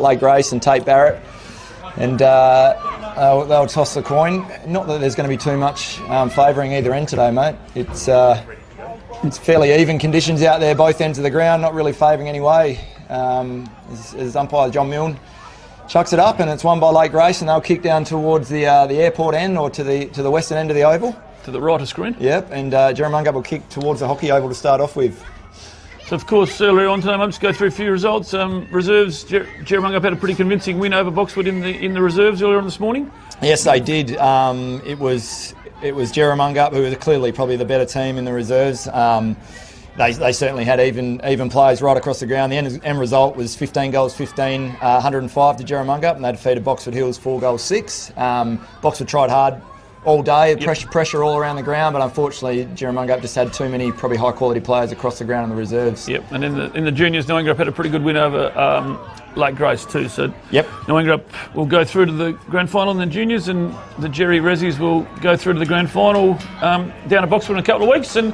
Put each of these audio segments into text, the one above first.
Lake Grace and Tate Barrett, and they'll toss the coin. Not that there's going to be too much favouring either end today, mate. It's fairly even conditions out there, both ends of the ground, not really favouring any way. As umpire John Milne chucks it up, and it's won by Lake Grace, and they'll kick down towards the airport end, or to the western end of the oval. To the right of screen. Yep, and Jerramungup will kick towards the hockey oval to start off with. So, of course, earlier on today, I'll just go through a few results. Reserves, Jerramungup had a pretty convincing win over Boxwood in the reserves earlier on this morning. Yes, they did. It was Jerramungup who were clearly probably the better team in the reserves. They certainly had even players right across the ground. The end result was 15 goals 15, 105 to Jerramungup, and they defeated Boxwood Hills 4 goals 6. Boxwood tried hard all day, pressure all around the ground, but unfortunately Jerramungup just had too many probably high quality players across the ground in the reserves. Yep, and in the juniors, Ongerup had a pretty good win over Lake Grace too. So yep, Ongerup will go through to the grand final in the juniors, and the Jerry Rezzies will go through to the grand final down at Boxwood in a couple of weeks. And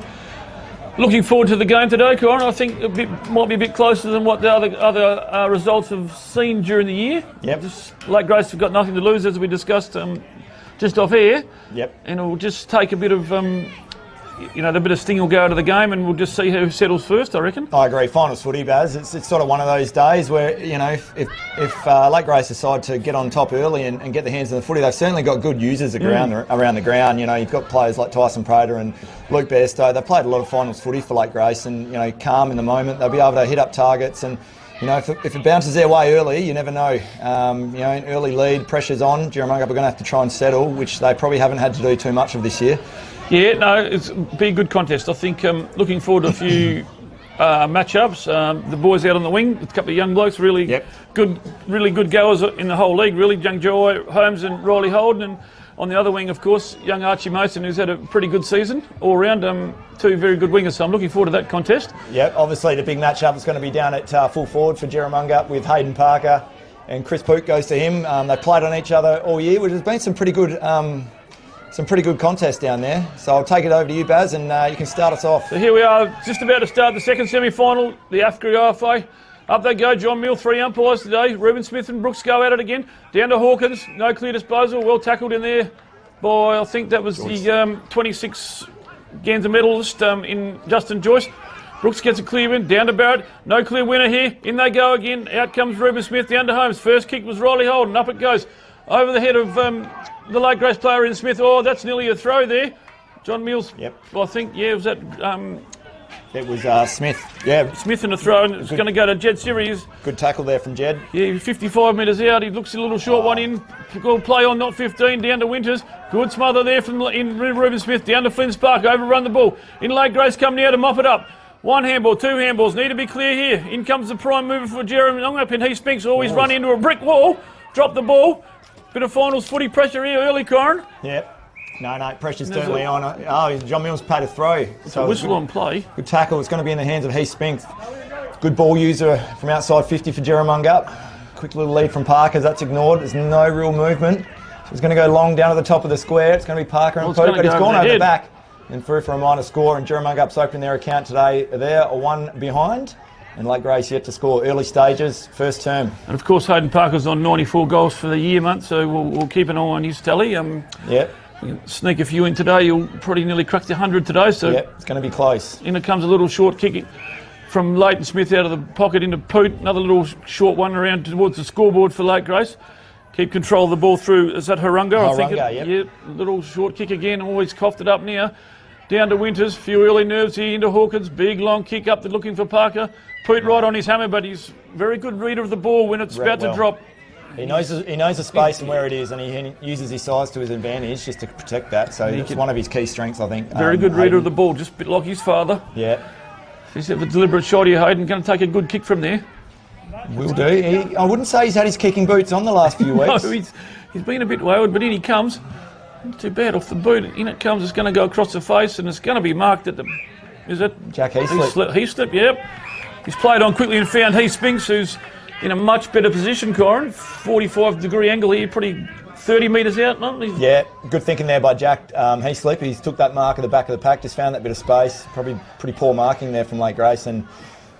looking forward to the game today, Corin. I think might be a bit closer than what the other results have seen during the year. Yep. Lake Grace have got nothing to lose, as we discussed just off air. Yep. And it'll just take a bit of, the bit of sting will go out of the game, and we'll just see who settles first, I reckon. I agree. Finals footy, Baz. It's sort of one of those days where, if Lake Grace decide to get on top early and get their hands on the footy, they've certainly got good users around the ground. You've got players like Tyson Prater and Luke Bairstow. They've played a lot of finals footy for Lake Grace, and, calm in the moment. They'll be able to hit up targets, and if it bounces their way early, you never know. An early lead, pressure's on. Jerramungup are going to have to try and settle, which they probably haven't had to do too much of this year. Yeah, no, it's be a good contest. I think looking forward to a few matchups. The boys out on the wing, a couple of young blokes, really good goers in the whole league. Really, young Joe Holmes and Riley Holden, and on the other wing, of course, young Archie Mason, who's had a pretty good season all round. Two very good wingers, so I'm looking forward to that contest. Yep, obviously the big matchup is going to be down at full forward for Jerramungup with Hayden Parker, and Chris Pook goes to him. They played on each other all year, which has been some pretty good contests down there. So I'll take it over to you, Baz, and you can start us off. So here we are, just about to start the second semi-final, the AFGRI IFA. Up they go, John Mill, 3 umpires today. Reuben Smith and Brooks go at it again. Down to Hawkins, no clear disposal, well tackled in there by, I think that was the 26 Ganser medalist in Justin Joyce. Brooks gets a clear win, down to Barrett, no clear winner here. In they go again, out comes Reuben Smith, down to Holmes. First kick was Riley Holden, up it goes. Over the head of the Lake Grace player in Smith. Oh, that's nearly a throw there. John Mills, yep. I think, was that... It was Smith. Yeah, Smith in the throw, and it's going to go to Jed Series. Good tackle there from Jed. Yeah, 55 metres out. He looks a little short one in. Good play on, not 15, down to Winters. Good smother there from Reuben Smith, down to Flynn Spark, overrun the ball. In Lake Grace coming out to mop it up. One handball, 2 handballs, need to be clear here. In comes the prime mover for Jerramungup, and he Spinks always run into a brick wall. Drop the ball. Bit of finals footy pressure here early, Corin. Yep. No, pressure's certainly on. Oh, John Mills paid a throw. It's a whistle on play. Good tackle. It's going to be in the hands of Heath Spinks. Good ball user from outside 50 for Jerramungup. Quick little lead from Parker. That's ignored. There's no real movement. So it's going to go long down to the top of the square. It's going to be Parker and Pook, but it's gone over the back and through for a minor score. And Jerramungup's opening their account today. They're 1 behind. And Lake Grace yet to score. Early stages, first term. And of course, Hayden Parker's on 94 goals for the year, mate. So we'll keep an eye on his tally. Yep. Sneak a few in today, you'll probably nearly crack the 100 today. So yep, it's going to be close. In it comes a little short kick from Leighton Smith out of the pocket into Poot. Another little short one around towards the scoreboard for Lake Grace. Keep control of the ball through. Is that Harunga? I think yep. Yeah, little short kick again. Always coughed it up now. Down to Winters. Few early nerves here into Hawkins. Big long kick up. They're looking for Parker. Poot right on his hammer, but he's very good reader of the ball when it's about to drop. He knows the space and where it is, and he uses his size to his advantage just to protect that. So it's one of his key strengths, I think. Very good reader of the ball, just a bit like his father. Yeah. He's a deliberate shot here, Hayden. Going to take a good kick from there. Will do. I wouldn't say he's had his kicking boots on the last few weeks. No, he's been a bit wayward, but in he comes. Not too bad off the boot. In it comes. It's going to go across the face, and it's going to be marked at the... Is it? Jack Heaslip. Heaslip, yep. He's played on quickly and found Heath Spinks, who's in a much better position, Corin. 45-degree angle here, pretty 30 metres out, not he? Yeah, good thinking there by Jack Heaslip. He's took that mark at the back of the pack, just found that bit of space. Probably pretty poor marking there from Lake Grace, and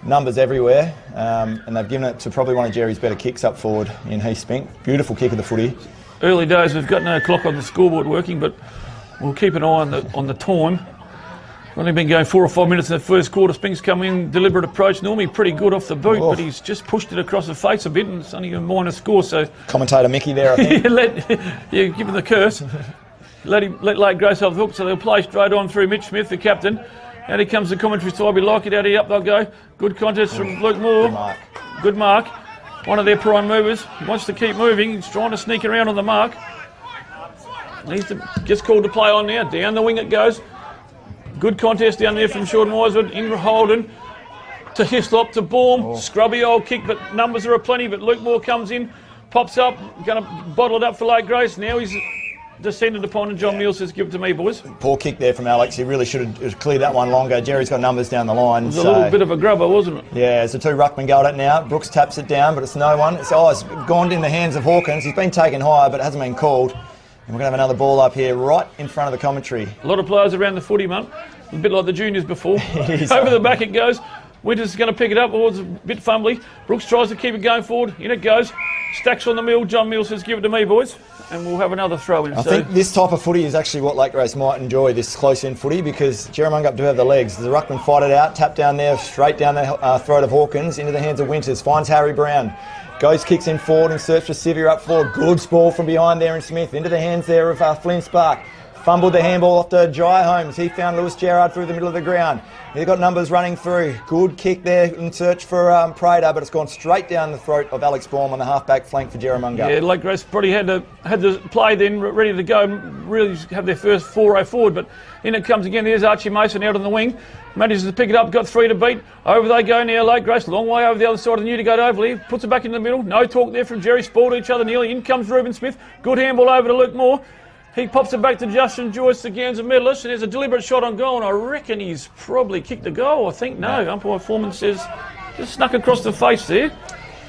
numbers everywhere, and they've given it to probably one of Jerry's better kicks up forward in Heath Spink. Beautiful kick of the footy. Early days, we've got no clock on the scoreboard working, but we'll keep an eye on the time. Only been going 4 or 5 minutes in the first quarter. Spink's come in, deliberate approach, normally pretty good off the boot, but he's just pushed it across the face a bit, and it's only a minor score. So commentator Mickey there, I think. Give him the curse. Let Lake Grace off the hook, so they'll play straight on through Mitch Smith, the captain. Out here comes the commentary side. We like it. Out here, up they'll go. Good contest from Luke Moore. Good mark. One of their prime movers. He wants to keep moving. He's trying to sneak around on the mark. Gets called to play on now. Down the wing it goes. Good contest down there from Sean Wisewood. Ingrid Holden to Hislop to Baum. Scrubby old kick, but numbers are aplenty. But Luke Moore comes in, pops up, going to bottle it up for Lake Grace. Now he's descended upon, and John Mills says, give it to me, boys. Poor kick there from Alex. He really should have cleared that one longer. Jerry's got numbers down the line. It was a little bit of a grubber, wasn't it? Yeah, it's the two ruckmen go at it now. Brooks taps it down, but it's no one. It's gone in the hands of Hawkins. He's been taken higher, but it hasn't been called. And we're going to have another ball up here right in front of the commentary. A lot of players around the footy, mate. A bit like the juniors before. Over the back it goes. Winters is going to pick it up. Oh, it's a bit fumbly. Brooks tries to keep it going forward. In it goes. Stacks on the mill. John Mills says, give it to me, boys. And we'll have another throw in. I think this type of footy is actually what Lake Grace might enjoy, this close-in footy, because Jerramungup do have the legs. The ruckman fight it out, tap down there, straight down the throat of Hawkins, into the hands of Winters. Finds Harry Brown. Goes, kicks in forward in search for Sivir up forward. Good ball from behind there in Smith. Into the hands there of Flynn Spark. Fumbled the handball off to Jai Holmes. He found Lewis Gerard through the middle of the ground. He's got numbers running through. Good kick there in search for Prater, but it's gone straight down the throat of Alex Baum on the half-back flank for Jerramungup. Yeah, Lake Grace probably had the play then ready to go, really have their first foray forward, but in it comes again. There's Archie Mason out on the wing. Manages to pick it up, got 3 to beat. Over they go now, Lake Grace, long way over the other side of the new to go to Overley. Puts it back in the middle. No talk there from Jerry. Spoiled each other nearly. In comes Reuben Smith. Good handball over to Luke Moore. He pops it back to Justin Joyce, the Ganser medalist, and there's a deliberate shot on goal, and I reckon he's probably kicked the goal. I think no. Umpire Foreman says just snuck across the face there.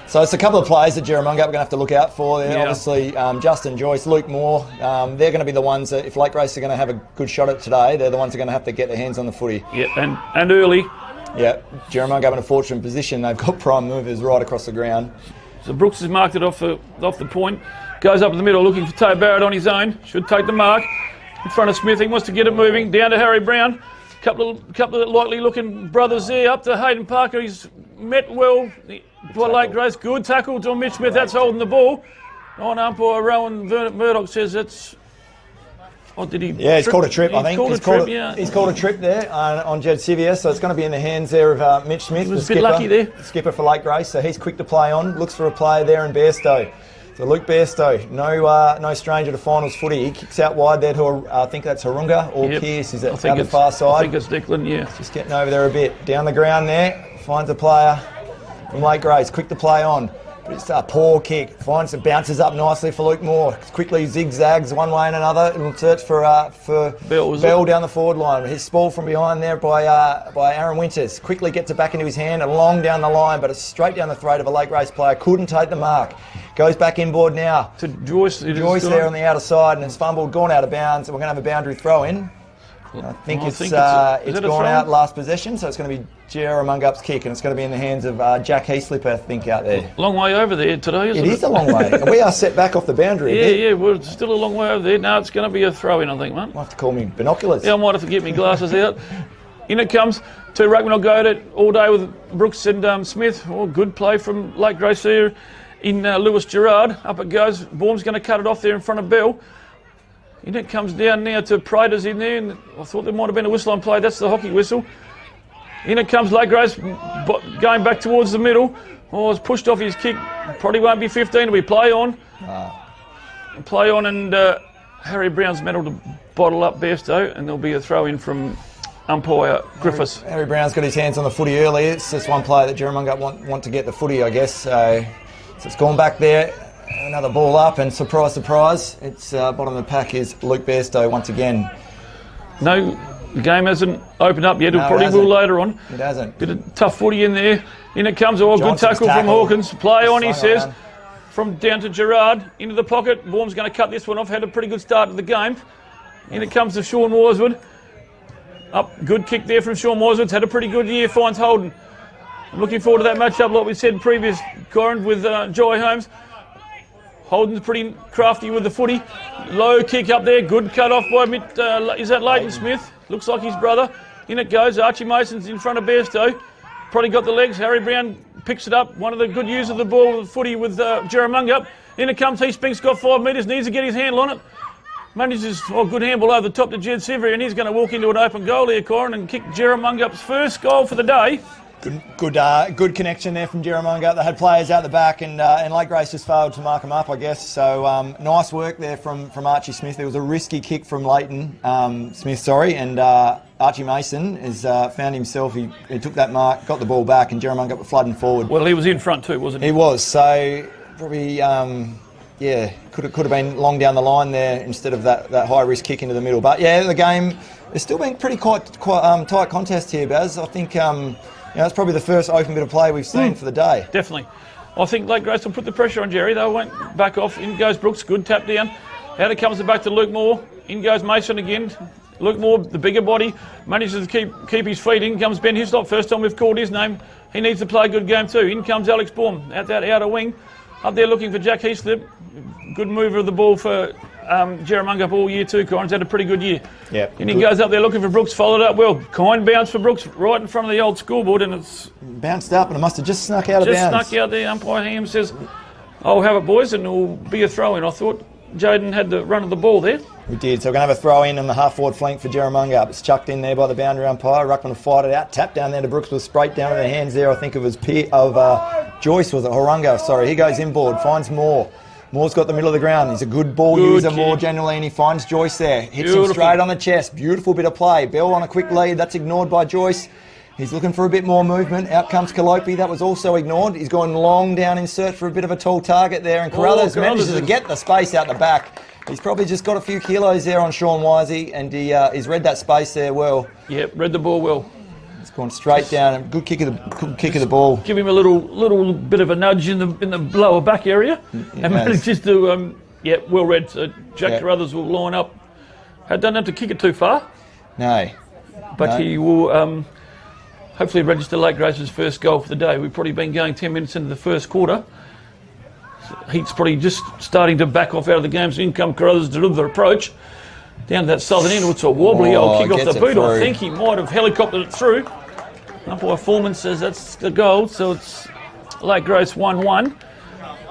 So it's a couple of players that Jerramungup are going to have to look out for there. Yeah. Obviously, Justin Joyce, Luke Moore, they're going to be the ones that, if Lake Grace are going to have a good shot at today, they're the ones that are going to have to get their hands on the footy. Yeah, and early. Yeah, Jerramungup in a fortunate position. They've got prime movers right across the ground. So Brooks has marked it off the point. Goes up in the middle looking for Tay Barrett on his own. Should take the mark. In front of Smith. He wants to get it moving. Down to Harry Brown. Couple of likely looking brothers there. Up to Hayden Parker. He's met well by Lake Grace. Good tackle to Mitch Smith. That's holding the ball. On umpire Rowan Murdoch says it's... What did he... Yeah, he's called a trip, I think. He's called a trip there on Jed Sivier, so it's going to be in the hands there of Mitch Smith, he was a bit lucky there. Skipper for Lake Grace, so he's quick to play on. Looks for a player there in Bairstow. So Luke Bairstow, no stranger to finals footy. He kicks out wide there to, I think that's Harunga or Pierce. Is that down the far side? I think it's Declan, yeah. Just getting over there a bit. Down the ground there, finds a player from Lake Grace, quick to play on. But it's a poor kick. Finds it, bounces up nicely for Luke Moore. Quickly zigzags one way and another. It'll search for Bell down the forward line. His ball from behind there by Aaron Winters. Quickly gets it back into his hand and long down the line, but it's straight down the throat of a Lake Grace player. Couldn't take the mark. Goes back inboard now. To Joyce. Joyce there on the outer side, and it's fumbled, gone out of bounds, and we're going to have a boundary throw in. I think it's gone out last possession, so it's going to be Jerramungup's kick, and it's going to be in the hands of Jack Heaslipper, I think, out there. Long way over there today, isn't it? It is a long way. We are set back off the boundary. Yeah, we're still a long way over there. No, it's going to be a throw in, I think, mate. Might have to call me binoculars. Yeah, I might have to get my glasses out. In it comes. 2 ruckmen will go at it all day with Brooks and Smith. Oh, good play from Lake Grace there in Lewis Gerard. Up it goes. Baum's going to cut it off there in front of Bell. And it comes down now to Prater's in there, and I thought there might have been a whistle on play. That's the hockey whistle. In it comes Lake Grace, going back towards the middle. Oh, it's pushed off his kick. Probably won't be 15. It'll be play on. Play on, and Harry Brown's medal to bottle up Bairstow, and there'll be a throw in from umpire Griffiths. Harry Brown's got his hands on the footy early. It's just one player that Jerramungup want to get the footy, I guess. So it's gone back there. Another ball up, and surprise, surprise, it's bottom of the pack is Luke Bairstow once again. No, the game hasn't opened up yet. It probably will later on. It hasn't. Bit of tough footy in there. In it comes. Oh, good tackle from Hawkins. Play on, he says. From down to Gerard, into the pocket. Baum's going to cut this one off. Had a pretty good start to the game. In it comes to Sean Wisewood. Up, good kick there from Sean Wisewood. Had a pretty good year. Finds Holden. I'm looking forward to that matchup, like we said previous, Corin, with Joy Holmes. Holden's pretty crafty with the footy. Low kick up there, good cut off by is that Leighton Smith? Looks like his brother. In it goes. Archie Mason's in front of Bairstow. Probably got the legs. Harry Brown picks it up. One of the good users of the ball, the footy with Jerramungup. In it comes. Spink's got 5 metres. Needs to get his handle on it. Manages good handball over the top to Jed Sivery, and he's going to walk into an open goal here, Corin, and kick Jerramungup's first goal for the day. Good connection there from Jerramungup. They had players out the back, and Lake Grace just failed to mark them up, I guess. So nice work there from Archie Smith. There was a risky kick from Leighton Smith, and Archie Mason has found himself. He took that mark, got the ball back, and Jerramungup were flooding forward. Well, he was in front too, wasn't he? He was. So probably could have been long down the line there instead of that high risk kick into the middle. But yeah, the game has still been pretty quite tight contest here, Baz. I think. It's probably the first open bit of play we've seen for the day. Definitely. I think Lake Grace will put the pressure on Jerry. They won't back off. In goes Brooks. Good tap down. Out it comes it back to Luke Moore. In goes Mason again. Luke Moore, the bigger body, manages to keep his feet. In comes Ben Hislop. First time we've called his name. He needs to play a good game too. In comes Alex Baum. Out that outer wing. Up there looking for Jack Heaslip. Good mover of the ball for Jerramungup all year too. Corin's had a pretty good year. Yep. And he goes up there looking for Brooks, followed up well. Kind bounce for Brooks right in front of the old scoreboard, and it's bounced up, and it must have just snuck out of bounds. Just snuck out there. Umpire Ham says, "I'll have it, boys," and it'll be a throw in. I thought Jaden had the run of the ball there. We did. So we're going to have a throw in on the half forward flank for Jerramungup. It's chucked in there by the boundary umpire. Ruckman will fight it out. Tap down there to Brooks with sprayed down to the hands there. I think it was Joyce, was it? Horunga, sorry. He goes inboard, finds Moore. Moore's got the middle of the ground. He's a good ball user, Moore generally, and he finds Joyce there. Hits him straight on the chest. Beautiful bit of play. Bell on a quick lead. That's ignored by Joyce. He's looking for a bit more movement. Out comes Kalopi. That was also ignored. He's gone long down in search for a bit of a tall target there, and Carruthers manages to get the space out the back. He's probably just got a few kilos there on Sean Wisey, and he's read that space there well. Yep, read the ball well. It's gone straight down. Good kick of the ball. Give him a little bit of a nudge in the lower back area, and manages to well read. So Jack Carruthers will line up. Don't have to kick it too far. No, but he will hopefully register Lake Grace's first goal for the day. We've probably been going 10 minutes into the first quarter. Heat's probably just starting to back off out of the game. So in come Carruthers to deliver the approach down to that southern end. It's a wobbly old kick off the boot. I think he might have helicoptered it through. Umpire Foreman says that's the goal. So it's Lake Grace 1-1.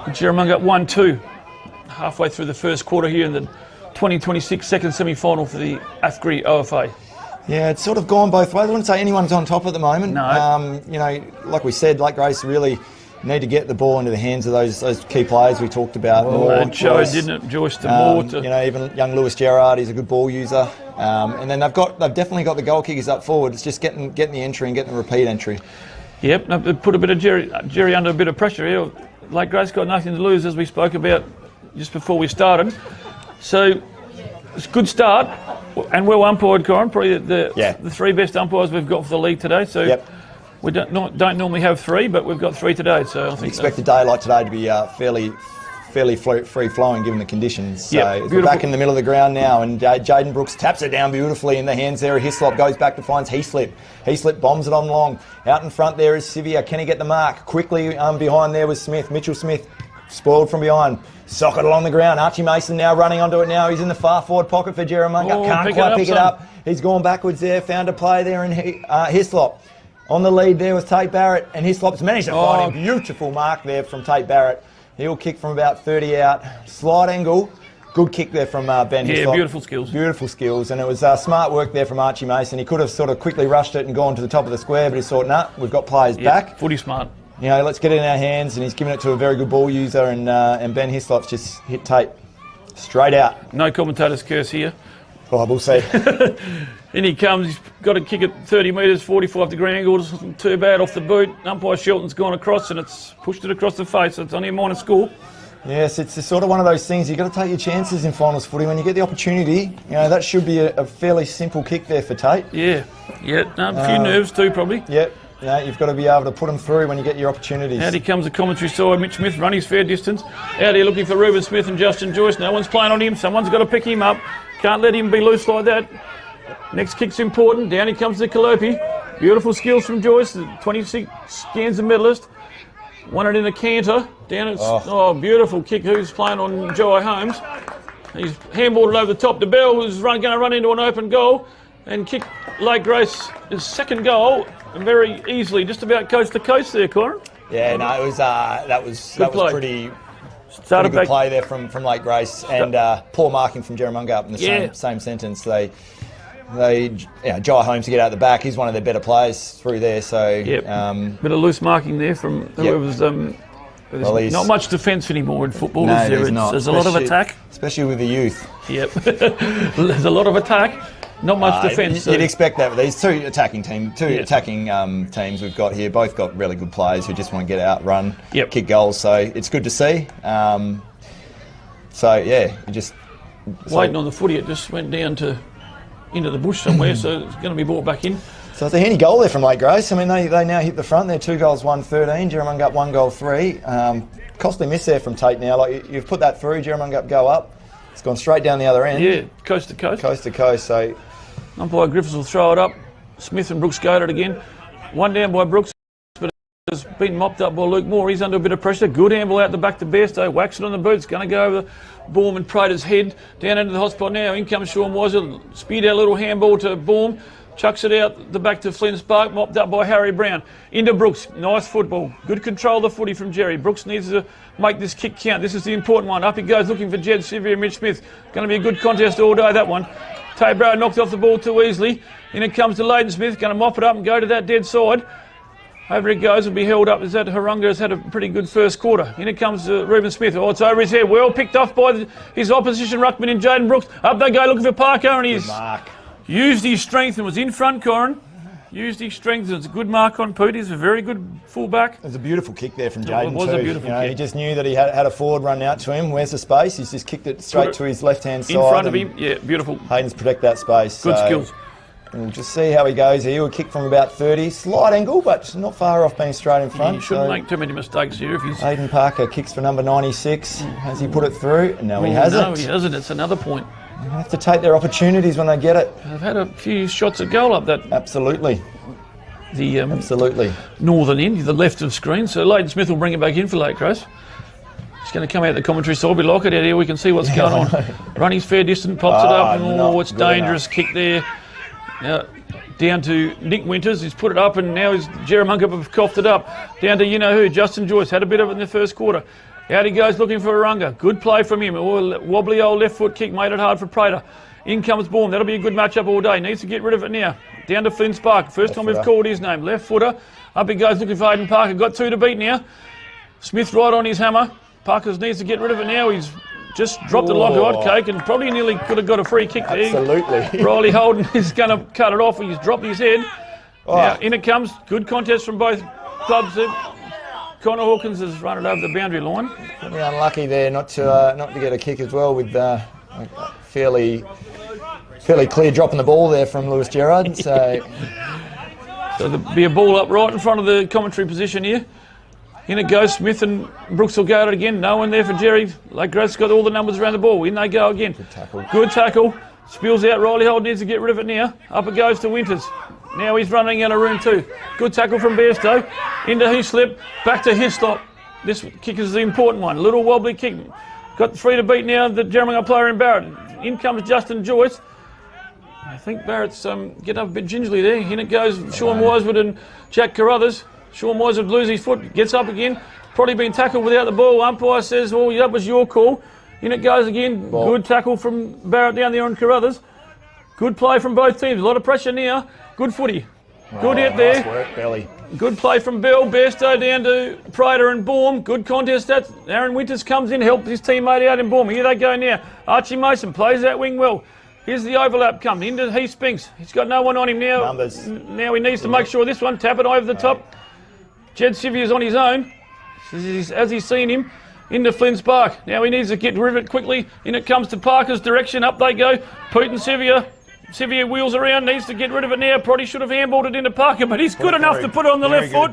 Jerramungup 1-2. Halfway through the first quarter here in the 2026 second semi-final for the AFGRI OFA. Yeah, it's sort of gone both ways. I wouldn't say anyone's on top at the moment. No. Like we said, Lake Grace really need to get the ball into the hands of those key players we talked about. Well, it showed, didn't it, Joyce to Moore? Even young Lewis Gerard, he's a good ball user. And then they've definitely got the goal kickers up forward. It's just getting the entry and getting the repeat entry. Yep, they put a bit of Jerry under a bit of pressure here. Lake Grace got nothing to lose, as we spoke about just before we started. So it's a good start, and well umpired, Corin. Probably the three best umpires we've got for the league today. So we don't normally have three, but we've got three today. So I think expect a day like today to be fairly free flowing given the conditions. So we're back in the middle of the ground now, and Jaden Brooks taps it down beautifully in the hands there. Hislop goes back to finds Heaslip. Heaslip bombs it on long. Out in front there is Sivia. Can he get the mark? Quickly behind there was Smith. Mitchell Smith spoiled from behind. Socket along the ground. Archie Mason now running onto it now. He's in the far forward pocket for Jerramungup. Can't quite pick it up. He's gone backwards there. Found a play there in Hislop. On the lead there was Tate Barrett, and Hislop's managed to find a beautiful mark there from Tate Barrett. He'll kick from about 30 out. Slight angle. Good kick there from Ben Hislop. Yeah, beautiful skills. Beautiful skills, and it was smart work there from Archie Mason. He could have sort of quickly rushed it and gone to the top of the square, but he thought, nah, we've got players back. Footy smart. Let's get it in our hands, and he's given it to a very good ball user, and Ben Hislop's just hit Tate straight out. No commentator's curse here. Oh, we'll see. In he comes, he's got to kick it 30 metres, 45-degree angle, wasn't too bad off the boot. Umpire Shelton's gone across, and it's pushed it across the face, so it's only a minor score. Yes, it's sort of one of those things, you've got to take your chances in finals footy. When you get the opportunity, that should be a fairly simple kick there for Tate. Yeah, a few nerves too, probably. Yep. You've got to be able to put them through when you get your opportunities. Out here comes the commentary side. Mitch Smith running his fair distance. Out here looking for Reuben Smith and Justin Joyce. No one's playing on him. Someone's got to pick him up. Can't let him be loose like that. Next kick's important. Down he comes to Kalopi. Beautiful skills from Joyce, the 26 Ganser medalist. Won it in a canter. Down at, beautiful kick. Who's playing on Joey Holmes? He's handballed it over the top to Bell, who's going to run into an open goal and kick Lake Grace his second goal very easily, just about coast to coast there, Corin. Yeah, no, it was that was pretty good play there from Lake Grace, and poor marking from Jerramungup in the same sentence. They Jai Holmes to get out the back. He's one of their better players through there. So bit of loose marking there from whoever was. There's not much defence anymore in football, is there? There's a lot of attack. Especially with the youth. Yep. There's a lot of attack, not much defence. You'd expect that with these two attacking teams we've got here. Both got really good players who just want to get out, run, kick goals. So it's good to see. You just... Waiting on the footy, it just went down into the bush somewhere, so it's going to be brought back in. So it's a handy goal there from Lake Grace. I mean, they now hit the front. They're 2 goals, 1-13. Jerramungup 1 goal, 3. Costly miss there from Tate now. Like you've put that through. Jerramungup go up. It's gone straight down the other end. Yeah, coast to coast. Coast to coast. So umpire Griffiths will throw it up. Smith and Brooks go at it again. One down by Brooks, but it's been mopped up by Luke Moore. He's under a bit of pressure. Good handball out the back to Bairstow. Whacks it on the boots. Going to go over the Baum and Prater's head. Down into the hot spot now. In comes Sean Weiser. Speared out a little handball to Baum. Chucks it out the back to Flynn Spark, mopped up by Harry Brown. Into Brooks, nice football. Good control of the footy from Jerry. Brooks needs to make this kick count. This is the important one. Up he goes looking for Jed Sivia and Mitch Smith. Going to be a good contest all day, that one. Taybrow knocked off the ball too easily. In it comes to Leighton Smith, going to mop it up and go to that dead side. Over it goes, will be held up. Is that Harunga has had a pretty good first quarter. In it comes to Reuben Smith. Oh, it's over his head. Well picked off by his opposition ruckman in Jaden Brooks. Up they go looking for Parker, and he's used his strength and was in front, Corin. Used his strength. It's a good mark on Poot. He's a very good fullback. It was a beautiful kick there from Jaden. It was a beautiful kick. He just knew that he had a forward run out to him. Where's the space? He's just kicked it straight to his left-hand side. In front of him. Yeah, beautiful. Hayden's protect that space. Good skills. We'll just see how he goes here. He'll kick from about 30. Slight angle, but not far off being straight in front. He shouldn't make too many mistakes here. If he's... Hayden Parker kicks for number 96. Has he put it through? No, he hasn't. No, he hasn't. It's another point. They have to take their opportunities when they get it. They've had a few shots at goal up that. Absolutely. Absolutely. Northern end, the left of screen. So Leighton Smith will bring it back in for Lake Grace. He's going to come out the commentary side. We like it out here. We can see what's going on. Running's fair distance, pops it up, and it's dangerous kick there. Now, down to Nick Winters. He's put it up, and now Jerramungup have coughed it up. Down to you-know-who, Justin Joyce. Had a bit of it in the first quarter. Out he goes looking for Harunga. Good play from him. Wobbly old left foot kick made it hard for Prater. In comes Baum. That'll be a good matchup all day. Needs to get rid of it now. Down to Flynn Spark. First time we've called his name. Left footer. Up he goes looking for Hayden Parker. Got 2 to beat now. Smith right on his hammer. Parker needs to get rid of it now. He's just dropped it like a hot cake and probably nearly could have got a free kick there. Absolutely. Riley Holden is going to cut it off. He's dropped his head. Now in it comes. Good contest from both clubs there. Connor Hawkins has run it over the boundary line. Pretty unlucky there not to get a kick as well with fairly clear dropping the ball there from Lewis Gerard. So there'll be a ball up right in front of the commentary position here. In it goes. Smith and Brooks will go at it again. No one there for Jerry. Lake Grace got all the numbers around the ball. In they go again. Good tackle. Spills out. Riley Holt needs to get rid of it now. Up it goes to Winters. Now he's running out of room too. Good tackle from Bairstow. Into Hislop. Back to Hislop. This kick is the important one. Little wobbly kick. Got 3 to beat now. The Jerramungup player in Barrett. In comes Justin Joyce. I think Barrett's getting up a bit gingerly there. In it goes Sean Wisewood and Jack Carruthers. Sean Wisewood loses his foot. Gets up again. Probably been tackled without the ball. Umpire says, well, that was your call. In it goes again. Ball. Good tackle from Barrett down there on Carruthers. Good play from both teams. A lot of pressure now. Good footy. Good hit there. Nice work, Belly. Good play from Bell. Bairstow down to Prater and Baum. Good contest. That Aaron Winters comes in, helps his teammate out in Baum. Here they go now. Archie Mason plays that wing well. Here's the overlap coming into Heath Spinks. He's got no one on him now. Numbers. Now he needs to make sure this one. Tap it over the top. Jed Sivia's on his own. As he's seen him. Into Flynn Spark. Now he needs to get rid of it quickly. In it comes to Parker's direction. Up they go. Putin Sivia. Sivia wheels around, needs to get rid of it now. Probably should have handballed it into Parker, but he's good enough to put it on the left foot.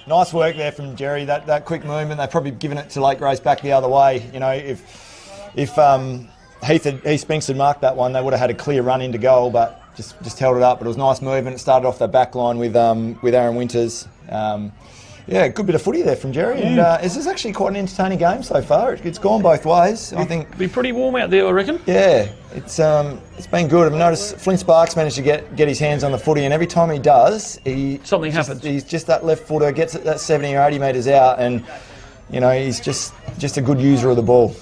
Nice work there from Jerry. That quick movement. They've probably given it to Lake Grace back the other way. You know, if Heath Spinks had marked that one. They would have had a clear run into goal, but just held it up. But it was nice movement. It started off that back line with Aaron Winters. Yeah, good bit of footy there from Jerry. And this is actually quite an entertaining game so far. It's gone both ways. I think be pretty warm out there, I reckon. Yeah, it's been good. I've noticed Flynn Sparks managed to get his hands on the footy, and every time he does, something happens. He's just that left footer, gets it that 70 or 80 metres out, and he's just a good user of the ball.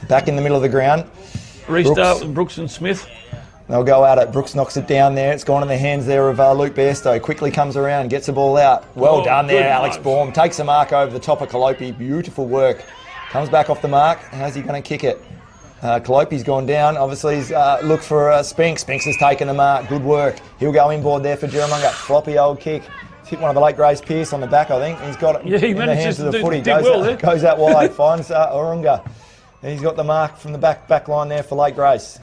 Back in the middle of the ground. Restart with Brooks and Smith. They'll go at it. Brooks knocks it down there. It's gone in the hands there of Luke Bairstow. Quickly comes around, gets the ball out. Well done there, Alex Baum. Takes the mark over the top of Kalopi. Beautiful work. Comes back off the mark. How's he going to kick it? Kalopi's gone down. Obviously, he's looked for Spinks. Spinks has taken the mark. Good work. He'll go inboard there for Jerramungup. Floppy old kick. It's hit one of the late Grace Pearce on the back, I think. He's got it in the hands of the footy. Goes out wide. Finds Orunga. And he's got the mark from the back line there for late Grace.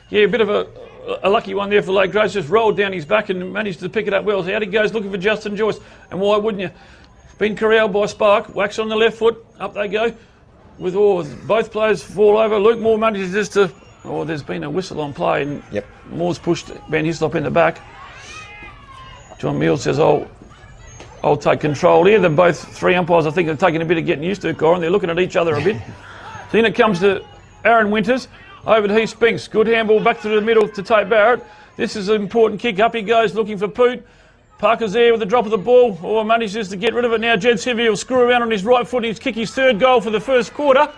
Yeah, a bit of a lucky one there for Lake Grace. Just rolled down his back and managed to pick it up well. So out he goes looking for Justin Joyce. And why wouldn't you? Been corralled by Spark. Wax on the left foot. Up they go. With both players fall over. Luke Moore manages just to... Oh, there's been a whistle on play. And Moore's pushed Ben Hislop in the back. John Meals says, I'll take control here. They're both three umpires, I think, are taking a bit of getting used to, Corin. They're looking at each other a bit. So then it comes to Aaron Winters. Over to Heath Spinks. Good handball back to the middle to Tate Barrett. This is an important kick. Up he goes looking for Poot. Parker's there with the drop of the ball. Manages to get rid of it now. Jed Sevier will screw around on his right foot. He's kicked his third goal for the first quarter.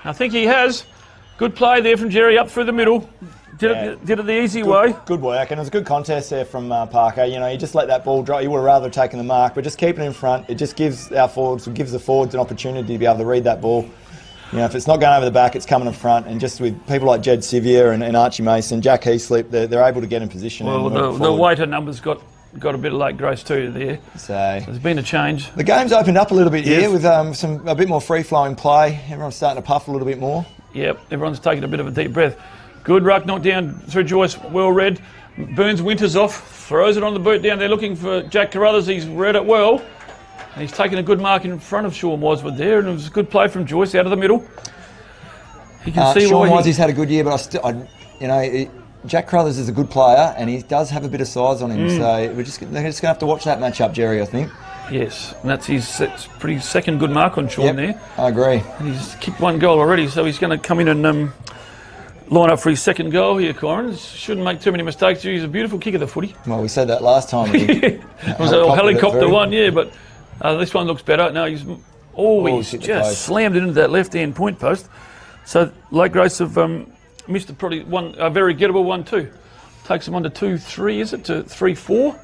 I think he has. Good play there from Jerry up through the middle. Did it the easy way. Good work, and it was a good contest there from Parker. You just let that ball drop. You would have rather taken the mark, but just keeping it in front, it just gives the forwards an opportunity to be able to read that ball. If it's not going over the back, it's coming in front, and just with people like Jed Sevier and Archie Mason, Jack Heaslip, they're able to get in position. Well, the weighter numbers got a bit of late grace too there. So there's been a change. The game's opened up a little bit here with a bit more free-flowing play. Everyone's starting to puff a little bit more. Yep, everyone's taking a bit of a deep breath. Good ruck, knocked down through Joyce, well read. Burns Winters off, throws it on the boot down. They're looking for Jack Carruthers. He's read it well. And he's taken a good mark in front of Sean Wadsworth there, and it was a good play from Joyce out of the middle. You can see Sean Wadsworth's had a good year, but Jack Carruthers is a good player, and he does have a bit of size on him. So they're just going to have to watch that match up, Jerry, I think. Yes, and that's his pretty second good mark on Sean there. I agree. And he's kicked one goal already, so he's going to come in and line up for his second goal here, Corin. Shouldn't make too many mistakes. He's a beautiful kick of the footy. Well, we said that last time. It was a helicopter one, but this one looks better. No, he's always just slammed it into that left-hand point post. So Lake Grace have missed a very gettable one too. Takes them on to 2-3, is it? To 3-4.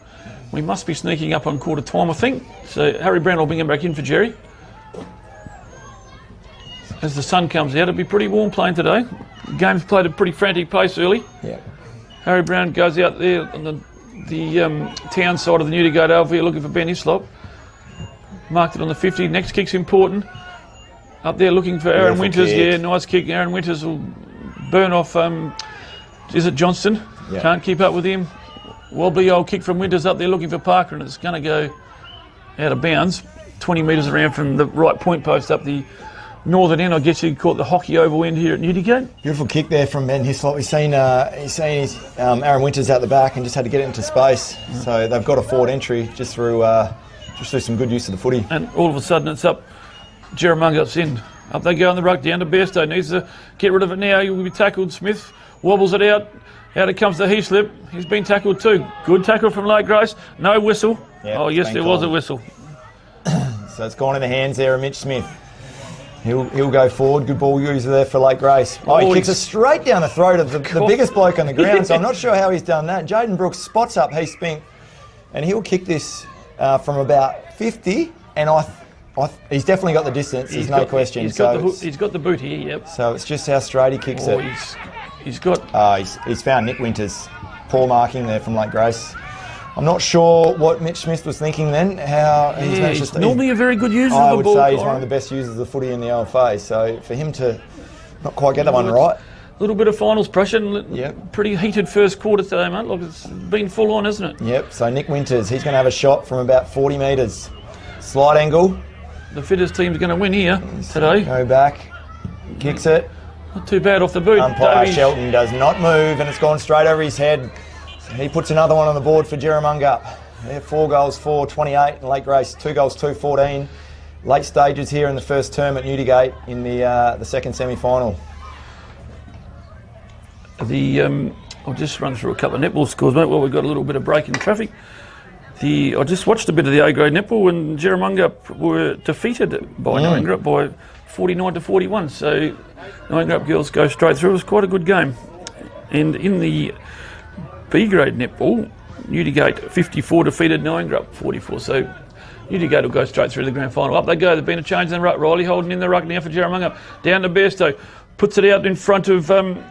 We must be sneaking up on quarter time, I think. So Harry Brown will bring him back in for Jerry. As the sun comes out, it'll be pretty warm playing today. The game's played at a pretty frantic pace early. Yeah. Harry Brown goes out there on the town side of the Newdigate Alvia looking for Ben Hislop. Marked it on the 50. Next kick's important. Up there looking for Aaron Winters. Kick. Yeah, nice kick. Aaron Winters will burn off, is it Johnston? Yeah. Can't keep up with him. Wobbly old kick from Winters up there looking for Parker, and it's going to go out of bounds. 20 metres around from the right point post up the northern end. I guess you call it the hockey oval end here at Newdigate. Beautiful kick there from Ben Hislop. He's seen Aaron Winters out the back and just had to get it into space. So they've got a forward entry just through some good use of the footy. And all of a sudden it's up. Jerramungup's in. Up they go on the ruck, down to Bairstow. Needs to get rid of it now. He will be tackled. Smith wobbles it out. Out it comes to Heaslip. He's been tackled too. Good tackle from Lake Grace. No whistle. Yep, yes, there was a whistle. So it's gone in the hands there of Mitch Smith. He'll go forward. Good ball user there for Lake Grace. He kicks it straight down the throat of the biggest bloke on the ground, so I'm not sure how he's done that. Jaden Brooks spots up Heath Spink, and he'll kick this from about 50, and he's definitely got the distance, there's no question. He's got the boot here, yep. So it's just how straight he kicks it. He's found Nick Winters. Poor marking there from Lake Grace. I'm not sure what Mitch Smith was thinking then. He's normally a very good user of the ball. I would say he's one of the best users of the footy in the OFA. So for him to not quite get that one right. A little bit of finals pressure. Yep. Pretty heated first quarter today, mate. Look, it's been full on, isn't it? Yep. So Nick Winters, he's going to have a shot from about 40 metres. Slight angle. The fittest team's going to win here today. Go back. Kicks it. Not too bad off the boot. Umpire Davies. Shelton does not move, and it's gone straight over his head. So he puts another one on the board for Jerramungup. They're 4 goals, 4-28 in Lake Grace, 2 goals, 2-14. Late stages here in the first term at Newdigate in the second semi-final. I'll just run through a couple of netball scores, mate, while we've got a little bit of break in traffic. I just watched a bit of the A-grade netball, and Jerramungup were defeated by Ongerup by 49-41. So Ongerup girls go straight through. It was quite a good game. And in the B-grade netball, Newdigate 54 defeated Ongerup 44. So Newdigate will go straight through the grand final. Up they go. There's been a change in the ruck. Riley holding in the ruck now for Jerramungup. Down to Bairstow. Puts it out in front of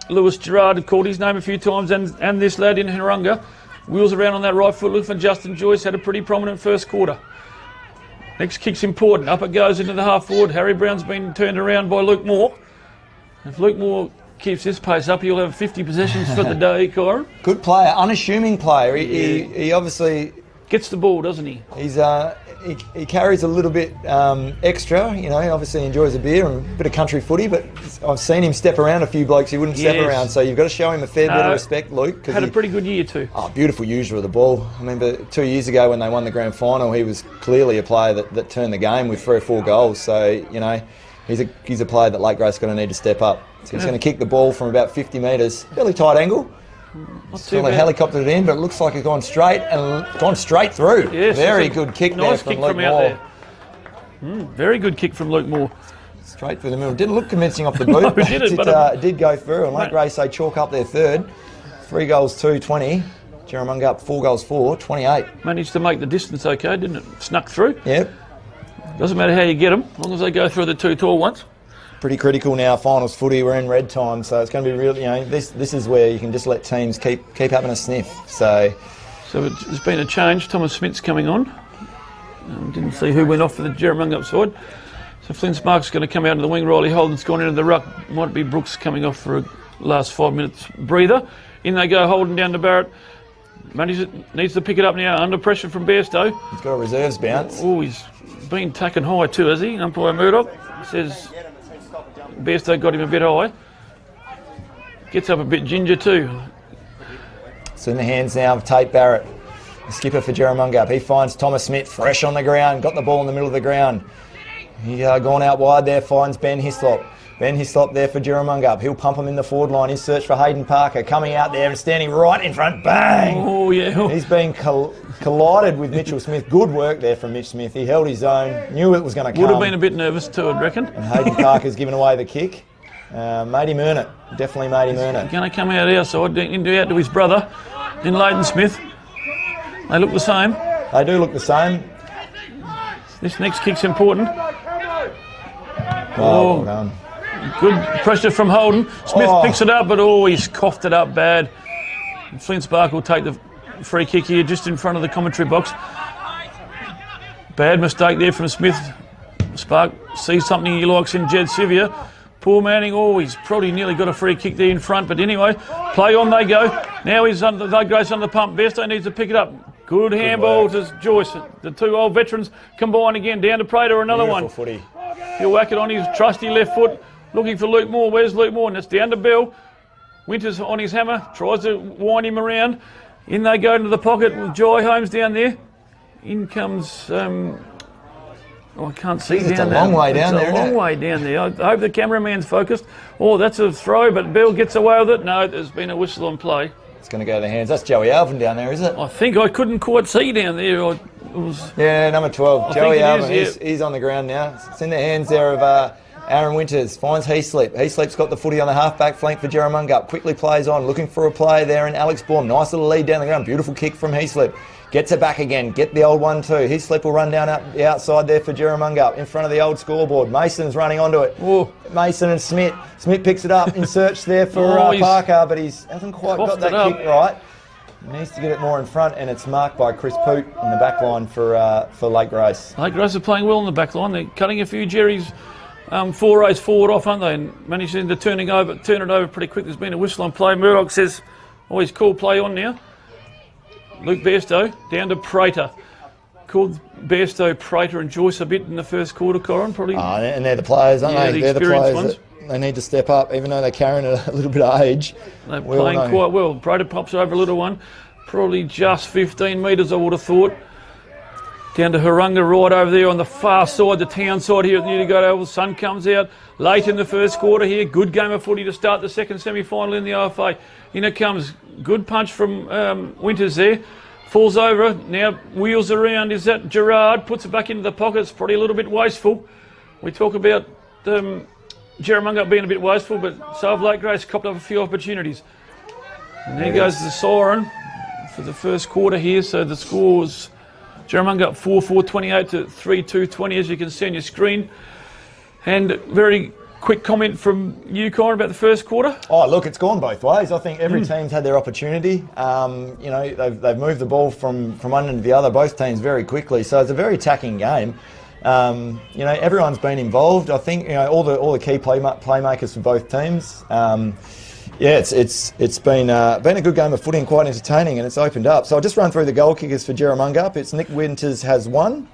Lewis Gerard. I've called his name a few times, and this lad in Harunga. Wheels around on that right foot. Looking for Justin Joyce. Had a pretty prominent first quarter. Next kick's important. Up it goes into the half forward. Harry Brown's been turned around by Luke Moore. If Luke Moore keeps this pace up, he'll have 50 possessions for the day, Kyron. Good player, unassuming player. He obviously gets the ball, doesn't he? He carries a little bit extra, you know, he obviously enjoys a beer and a bit of country footy, but I've seen him step around a few blokes he wouldn't step around, so you've got to show him a fair bit of respect, Luke. Had a pretty good year too. Oh, beautiful user of the ball. I remember 2 years ago when they won the grand final, he was clearly a player that turned the game with 3 or 4 goals, so, you know, he's a player that Lake Grace is going to need to step up. So he's going to kick the ball from about 50 metres, fairly tight angle. Still helicoptered it in, but it looks like it's gone straight through. Yes, very good kick there from Luke Moore. Very good kick from Luke Moore. Straight through the middle. Didn't look convincing off the boot, but it did go through. And Lake Grace, they chalk up their third. 3 goals, 2-20. Jerramungup, 4 goals, 4-28. Managed to make the distance okay, didn't it? Snuck through. Yep. Doesn't matter how you get them, as long as they go through the 2 tall ones. Pretty critical now, finals footy, we're in red time, so it's going to be really, you know, this is where you can just let teams keep having a sniff. So there's been a change. Thomas Smith's coming on. Didn't see who went off for the Jerramungup side. So Flynn Sparks going to come out of the wing. Riley Holden's gone into the ruck. Might be Brooks coming off for a last 5 minutes breather. In they go, Holden down to Barrett. Needs to pick it up now, under pressure from Bairstow. He's got a reserves bounce. Oh, he's been taken high too, has he? Umpire Murdoch says Bairstow got him a bit high. Gets up a bit ginger too. It's in the hands now of Tate Barrett, the skipper for Jerramungup. He finds Thomas Smith fresh on the ground, got the ball in the middle of the ground. He gone out wide there, finds Ben Hislop. Ben Hislop there for Jerramungup. He'll pump him in the forward line. His search for Hayden Parker coming out there and standing right in front. Bang! Oh, yeah. He's been collided with Mitchell Smith. Good work there from Mitch Smith. He held his own, knew it was going to come. Would have been a bit nervous too, I'd reckon. And Hayden Parker's given away the kick. Made him earn it. Definitely made him earn it. Going to come out our side, out to his brother in Leighton Smith. They look the same. They do look the same. This next kick's important. Well done. Good pressure from Holden. Smith picks it up, but he's coughed it up bad. And Flint Spark will take the free kick here just in front of the commentary box. Bad mistake there from Smith. Spark sees something he likes in Jed Sivia. Poor Manning, he's probably nearly got a free kick there in front, but anyway, play on they go. Now he's under the pump. Bairstow needs to pick it up. Good handball to Joyce. The 2 old veterans combine again. Down to Prater, another Beautiful one. Footy. He'll whack it on his trusty left foot. Looking for Luke Moore. Where's Luke Moore? And it's down to Bill. Winters on his hammer. Tries to wind him around. In they go into the pocket with Joy Holmes down there. In comes... I can't see down there. It's a long way down there, It's a long way down there. I hope the cameraman's focused. That's a throw, but Bill gets away with it. No, there's been a whistle on play. It's going to go to the hands. That's Joey Alvin down there, is it? I think I couldn't quite see down there. Yeah, number 12. Joey Alvin. He's on the ground now. It's in the hands there of... Aaron Winters finds Heaslip. Heaslip's got the footy on the half-back flank for Jerramungup. Quickly plays on, looking for a play there in Alex Baum. Nice little lead down the ground. Beautiful kick from Heaslip. Gets it back again. Get the old one too. Heaslip will run down the outside there for Jerramungup in front of the old scoreboard. Mason's running onto it. Ooh. Mason and Smith. Smith picks it up in search there for Parker, but he hasn't quite got that kick right. He needs to get it more in front, and it's marked by Chris Poot in the back line for Lake Grace. Lake Grace are playing well in the back line. They're cutting a few Jerry's forays forward off, aren't they? And managing to turn it over pretty quick. There's been a whistle on play. Murdoch says, he's called play on now. Luke Bairstow down to Prater. called Bairstow, Prater and Joyce a bit in the first quarter, Corin, probably. And they're the players, aren't they? They're the players ones. They need to step up, even though they're carrying a little bit of age. They're playing quite well. Prater pops over a little one, probably just 15 metres, I would have thought. Down to Harunga right over there on the far side, the town side here at the Unigo Oval. Sun comes out late in the first quarter here. Good game of footy to start the second semi-final in the OFA. In it comes. Good punch from Winters there. Falls over, now wheels around. Is that Gerard? Puts it back into the pocket. It's probably a little bit wasteful. We talk about Jerramungup being a bit wasteful, but so have Lake Grace copped up a few opportunities. And there goes the siren for the first quarter here. So the score's Jerramungup 4-4-28 to 3-2-20, as you can see on your screen. And very quick comment from you, Corin, about the first quarter. Oh, look, it's gone both ways. I think every team's had their opportunity. You know, they've moved the ball from one end to the other, both teams, very quickly. So it's a very attacking game. You know, everyone's been involved. I think, you know, all the key playmakers for both teams. Yeah, it's been a good game of footy and quite entertaining, and it's opened up. So I'll just run through the goal kickers for Jerramungup. It's Nick Winters has 1,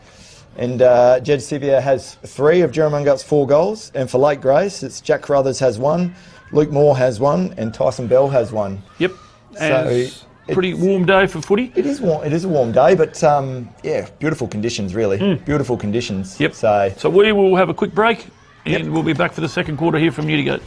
and Jed Sivier has 3 of Jerramungup's 4 goals. And for Lake Grace, it's Jack Carruthers has 1, Luke Moore has 1, and Tyson Bell has 1. Yep. So pretty warm day for footy. It is warm. It is a warm day, but yeah, beautiful conditions really. Beautiful conditions. Yep. So we will have a quick break, and we'll be back for the second quarter here from Newdigate.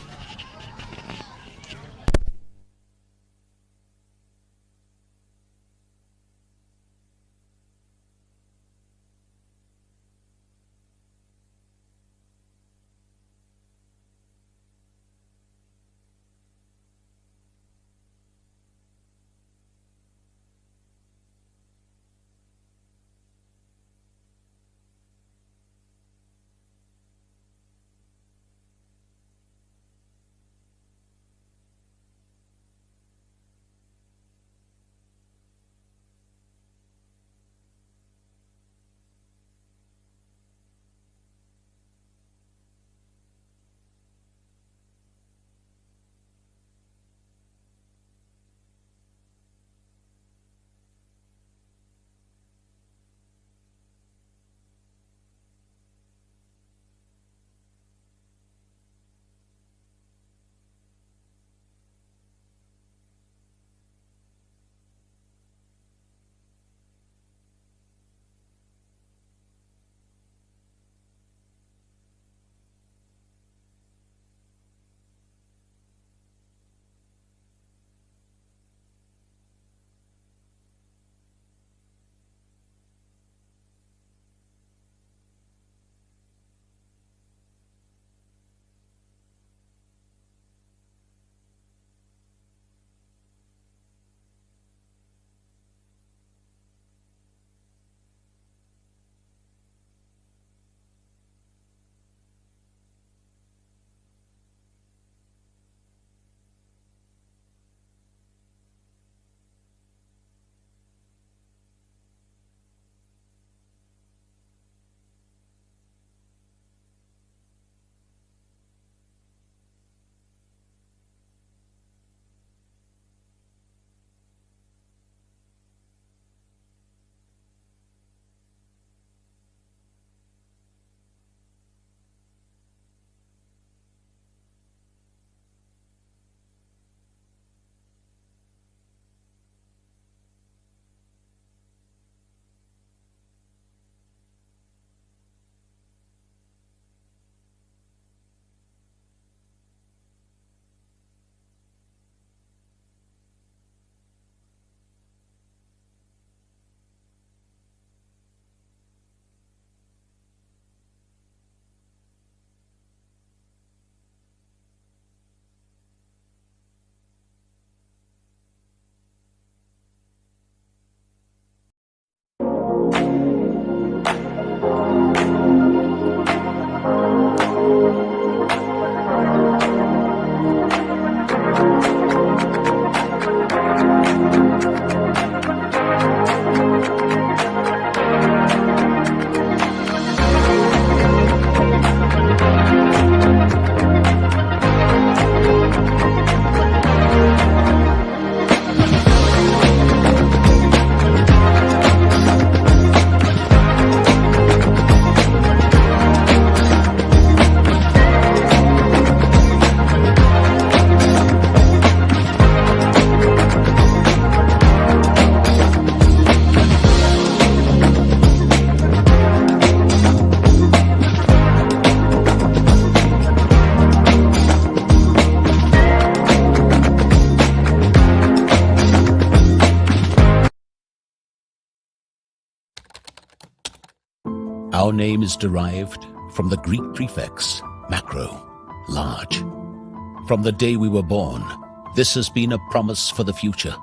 Our name is derived from the Greek prefix, macro, large. From the day we were born, this has been a promise for the future.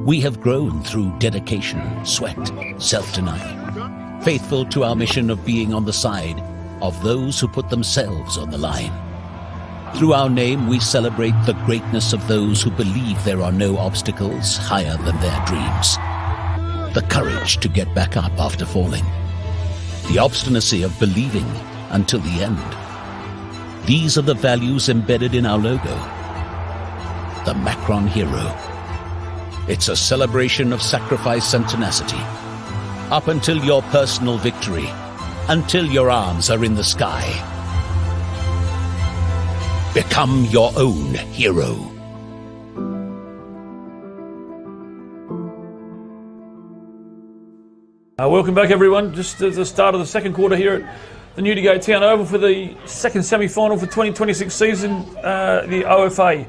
We have grown through dedication, sweat, self-denial, faithful to our mission of being on the side of those who put themselves on the line. Through our name, we celebrate the greatness of those who believe there are no obstacles higher than their dreams. The courage to get back up after falling. The obstinacy of believing until the end. These are the values embedded in our logo. The Macron Hero. It's a celebration of sacrifice and tenacity. Up until your personal victory. Until your arms are in the sky. Become your own hero. Welcome back, everyone. Just at the start of the second quarter here at the Newdigate Town Oval for the second semi-final for 2026 season, the OFA,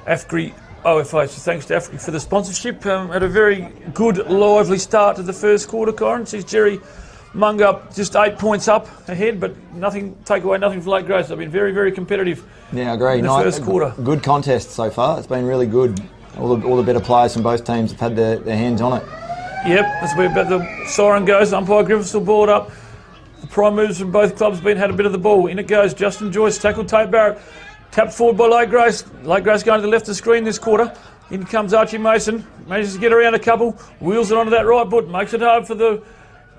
AFGRI OFA. So thanks to AFGRI for the sponsorship. Had a very good, lively start to the first quarter, Corin. Sees Jerramungup just 8 points up ahead, but nothing for Lake Grace. They've been very, very competitive. Yeah, I agree. In the first quarter. Good contest so far. It's been really good. All the better players from both teams have had their hands on it. Yep, that's where the siren goes. Umpire Griffiths still ball it up. The prime moves from both clubs had a bit of the ball. In it goes. Justin Joyce tackled Tate Barrett. Tapped forward by Lake Grace. Lake Grace going to the left of the screen this quarter. In comes Archie Mason. Manages to get around a couple. Wheels it onto that right foot. Makes it hard for the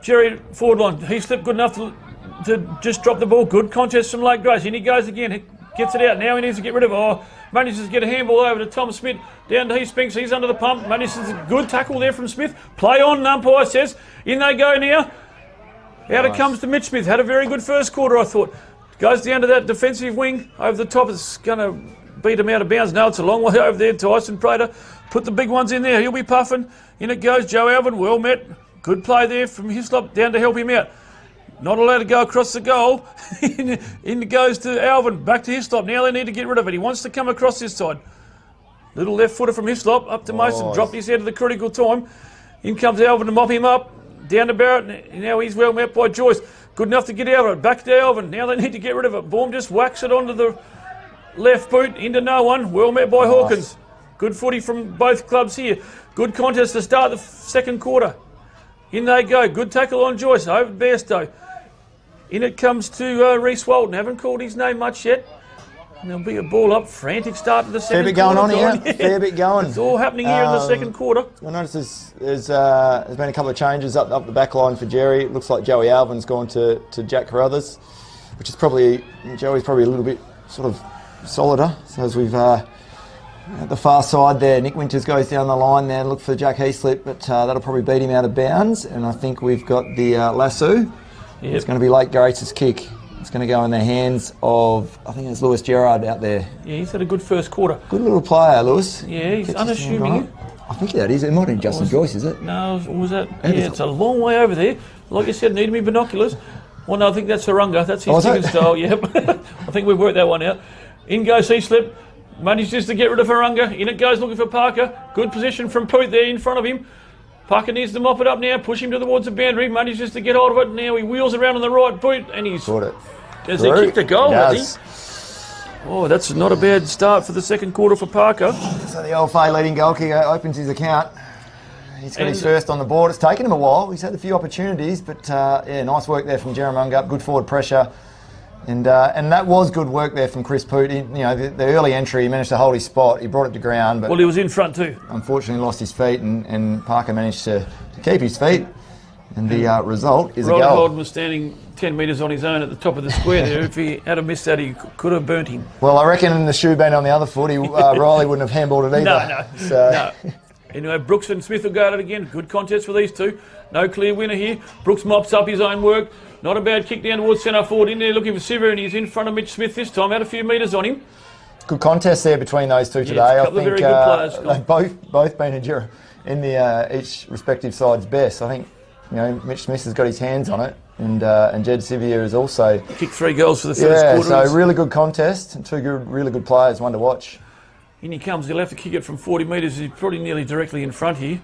Jerry forward line. He slipped good enough to just drop the ball. Good contest from Lake Grace. In he goes again. He gets it out. Now he needs to get rid of it. Manages to get a handball over to Tom Smith. Down to Spinks. He's under the pump. Manages a good tackle there from Smith. Play on, umpire says. In they go now. Out it comes to Mitch Smith. Had a very good first quarter, I thought. Goes down to that defensive wing. Over the top. It's going to beat him out of bounds. No, it's a long way over there. Tyson Prater. Put the big ones in there. He'll be puffing. In it goes. Joe Alvin. Well met. Good play there from Hislop. Down to help him out. Not allowed to go across the goal. In goes to Alvin. Back to Hislop. Now they need to get rid of it. He wants to come across this side. Little left footer from Hislop. Up to Mason. Dropped his head at the critical time. In comes Alvin to mop him up. Down to Barrett. Now he's well met by Joyce. Good enough to get out of it. Back to Alvin. Now they need to get rid of it. Baum just whacks it onto the left boot. Into no one. Well met by Hawkins. Good footy from both clubs here. Good contest to start the second quarter. In they go. Good tackle on Joyce. Over Bairstow. In it comes to Reece Walton. Haven't called his name much yet. And there'll be a ball up. Frantic start to the second quarter. Fair bit going on here. Yeah. Fair bit going. It's all happening here in the second quarter. I noticed there's been a couple of changes up the back line for Jerry. It looks like Joey Alvin's gone to Jack Carruthers, which is Joey's probably a little bit sort of solider. So as we've at the far side there, Nick Winters goes down the line there and look for Jack Heaslip, but that'll probably beat him out of bounds. And I think we've got the lasso. Yep. It's going to be Lake Grace's kick. It's going to go in the hands of, I think it's Lewis Gerard out there. Yeah, he's had a good first quarter. Good little player, Lewis. Yeah, he's unassuming. I think that is. It might be Justin Joyce, is it? No, was that? Yeah, it's a long way over there. Like you said, need me binoculars. Well, no, I think that's Sarunga. That's his chicken style, yep. I think we've worked that one out. In goes Heaslip. Manages to get rid of Harunga. In it goes looking for Parker. Good position from Poot there in front of him. Parker needs to mop it up now, push him towards the boundary. Manages to get hold of it. Now he wheels around on the right boot and he's... Caught it. Has he kicked a goal, has he? Oh, that's not a bad start for the second quarter for Parker. So the LFA leading goal kicker opens his account. He's got his first on the board. It's taken him a while. He's had a few opportunities, but yeah, nice work there from Jerramungup. Good forward pressure. And that was good work there from Chris Poot. The early entry, he managed to hold his spot. He brought it to ground, but well, he was in front too. Unfortunately, lost his feet, and Parker managed to keep his feet. And the result is a goal. Holden was standing 10 metres on his own at the top of the square there. If he had missed that, he could have burnt him. Well, I reckon in the shoe being on the other foot, Riley wouldn't have handballed it either. No. Anyway, Brooks and Smith will go at it again. Good contest for these two. No clear winner here. Brooks mops up his own work. Not a bad kick down towards centre forward. In there looking for Siver, and he's in front of Mitch Smith this time. Had a few metres on him. Good contest there between those two today. I think very good players. They've both been in the each respective side's best. I think Mitch Smith has got his hands on it, and Jed Sivier has also kicked 3 goals for the first quarter. Yeah, so really good contest and really good players, one to watch. In he comes. He'll have to kick it from 40 metres. He's probably nearly directly in front here.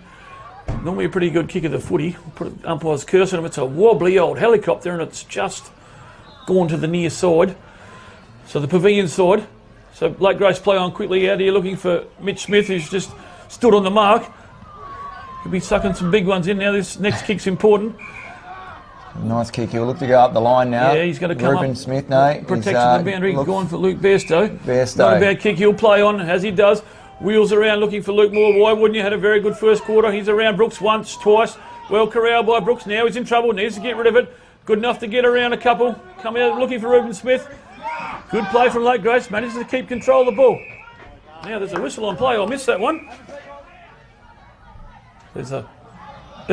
Normally a pretty good kick of the footy. Put umpire's curse on him. It's a wobbly old helicopter and it's just gone to the near side. So the pavilion side. So Lake Grace play on quickly out here looking for Mitch Smith, who's just stood on the mark. He'll be sucking some big ones in now. This next kick's important. Nice kick. He'll look to go up the line now. Yeah, he's going to come Ruben up. Smith, no. Protecting the boundary, going for Luke Bairstow. Bairstow. Not a bad kick. He'll play on as he does. Wheels around looking for Luke Moore. Why wouldn't you? Had a very good first quarter. He's around Brooks once, twice. Well corralled by Brooks. Now he's in trouble. Needs to get rid of it. Good enough to get around a couple. Come out looking for Ruben Smith. Good play from Lake Grace. Manages to keep control of the ball. Now there's a whistle on play. I missed that one. There's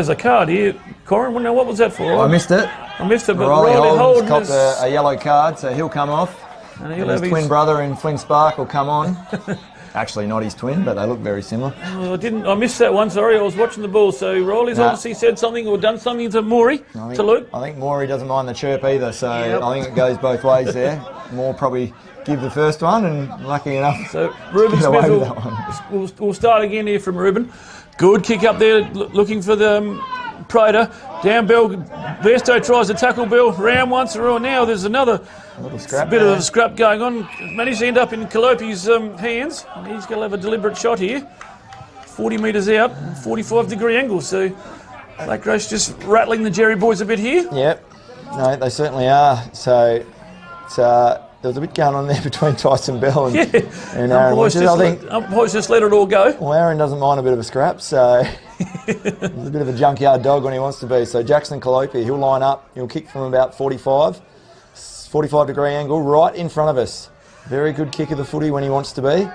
a card here. Corin, now what was that for? I missed it. I missed it, but Riley Holden copped a yellow card, so he'll come off. And And his twin brother in Flynn Spark will come on. Actually, not his twin, but they look very similar. I missed that one, sorry. I was watching the ball. So Riley's obviously said something or done something to Morey, to Luke. I think Morey doesn't mind the chirp either, so I think it goes both ways there. Moore probably give the first one, and lucky enough, so Ruben Smith will start again here from Ruben. Good kick up there, looking for the Prater. Down Bell, Bairstow tries to tackle Bell. Round once, or now there's another bit of a scrap going on. Managed to end up in Calopi's hands. He's going to have a deliberate shot here. 40 metres out, 45-degree angle. So Lake Grace just rattling the Jerry boys a bit here. Yep, no, they certainly are. So it's, there was a bit going on there between Tyson Bell and Aaron Winters. I think umpires just let it all go. Well, Aaron doesn't mind a bit of a scrap, so he's a bit of a junkyard dog when he wants to be. So Jackson Calopi, he'll line up. He'll kick from about 45-degree angle, right in front of us. Very good kick of the footy when he wants to be.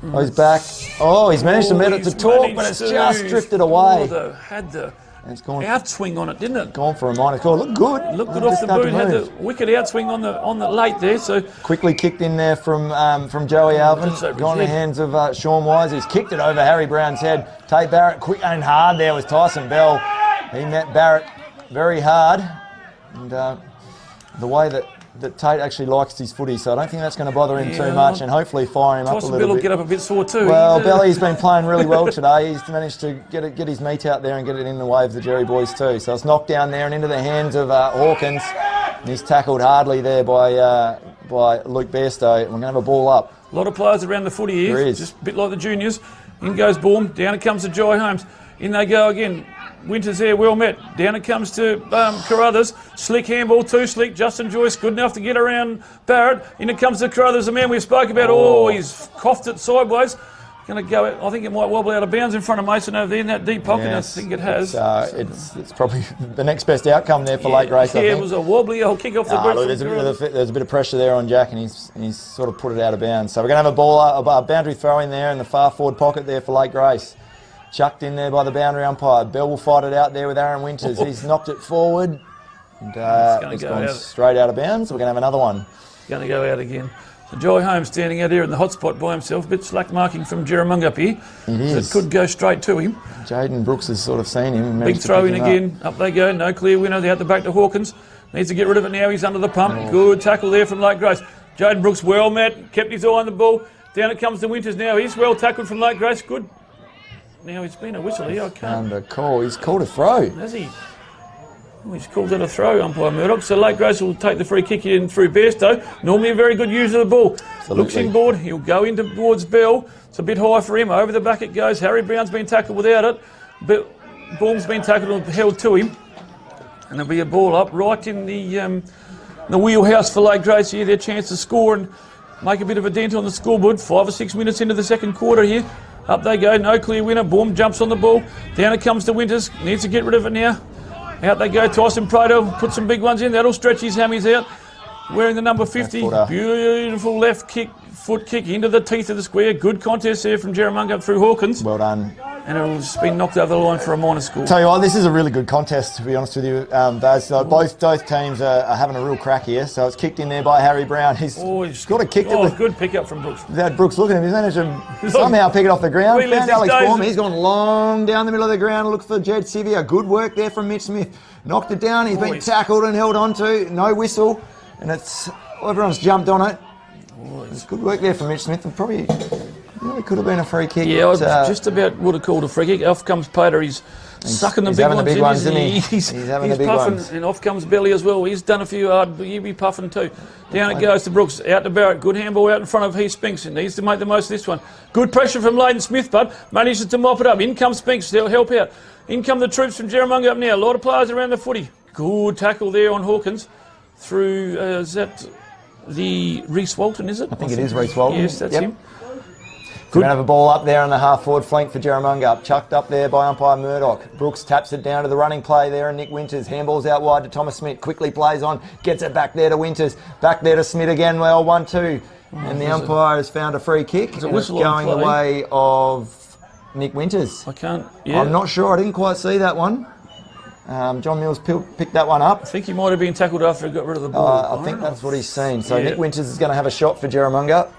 Oh, he's back. Oh, he's managed to met it to talk, but it's just drifted away. Had the it's gone outswing on it, didn't it? Gone for a minor score. Looked good. Looked good off the boot. Had the wicked outswing on the late there. So quickly kicked in there from Joey Alvin. Gone in the hands of Sean Wise. He's kicked it over Harry Brown's head. Tate Barrett quick and hard there was Tyson Bell. He met Barrett very hard, and the way that Tate actually likes his footy, so I don't think that's going to bother him too much, and hopefully fire him up a little bit. Tyson Bell will get up a bit sore too. Well, Belly's been playing really well today. He's managed to get his meat out there and get it in the way of the Jerry boys too. So it's knocked down there and into the hands of Hawkins, and he's tackled hardly there by Luke Bairstow. We're going to have a ball up. A lot of players around the footy here. There is. Just a bit like the juniors. In goes Baum. Down it comes to Joy Holmes. In they go again. Winters there, well met. Down it comes to Carruthers. Slick handball, too slick. Justin Joyce, good enough to get around Barrett. In it comes to Carruthers, the man we spoke about. Oh, he's coughed it sideways. Going to go, I think it might wobble out of bounds in front of Mason over there in that deep pocket. Yes, I think it has. It's probably the next best outcome there for Lake Grace, I think. Yeah, it was a wobbly old kick off the boot. Look, there's a bit of pressure there on Jack, and he's sort of put it out of bounds. So we're going to have a ball, a boundary throw in there in the far forward pocket there for Lake Grace. Chucked in there by the boundary umpire. Bell will fight it out there with Aaron Winters. He's knocked it forward. And it's gone straight out of bounds. So we're going to have another one. Going to go out again. So Joy Holmes standing out here in the hot spot by himself. A bit slack marking from Jerramungup here. It is. So it could go straight to him. Jaden Brooks has sort of seen him. Big throw in again. Up they go. No clear winner. Out the back to Hawkins. Needs to get rid of it now. He's under the pump. Good tackle there from Lake Grace. Jaden Brooks well met. Kept his eye on the ball. Down it comes to Winters now. He's well tackled from Lake Grace. Good. Now he's been a whistle here. I can't. Under call. He's called a throw. Has he? Oh, he's called that a throw, umpire Murdoch. So Lake Grace will take the free kick in through Bairstow. Normally a very good user of the ball. Absolutely. Looks inboard. He'll go in towards Bell. It's a bit high for him. Over the back it goes. Harry Brown's been tackled without it. Ball's been tackled and held to him. And there'll be a ball up right in the wheelhouse for Lake Grace here. Their chance to score and make a bit of a dent on the scoreboard. 5 or 6 minutes into the second quarter here. Up they go, no clear winner. Boom jumps on the ball. Down it comes to Winters. Needs to get rid of it now. Out they go. Tyson Prato put some big ones in. That'll stretch his hammies out. Wearing the number 50. Beautiful left kick, foot kick into the teeth of the square. Good contest there from Jerramungup through Hawkins. Well done. And it's been knocked over the line for a minor score. Tell you what, this is a really good contest, to be honest with you, Baz. So both teams are having a real crack here. So it's kicked in there by Harry Brown. He's got to kick it. Good pick up from Brooks. Without Brooks looking at him, he's managed to somehow pick it off the ground. Found Alex Baum. He's gone long down the middle of the ground. Look for Jed Sivia. Good work there from Mitch Smith. Knocked it down. He's been tackled and held on to. No whistle. And everyone's jumped on it. It's good work there from Mitch Smith. And probably Well, it could have been a free kick. Yeah, I just about would have called a free kick. Off comes Pater. He's sucking the big ones, isn't he? He's having the big puffing, ones. and off comes Belly as well. He's done a few hard, but he'll be puffing too. Down it goes to Brooks, out to Barrett. Good handball out in front of Heath Spinks. He needs to make the most of this one. Good pressure from Leighton Smith, but manages to mop it up. In comes Spinks, they'll help out. In come the troops from Jerramungup now. A lot of players around the footy. Good tackle there on Hawkins. Through, is that the Reece Walton, is it? I think it is Reece Walton. Yes, that's him. We're going to have a ball up there on the half-forward flank for Jerramungup. Chucked up there by umpire Murdoch. Brooks taps it down to the running play there, and Nick Winters handballs out wide to Thomas Smith. Quickly plays on, gets it back there to Winters. Back there to Smith again. Well, 1-2. And the umpire has found a free kick. It's going the way of Nick Winters. I can't... Yeah. I'm not sure. I didn't quite see that one. John Mills picked that one up. I think he might have been tackled after he got rid of the ball. I think that's what he's seen. So Nick Winters is going to have a shot for Jerramungup.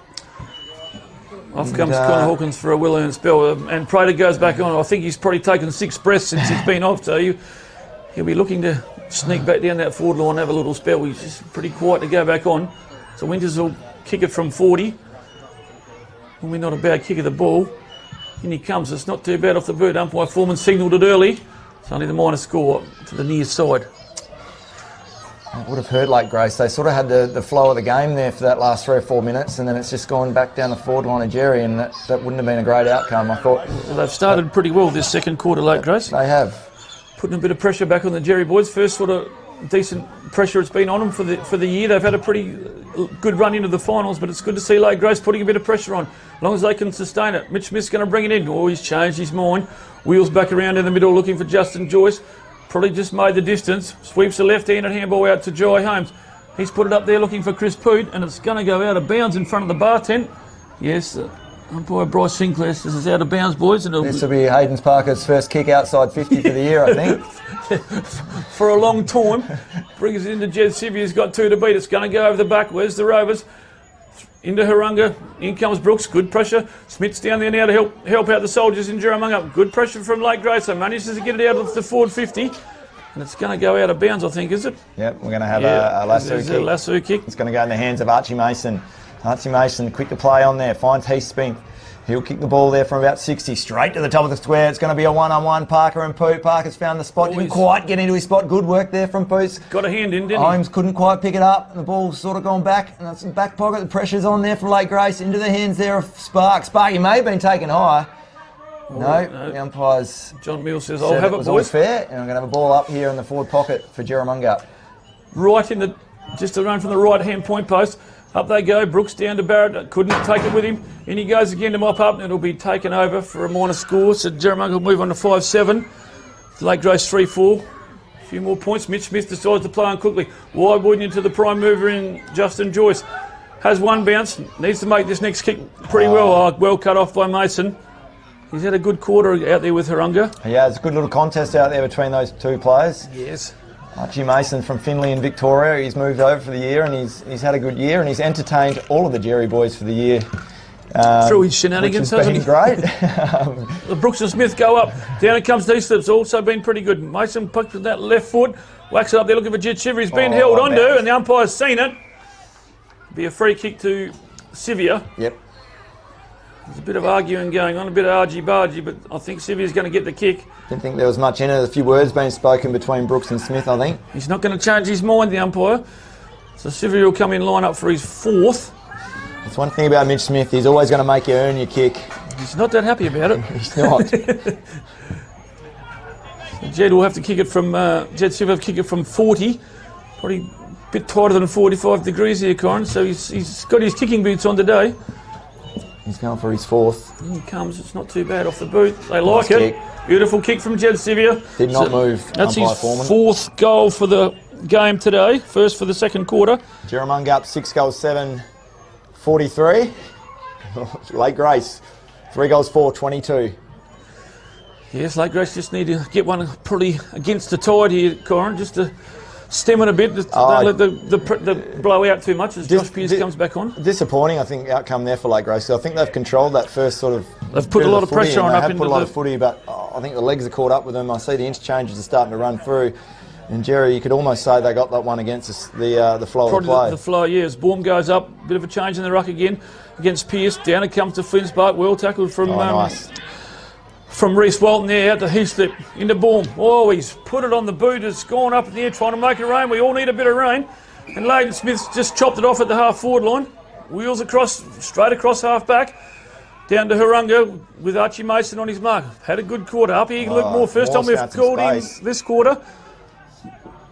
Off comes Connor Hawkins for a well-earned spell, and Prater goes back on. I think he's probably taken 6 breaths since he's been off, so he'll be looking to sneak back down that forward line and have a little spell. He's just pretty quiet to go back on. So Winters will kick it from 40. Will be not a bad kick of the ball. In he comes. It's not too bad off the boot. Umpire Foreman signalled it early. It's only the minor score to the near side. It would have hurt like Grace. They sort of had the flow of the game there for that last 3 or 4 minutes, and then it's just gone back down the forward line of Jerry, and that wouldn't have been a great outcome, I thought. Well, they've started pretty well this second quarter, late Grace. They have. Putting a bit of pressure back on the Jerry boys. First sort of decent pressure it's been on them for the year. They've had a pretty good run into the finals, but it's good to see late Grace putting a bit of pressure on, as long as they can sustain it. Mitch Smith's going to bring it in. Oh, he's changed his mind. Wheels back around in the middle looking for Justin Joyce. Probably just made the distance. Sweeps the left-handed handball out to Jai Holmes. He's put it up there looking for Chris Poot, and it's going to go out of bounds in front of the bar tent. Yes, umpire Bryce Sinclair says it's out of bounds, boys. And this will be Hayden Parker's first kick outside 50 for the year, I think. For a long time. Brings it into Jed Sivvy. He's got 2 to beat. It's going to go over the back. Where's the Rovers? Into Harunga. In comes Brooks. Good pressure. Smith's down there now to help out the soldiers in Jerramungup. Good pressure from Lake Grace. So manages to get it out of the forward 50. And it's going to go out of bounds, I think, is it? Yep, we're going to have a lasso kick. A lasso kick. It's going to go in the hands of Archie Mason. Archie Mason, quick to play on there. Finds Heath Spink. He'll kick the ball there from about 60, straight to the top of the square. It's going to be a one-on-one, Parker and Poot. Parker's found the spot, didn't quite get into his spot. Good work there from Poot. Got a hand in, didn't he? Holmes couldn't quite pick it up. The ball's sort of gone back, and that's in the back pocket. The pressure's on there from Lake Grace, into the hands there of Spark. Sparky may have been taken high. No, the umpire's... John Mills says, I'll have it, was boys. All fair, and I'm going to have a ball up here in the forward pocket for Jerramungup. Right in the... Just a run from the right-hand point post. Up they go. Brooks down to Barrett. Couldn't take it with him. In he goes again to mop up, and it'll be taken over for a minor score. So Jerramungup will move on to 5-7. Lake Grace 3-4. A few more points. Mitch Smith decides to play on quickly. Wide wooden into the prime mover in Justin Joyce. Has one bounce. Needs to make this next kick pretty well. Well cut off by Mason. He's had a good quarter out there with Harunga. Yeah, it's a good little contest out there between those 2 players. Yes. Archie Mason from Finley in Victoria, he's moved over for the year, and he's had a good year, and he's entertained all of the Jerry boys for the year. Through his shenanigans, hasn't he? Great. The Brooks and Smith go up. Down it comes Deeslip's, also been pretty good. Mason pucks with that left foot, whacks it up there looking for Jet Shiver. He's been held onto, and the umpire's seen it. Be a free kick to Sivia. Yep. There's a bit of arguing going on, a bit of argy-bargy, but I think Sivia's going to get the kick. Didn't think there was much in it. A few words being spoken between Brooks and Smith, I think. He's not going to change his mind, the umpire. So Sivia will come in line up for his 4th. That's one thing about Mitch Smith. He's always going to make you earn your kick. He's not that happy about it. He's not. Jed will have to kick it from... Jed Sivia will kick it from 40. Probably a bit tighter than 45 degrees here, Corin. So he's got his kicking boots on today. He's going for his 4th. In he comes. It's not too bad off the boot. They like it. Kick. Beautiful kick from Jed Sivia. Did not move. That's his 4th goal for the game today. First for the second quarter. Jerramungup 6 goals 7, 43. Lake Grace 3 goals 4, 22. Yes, Lake Grace just need to get one probably against the tide here, Corin, just to stem it a bit. Just don't let the blow out too much as Josh Pearce comes back on. Disappointing, I think, outcome there for Lake Grace. So I think they've controlled that first sort of... They've put a lot of pressure on up into the... They have put a lot of footy, but I think the legs are caught up with them. I see the interchanges are starting to run through. And Jerry, you could almost say they got that one against us, the flow of play. The flow, yeah. As Baum goes up, bit of a change in the ruck again against Pearce. Down it comes to Flinspark. Well tackled from Nice. From Reece Walton there out to Heaslip into Baum. Oh, he's put it on the boot. It's gone up in the air trying to make it rain. We all need a bit of rain. And Leighton Smith's just chopped it off at the half-forward line. Wheels across, straight across half-back. Down to Harunga with Archie Mason on his mark. Had a good quarter. Up here, Luke Moore. First time we've called him this quarter.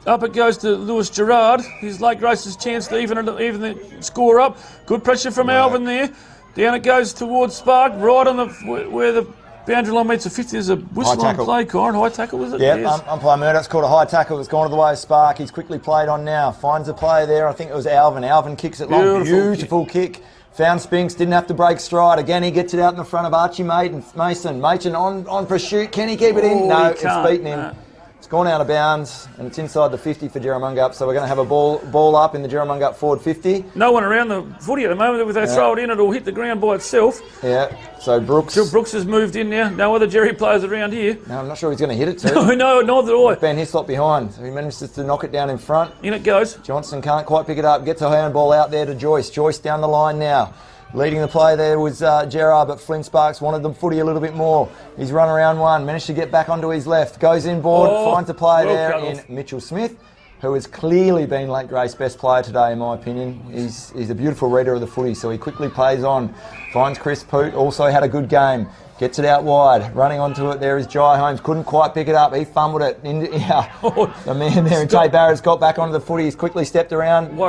Up it goes to Lewis Gerard. His late Grace's chance to even the score up. Good pressure from Alvin there. Down it goes towards Spark. Right on the where the boundary line meets the 50. There's a whistle on play, Corin. High tackle, was it? Yeah, yes. umpire Murdoch's called a high tackle. It's gone to the way of Spark. He's quickly played on now. Finds a play there. I think it was Alvin. Alvin kicks it long. Beautiful kick. Found Spinks, didn't have to break stride. Again, he gets it out in the front of Archie Mason. Mason on for a shoot. Can he keep it in? No, it's beaten him. No. It's gone out of bounds, and it's inside the 50 for Jerramungup. So we're going to have a ball up in the Jerramungup forward 50. No one around the footy at the moment. If they throw it in, it'll hit the ground by itself. Yeah, so Brooks has moved in now. No other Jerry players around here. No, I'm not sure he's going to hit it too. No, neither do I. Ben Hislop behind. So he manages to knock it down in front. In it goes. Johnson can't quite pick it up. Gets a handball out there to Joyce. Joyce down the line now. Leading the play there was Gerard, but Flynn Sparks wanted the footy a little bit more. He's run around one, managed to get back onto his left, goes inboard, finds a play there in Mitchell Smith, who has clearly been Lake Grace best player today, in my opinion. He's a beautiful reader of the footy, so he quickly plays on, finds Chris Poot, also had a good game, gets it out wide, running onto it there is Jai Holmes, couldn't quite pick it up, he fumbled it. The man there, and Tate Barrett's got back onto the footy, he's quickly stepped around, he's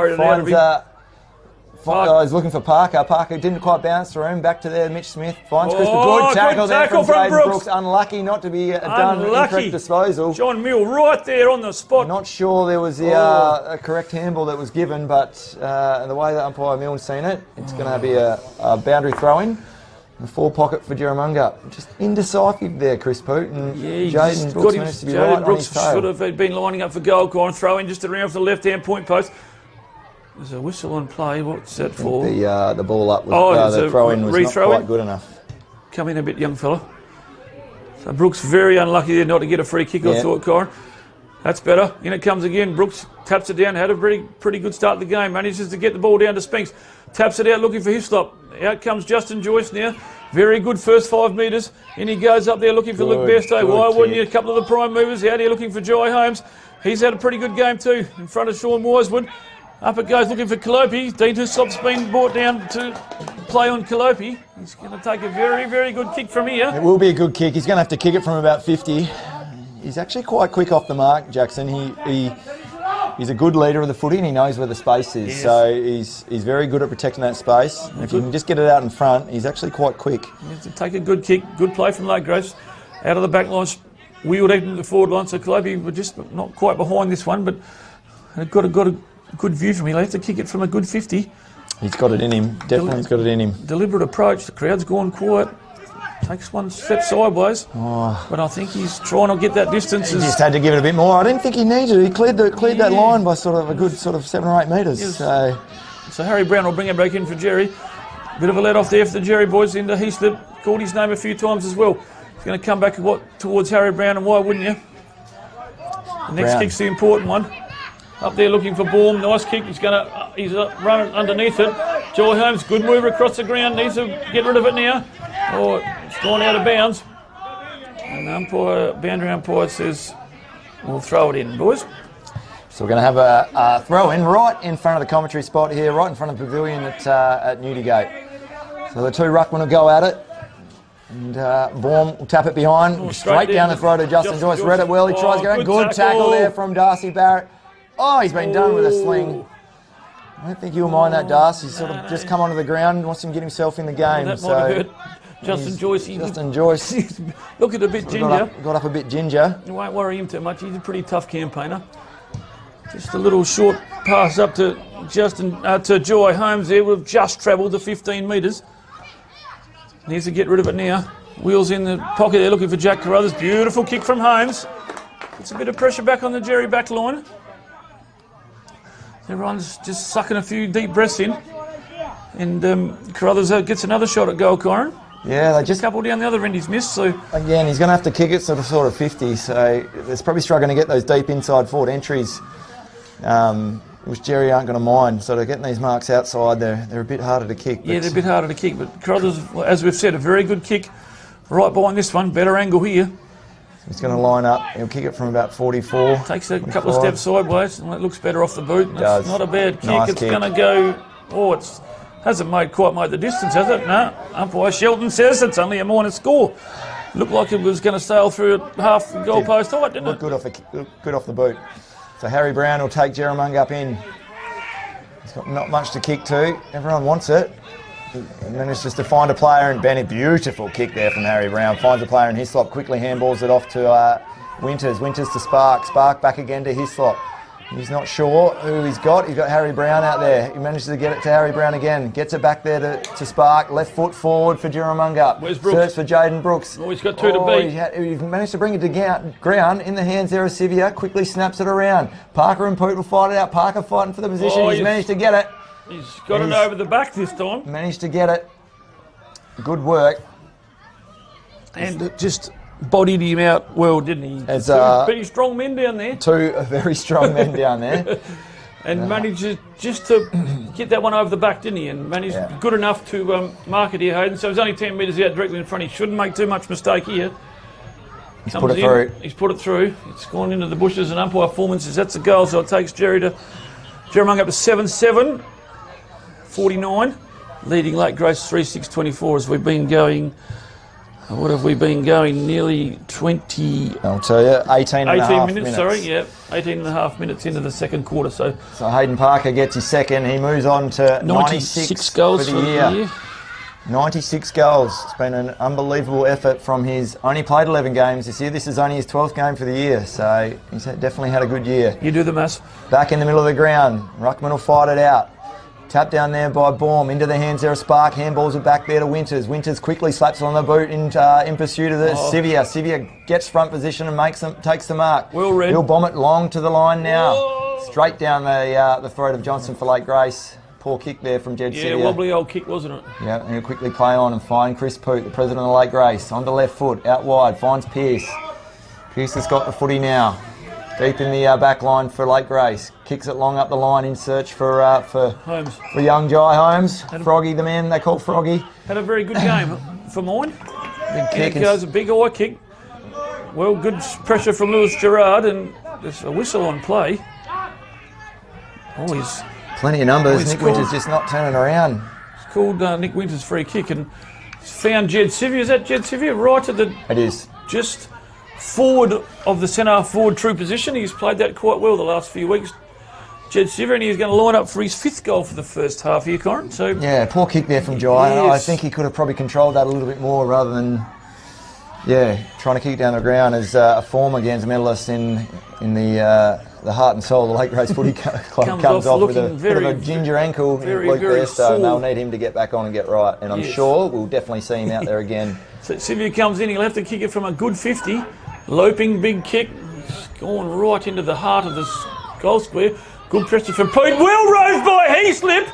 looking for Parker. Parker didn't quite bounce through him. Back to there, Mitch Smith. Finds Chris. Good tackle there from Brooks. Unlucky not to be done incorrect disposal. John Mill right there on the spot. Not sure there was a correct handball that was given, but the way that umpire Mill's seen it, it's going to be a boundary throw-in. The full pocket for Jerramungup. Just indecisive there, Chris Poot. And Jaden Brooks managed to be right on his tail. Should have been lining up for goal, Corin. Throw in just around for the left-hand point post. There's a whistle on play. What's that for? The ball up was the throw-in was not quite good enough. Come in a bit, young fella. So Brooks very unlucky there not to get a free kick, I thought, Corin. That's better. In it comes again. Brooks taps it down. Had a pretty good start of the game. Manages to get the ball down to Spinks. Taps it out looking for Hislop. Out comes Justin Joyce now. Very good first 5 metres. In he goes up there looking for Luke Bairstow. Why wouldn't you? A couple of the prime movers out here looking for Jai Holmes. He's had a pretty good game too in front of Sean Wisewood. Up it goes looking for Calopi. Dean Hislop's been brought down to play on Calopi. He's going to take a very, very good kick from here. It will be a good kick. He's going to have to kick it from about 50. He's actually quite quick off the mark, Jackson. He's a good leader of the footy and he knows where the space is. Yes. So he's very good at protecting that space. And if you can just get it out in front, he's actually quite quick. He has to take a good kick. Good play from Lake Grace. Out of the back line, wheeled into the forward line. So Calopi were just not quite behind this one, but got a good view from him. He'll have to kick it from a good 50. He's got it in him. Definitely he's got it in him. Deliberate approach. The crowd's gone quiet. Takes one step sideways. But I think he's trying to get that distance. He just had to give it a bit more. I didn't think he needed it. He cleared that line by sort of a good 7 or 8 metres. Yes. So Harry Brown will bring it back in for Jerry. Bit of a let off there for the Jerry boys into Heaslip. Called his name a few times as well. He's going to come back towards Harry Brown, and why wouldn't you? The next kick's the important one. Up there looking for Baum, nice kick. He's running underneath it. Jai Holmes, good mover across the ground. Needs to get rid of it now. It's gone out of bounds. And the boundary umpire says, we'll throw it in, boys. So we're going to have a throw in right in front of the commentary spot here, right in front of the pavilion at Newdigate. So the two ruckmen will go at it. And Baum will tap it behind, straight down the throat of Justin Joyce. Read it well, he tries going. Good tackle there from Darcy Barrett. Oh, he's been done with a sling. I don't think he'll mind that, Darcy. He's sort of just come onto the ground, wants him to get himself in the game. That might have hurt Justin Joyce. He's looking a bit ginger. Got up a bit ginger. You won't worry him too much. He's a pretty tough campaigner. Just a little short pass up to Jai Holmes there. We've just travelled the 15 metres. Needs to get rid of it now. Wheels in the pocket there looking for Jack Carruthers. Beautiful kick from Holmes. Puts a bit of pressure back on the Jerry back line. Everyone's just sucking a few deep breaths in. And Carruthers gets another shot at goal, Corin. Yeah, they Just just a couple down the other end he's missed, so again he's going to have to kick it sort of 50. So it's probably struggling to get those deep inside forward entries, which Jerry aren't going to mind. So they're getting these marks outside. They're a bit harder to kick. yeah, they're a bit harder to kick. But Carruthers, as we've said, a very good kick right behind this one. Better angle here. He's going to line up. He'll kick it from about 44. Takes a couple of steps sideways, and it looks better off the boot. That's Does. not a bad kick. Nice It's kick. going to go. Oh, it's hasn't quite made the distance, has it? No. Umpire Shelton says it's only a minor score. Looked like it was going to sail through at half the goalpost height, didn't it? Looked good off the boot. So Harry Brown will take Jerramungup in. He's got not much to kick to. Everyone wants it. And then it's just to find a player, and Benny, beautiful kick there from Harry Brown. Finds a player in Hislop, quickly handballs it off to Winters. Winters to Spark. Spark back again to Hislop. He's not sure who he's got. He's got Harry Brown out there. He manages to get it to Harry Brown again. Gets it back there to Spark. Left foot forward for Jerramungup. Where's Brooks? Search for Jaden Brooks. Oh, he's got two to beat. He's managed to bring it to ground in the hands there of Sivia. Quickly snaps it around. Parker and Poot will fight it out. Parker fighting for the position. Oh, he's yes. managed to get it. He's got it over the back this time. Managed to get it. Good work. And just bodied him out well, didn't he? As, Two pretty strong men down there. Two very strong men down there. And managed just to get that one over the back, didn't he? And managed good enough to mark it here, Hayden. So he's only 10 metres out directly in front. He shouldn't make too much mistake here. He's put it through. He's put it through. It's gone into the bushes, and umpire Foreman says that's a goal. So it takes Jerramungup to 7-7, 49, leading Lake Grace 3-6-24 as we've been going. What have we been going? Nearly 20... I'll tell you, 18 and a half minutes. Sorry, yeah. 18 and a half minutes into the second quarter. So Hayden Parker gets his second. He moves on to 96 goals for the year. 96 goals. It's been an unbelievable effort from his... Only played 11 games this year. This is only his 12th game for the year. So he's definitely had a good year. You do the maths. Back in the middle of the ground. Ruckman will fight it out. Tap down there by Baum, into the hands there of Spark, handballs it back there to Winters. Winters quickly slaps it on the boot in pursuit of the Sivia. Sivia gets front position and takes the mark. Well read. He'll bomb it long to the line now. Straight down the throat of Johnson for Lake Grace. Poor kick there from Jed Sivia. Yeah, wobbly old kick, wasn't it? Yeah, and he'll quickly play on and find Chris Poot, the president of Lake Grace. On the left foot, out wide, finds Pearce. Pearce has got the footy now. Deep in the back line for Lake Grace. Kicks it long up the line in search for Holmes. For young Jai Holmes. Froggy, the man they call Froggy. Had a very good game for mine. Big kick. Here goes a big eye kick. Well, good pressure from Lewis Gerard, and there's a whistle on play. Oh, he's Plenty of numbers. he's Nick Winters just not turning around. called Nick Winters' free kick and found Jed Sivia. Is that Jed Sivia? Right at the... It is. Just forward of the centre forward true position. He's played that quite well the last few weeks. Jed Sivia, and he's going to line up for his 5th goal for the first half here, Corin. So yeah, poor kick there from Jai. Yes. I think he could have probably controlled that a little bit more rather than, trying to kick down the ground as a former Gans medalist in the heart and soul of the Lake Grace Footy Club comes off with a bit of a ginger ankle Luke there, so they'll need him to get back on and get right. And I'm sure we'll definitely see him out there again. So Sivia comes in, he'll have to kick it from a good 50. Loping, big kick. It's gone right into the heart of the goal square. Good pressure from Pete. Well rose by Heaslip.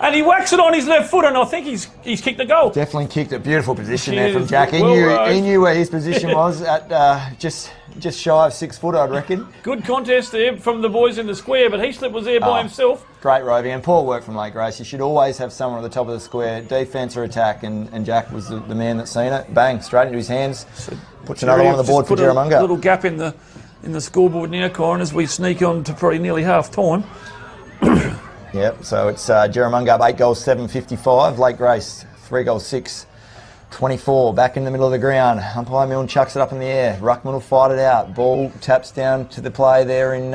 And he whacks it on his left foot, and I think he's kicked the goal. Definitely kicked it. Beautiful position there from Cheers. Jack. He Well knew where his position was at just shy of 6 foot, I'd reckon. Good contest there from the boys in the square, but Heaslip was there by himself. Great roving and poor work from Lake Grace. You should always have someone at the top of the square, defence or attack, and Jack was the man that's seen it. Bang, straight into his hands. So puts another one on the board for Jerramungup. A little gap in the scoreboard now, Corin, as we sneak on to probably nearly half time. Yep, so it's Jerramungup 8 goals, 7-55. Lake Grace 3 goals, 6-24. Back in the middle of the ground. Umpire Milne chucks it up in the air. Ruckman will fight it out. Ball taps down to the play there in...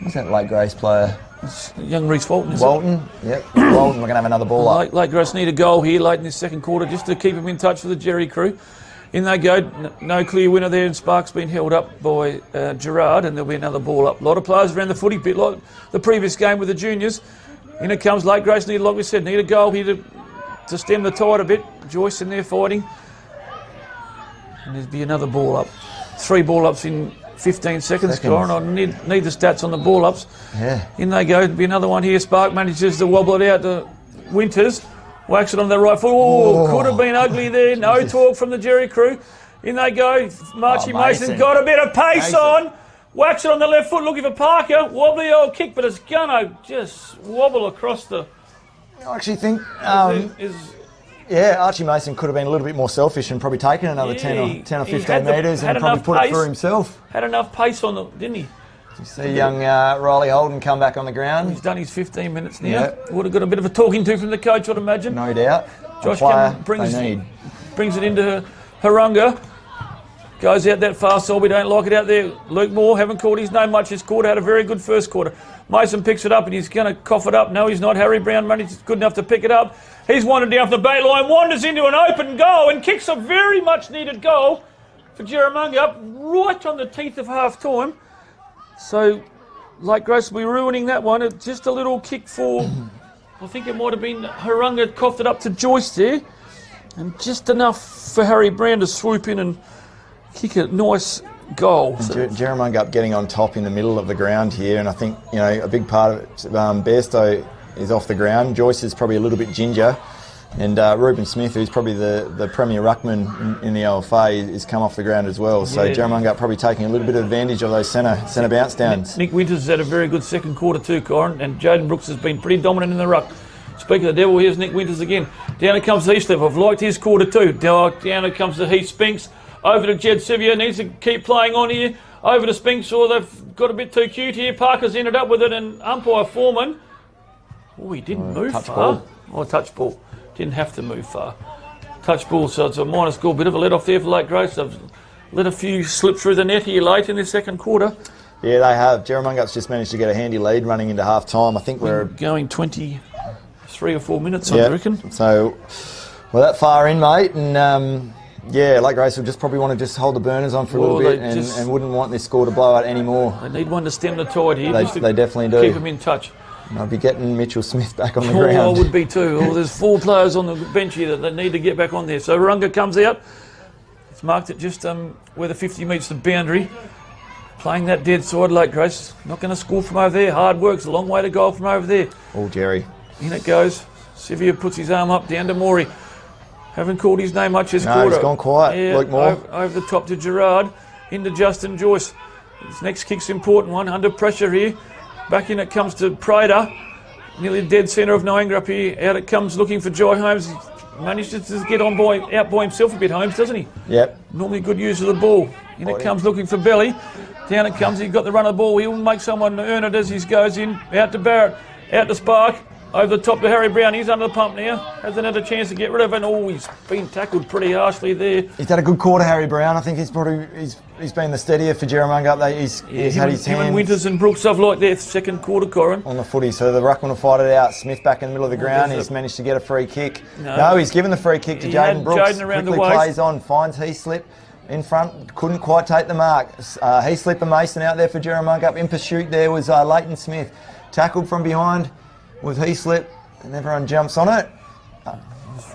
who's that Lake Grace player? It's young Reece Walton, is Walton. Yep, Walton. We're going to have another ball up. Lake Grace need a goal here late in this second quarter just to keep them in touch for the Jerry crew. In they go, no clear winner there, and Spark's been held up by Gerard, and there'll be another ball up. A lot of players around the footy, bit like the previous game with the juniors. In it comes Lake Grace, like we said, need a goal here to stem the tide a bit. Joyce in there fighting. And there'll be another ball up. 3 ball ups in 15 seconds, Corin. I need the stats on the ball ups. Yeah. In they go, there'll be another one here. Spark manages to wobble it out to Winters. Whacks it on the right foot. Oh, could have been ugly there. No talk from the Jerry crew. In they go. Marchie Mason got a bit of pace on. Whacks it on the left foot, looking for Parker. Wobbly old kick, but it's going to just wobble across the... I actually think... Archie Mason could have been a little bit more selfish and probably taken another 10 or 15 metres and probably put it through himself. Had enough pace on them, didn't he? You see young Riley Holden come back on the ground. He's done his 15 minutes now. Yep. Would have got a bit of a talking to from the coach, I'd imagine. No doubt. Josh brings it into Harunga. Goes out that far, so we don't like it out there. Luke Moore, haven't called his name much this quarter, had a very good first quarter. Mason picks it up and he's going to cough it up. No, he's not. Harry Brown manages good enough to pick it up. He's wandered down the bait line, wanders into an open goal and kicks a very much needed goal for Jerramungup right on the teeth of half time. So, like Grace will be ruining that one. Just a little kick for, I think it might have been Harunga coughed it up to Joyce there. And just enough for Harry Brown to swoop in and kick a nice goal. So Jerramungup getting on top in the middle of the ground here, and I think, you know, a big part of it, Bairstow is off the ground. Joyce is probably a little bit ginger. And Reuben Smith, who's probably the premier ruckman in the OFA, is come off the ground as well. So Jerramungup probably taking a little bit of advantage of those centre bounce downs. Nick Winters has had a very good second quarter too, Corin, and Jaden Brooks has been pretty dominant in the ruck. Speaking of the devil, here's Nick Winters again. Down it comes to Heathcliff. I've liked his quarter too. Down it comes to Heath Spinks. Over to Jed Sevier. Needs to keep playing on here. Over to Spinks. Oh, they've got a bit too cute here. Parker's ended up with it, and umpire Foreman. Oh, he didn't move far. Oh, touch ball. Didn't have to move far. Touch ball, so it's a minus goal. Bit of a let off there for Lake Grace. They've let a few slip through the net here late in the second quarter. Yeah, they have. Jerramungup's just managed to get a handy lead running into half time. I think we're going 23 or 4 minutes, I reckon. So we're that far in, mate, and Lake Grace will just probably want to just hold the burners on for a little bit and wouldn't want this score to blow out anymore. They need one to stem the tide here. They definitely do. Keep them in touch. And I'll be getting Mitchell Smith back on the ground. I would be too. There's 4 players on the bench here that need to get back on there. So Runga comes out. It's marked at just where the 50 meets the boundary. Playing that dead side, Lake Grace. Not going to score from over there. Hard work's a long way to go from over there. Oh, Jerry. In it goes. Sevier puts his arm up down to Morey. Haven't called his name much this quarter. He's gone quiet. Yeah, Luke Moore. Over the top to Gerard. Into Justin Joyce. This next kick's an important one. Under pressure here. Back in it comes to Prater. Nearly dead centre of Ongerup here. Out it comes looking for Jai Holmes. He manages to get out by himself a bit, Holmes, doesn't he? Yep. Normally good use of the ball. In it comes looking for Belly. Down it comes. He's got the run of the ball. He'll make someone earn it as he goes in. Out to Barrett. Out to Spark. Over the top to Harry Brown. He's under the pump now. Hasn't had a chance to get rid of it. Oh, he's been tackled pretty harshly there. He's had a good quarter, Harry Brown. I think he's been the steadier for Jerramungup. He's had his hands. Him and Winters and Brooks have like their second quarter, Corin. On the footy. So the ruckman will fight it out. Smith back in the middle of the ground. He's managed to get a free kick. No, he's given the free kick to Jaden Brooks. Jaden around quickly the waist. Plays on. Finds Heathslip in front. Couldn't quite take the mark. Heathslip and Mason out there for Jerramungup. In pursuit there was Leighton Smith. Tackled from behind with Heathslip. And everyone jumps on it.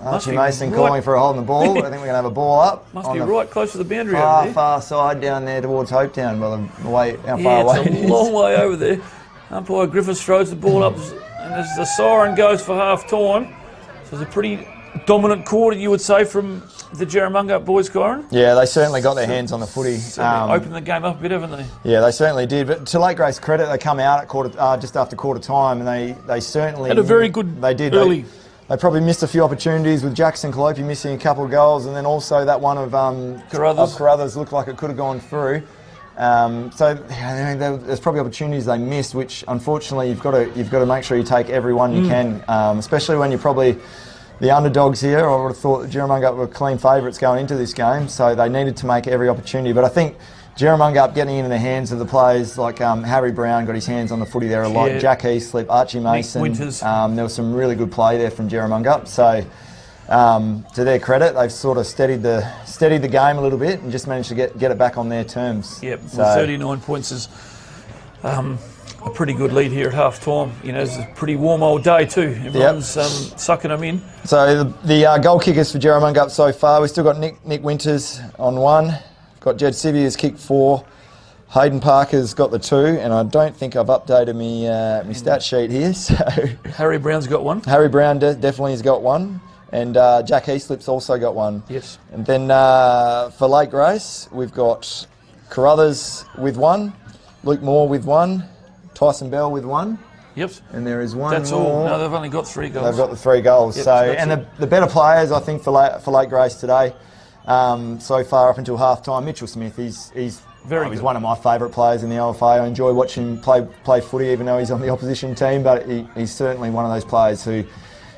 Archie Mason calling for a hold on the ball. I think we're going to have a ball up. Must be right close to the boundary over there. Far side down there towards Hopetown. How far away it's a long way over there. Umpire Griffiths throws the ball up, and as the siren goes for half time, so it's a pretty dominant quarter, you would say, from the Jerramungup boys, Corin. Yeah, they certainly got their hands on the footy. Opened the game up a bit, haven't they? Yeah, they certainly did. But to Lake Grace credit, they come out at just after quarter time, and they certainly had a very good. They did early. They probably missed a few opportunities with Jackson Calope missing a couple of goals, and then also that one of Carruthers looked like it could have gone through. There's probably opportunities they missed, which unfortunately you've got to make sure you take every one you can, especially when you're probably the underdogs here. I would have thought that Jerramungup were clean favourites going into this game, so they needed to make every opportunity. But I think Jerramungup getting into the hands of the players like Harry Brown got his hands on the footy there a lot. Yeah. Jack Heathslip, Archie Mason. Winters. There was some really good play there from Jerramungup. So to their credit, they've sort of steadied the game a little bit and just managed to get it back on their terms. Yep. So 39 points is a pretty good lead here at half time. You know, it's a pretty warm old day too. Everyone's sucking them in. So the goal kickers for Jerramungup so far, we've still got Nick Winters on 1. Got Jed Sivier's kick 4. Hayden Parker's got the 2, and I don't think I've updated my stat sheet here. So Harry Brown's got 1. Harry Brown definitely has got 1, and Jack Heaslip's also got 1. Yes. And then for Lake Grace, we've got Carruthers with 1, Luke Moore with 1, Tyson Bell with 1. Yep. And there is 1 That's more. all. No, they've only got 3 goals. They've got the 3 goals. Yep, so and the better players, I think, for Lake Grace today, so far up until half time, Mitchell Smith, he's Very he's one of my favourite players in the OFA. I enjoy watching him play footy, even though he's on the opposition team. But he's certainly one of those players who,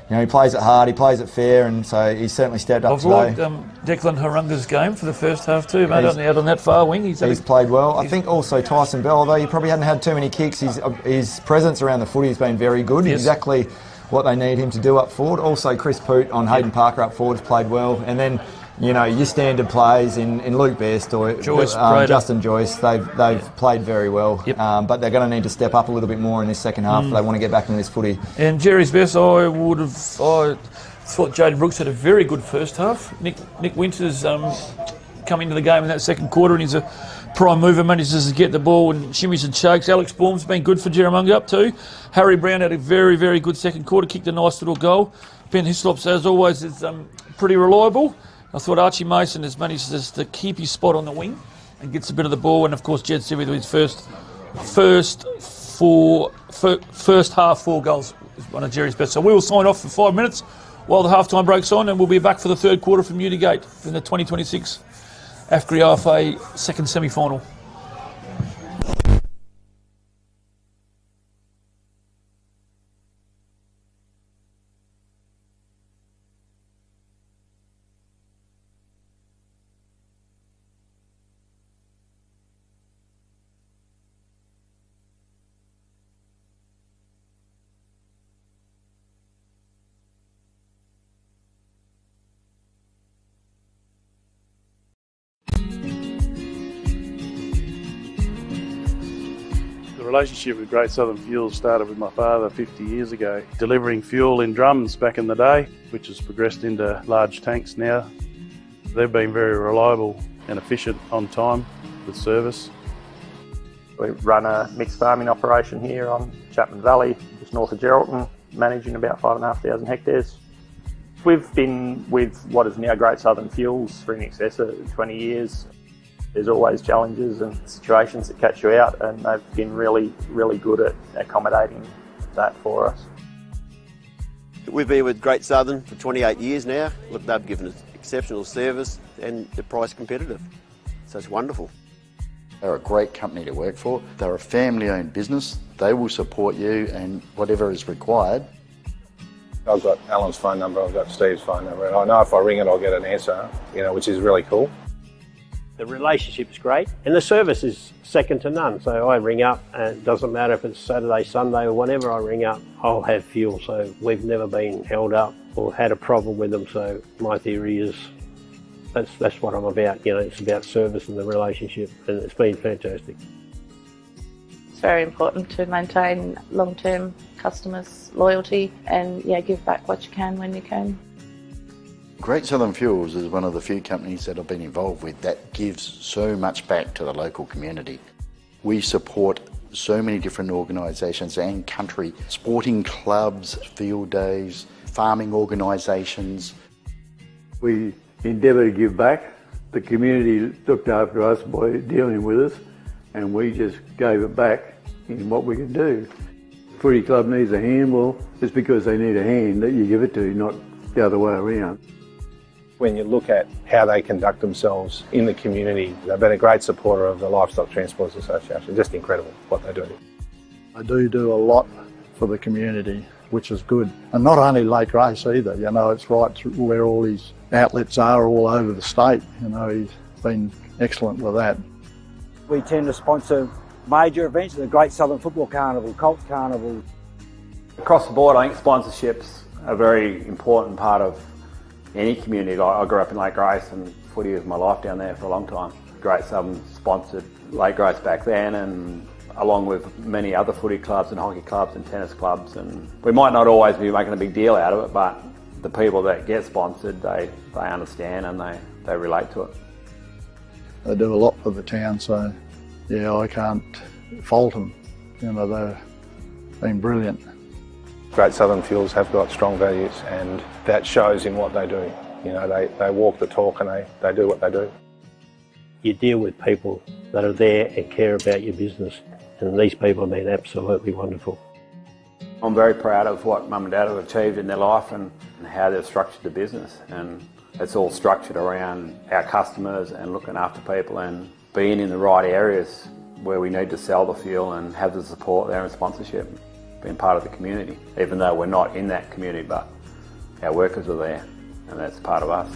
he plays it hard, he plays it fair, and so he's certainly stepped up today. I've liked Declan Harunga's game for the first half too, mate. Out on that far wing, he's played well. I think also Tyson Bell, although he probably hadn't had too many kicks, his presence around the footy has been very good. Yes. Exactly what they need him to do up forward. Also, Chris Poot on Hayden Parker up forward has played well, and then, your standard plays in Luke Best or Joyce, Justin Joyce, they've played very well. Yep. But they're going to need to step up a little bit more in this second half if they want to get back into this footy. And Jerry's Best, I thought Jaden Brooks had a very good first half. Nick Winters come into the game in that second quarter, and he's a prime mover, manages to get the ball and shimmies and shakes. Alex Baum's been good for Jerramungup too. Harry Brown had a very, very good second quarter, kicked a nice little goal. Ben Hislop, as always, is pretty reliable. I thought Archie Mason has managed to keep his spot on the wing and gets a bit of the ball, and of course Jed Sivvy with his first half 4 goals is one of Jerry's best. So we will sign off for 5 minutes while the halftime breaks on, and we'll be back for the third quarter from Newdigate in the 2026 AFGRI RFA second semi-final. The relationship with Great Southern Fuel started with my father 50 years ago, delivering fuel in drums back in the day, which has progressed into large tanks now. They've been very reliable and efficient on time with service. We run a mixed farming operation here on Chapman Valley, just north of Geraldton, managing about 5,500 hectares. We've been with what is now Great Southern Fuels for in excess of 20 years. There's always challenges and situations that catch you out, and they've been really, really good at accommodating that for us. We've been with Great Southern for 28 years now. Look, they've given us exceptional service and the price competitive. So it's wonderful. They're a great company to work for. They're a family-owned business. They will support you and whatever is required. I've got Alan's phone number, I've got Steve's phone number, and I know if I ring it I'll get an answer, which is really cool. The relationship's great and the service is second to none. So I ring up, and it doesn't matter if it's Saturday, Sunday or whenever I ring up, I'll have fuel. So we've never been held up or had a problem with them. So my theory is that's what I'm about. It's about service and the relationship, and it's been fantastic. It's very important to maintain long-term customers' loyalty and give back what you can when you can. Great Southern Fuels is one of the few companies that I've been involved with that gives so much back to the local community. We support so many different organisations and country, sporting clubs, field days, farming organisations. We endeavour to give back. The community looked after us by dealing with us, and we just gave it back in what we could do. Footy club needs a hand, well, it's because they need a hand that you give it to, not the other way around. When you look at how they conduct themselves in the community, they've been a great supporter of the Livestock Transporters Association. Just incredible what they do. I do a lot for the community, which is good. And not only Lake Grace either, it's right where all his outlets are all over the state. He's been excellent with that. We tend to sponsor major events, the Great Southern Football Carnival, Colts Carnival. Across the board, I think sponsorships are a very important part of any community. I grew up in Lake Grace and footy was my life down there for a long time. Great Southern sponsored Lake Grace back then, and along with many other footy clubs and hockey clubs and tennis clubs, and we might not always be making a big deal out of it, but the people that get sponsored, they understand and they relate to it. They do a lot for the town, so yeah, I can't fault them. You know, they've been brilliant. Great Southern Fuels have got strong values, and that shows in what they do. You know, they walk the talk and they do what they do. You deal with people that are there and care about your business, and these people have been absolutely wonderful. I'm very proud of what Mum and Dad have achieved in their life and how they've structured the business, and it's all structured around our customers and looking after people and being in the right areas where we need to sell the fuel and have the support there and sponsorship, being part of the community, even though we're not in that community, but our workers are there and that's part of us.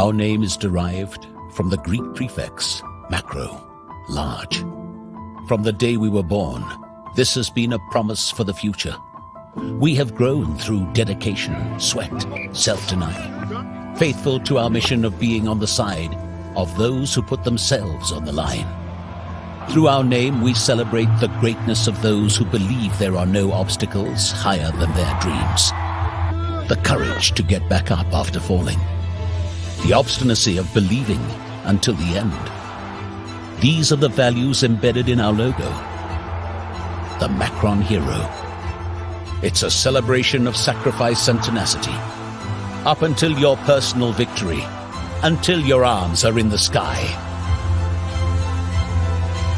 Our name is derived from the Greek prefix macro, large. From the day we were born, this has been a promise for the future. We have grown through dedication, sweat, self-denial, faithful to our mission of being on the side of those who put themselves on the line. Through our name, we celebrate the greatness of those who believe there are no obstacles higher than their dreams. The courage to get back up after falling. The obstinacy of believing until the end. These are the values embedded in our logo. The Macron Hero. It's a celebration of sacrifice and tenacity. Up until your personal victory, until your arms are in the sky.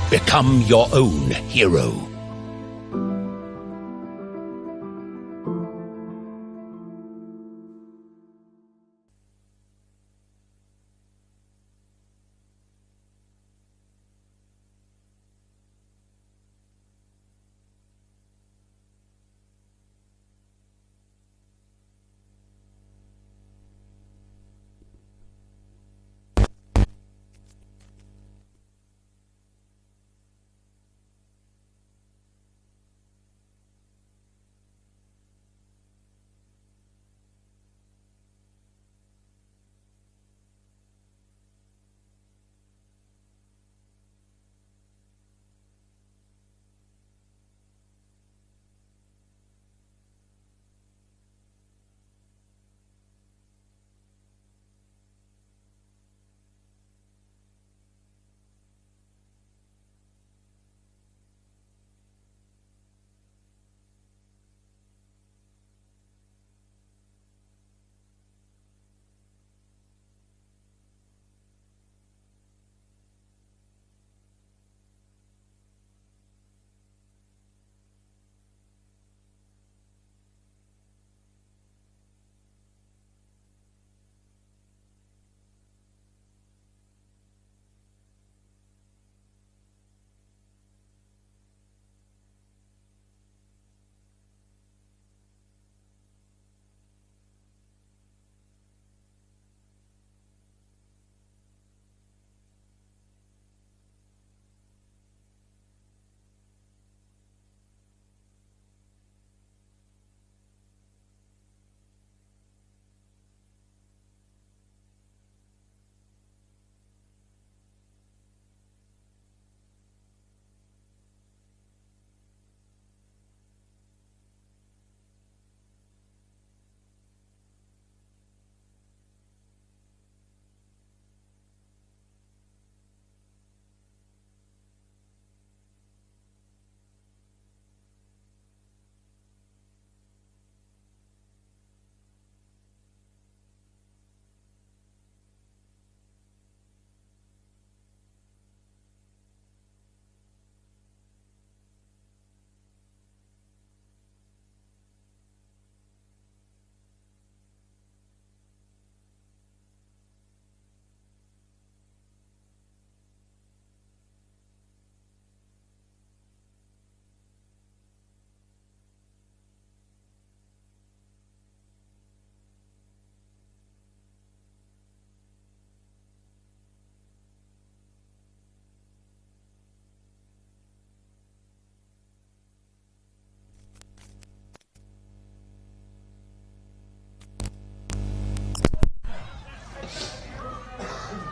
Become your own hero.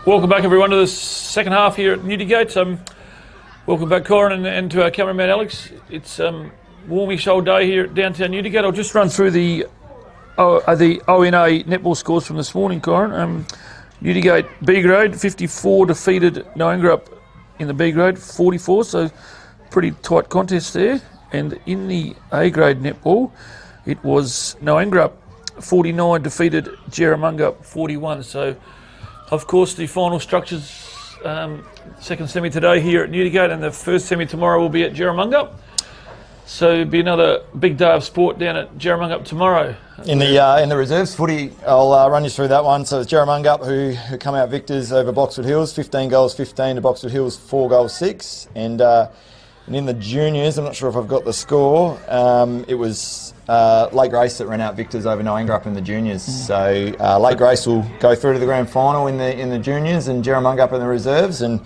Welcome back, everyone, to the second half here at Newdigate. Welcome back, Corin, and to our cameraman, Alex. It's warmish old day here at downtown Newdigate. I'll just run through the ONA netball scores from this morning, Corin. Newdigate B grade, 54 defeated Ongerup in the B grade, 44, so pretty tight contest there. And in the A grade netball, it was Ongerup 49 defeated Jerramungup 41. So, of course, the final structures, second semi today here at Newdigate, and the first semi tomorrow will be at Jerramungup. So it'll be another big day of sport down at Jerramungup tomorrow. In the reserves footy, I'll run you through that one. So it's Jerramungup who come out victors over Boxwood Hills, 15 goals 15 to Boxwood Hills 4 goals 6, and And in the juniors, I'm not sure if I've got the score, it was Lake Grace that ran out victors over Ongerup in the juniors. So Lake Grace will go through to the grand final in the juniors, and Jerramungup in the reserves, and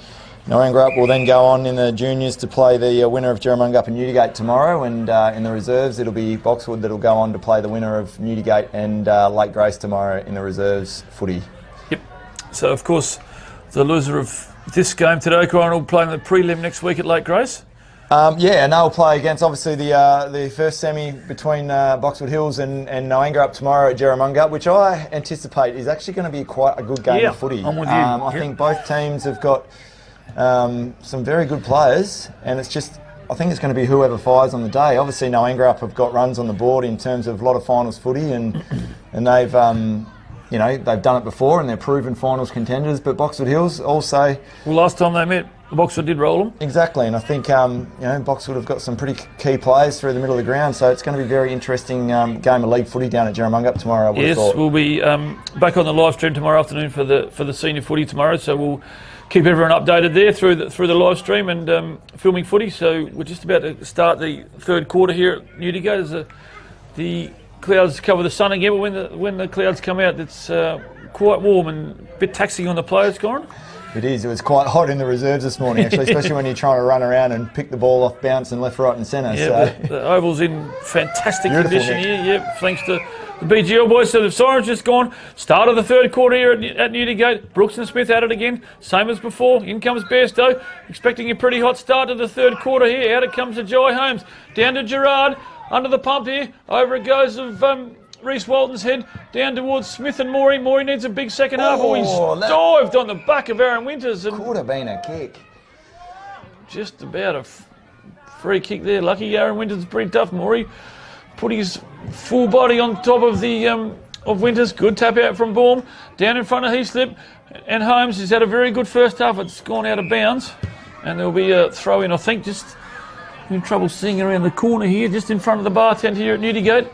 Ongerup will then go on in the juniors to play the winner of Jerramungup and Newdigate tomorrow, and in the reserves it'll be Boxwood that'll go on to play the winner of Newdigate and Lake Grace tomorrow in the reserves footy. Yep. So of course the loser of this game today, Corin, will play in the prelim next week at Lake Grace. Yeah, and they'll play against obviously the first semi between Boxwood Hills and Ongerup tomorrow at Jerramungup, which I anticipate is actually going to be quite a good game of footy. I'm with you. I think both teams have got some very good players, and it's just, I think it's going to be whoever fires on the day. Obviously, Ongerup have got runs on the board in terms of a lot of finals footy, and they've they've done it before and they're proven finals contenders. But Boxwood Hills also, well, last time they met, Boxwood did roll them. Exactly, and I think Boxwood have got some pretty key players through the middle of the ground, so it's going to be a very interesting game of league footy down at Jerramungup tomorrow. Yes, we'll be back on the live stream tomorrow afternoon for the senior footy tomorrow, so we'll keep everyone updated there through the live stream and filming footy. So we're just about to start the third quarter here at Newdigate as the clouds cover the sun again. But when the clouds come out, it's quite warm and a bit taxing on the players, Corin. It is. It was quite hot in the reserves this morning, actually, especially when you're trying to run around and pick the ball off bounce and left, right and centre. Yeah, so. the oval's in fantastic Beautiful, condition Nick. here. Yep, thanks to the BGL boys. So the siren's just gone. Start of the third quarter here at Newdigate. Brooks and Smith at it again. Same as before. In comes Bairstow. Expecting a pretty hot start to the third quarter here. Out it comes to Jai Holmes. Down to Gerard. Under the pump here. Over it goes of Reece Walton's head. Down towards Smith and Morey. Morey needs a big second half. Oh, he's dived on the back of Aaron Winters. And could have been a kick. Just about a free kick there. Lucky Aaron Winters is pretty tough. Morey put his full body on top of the of Winters. Good tap out from Baum. Down in front of Heaslip. And Holmes has had a very good first half. It's gone out of bounds. And there'll be a throw in, I think, just in trouble seeing around the corner here, just in front of the bar tent here at Newdigate.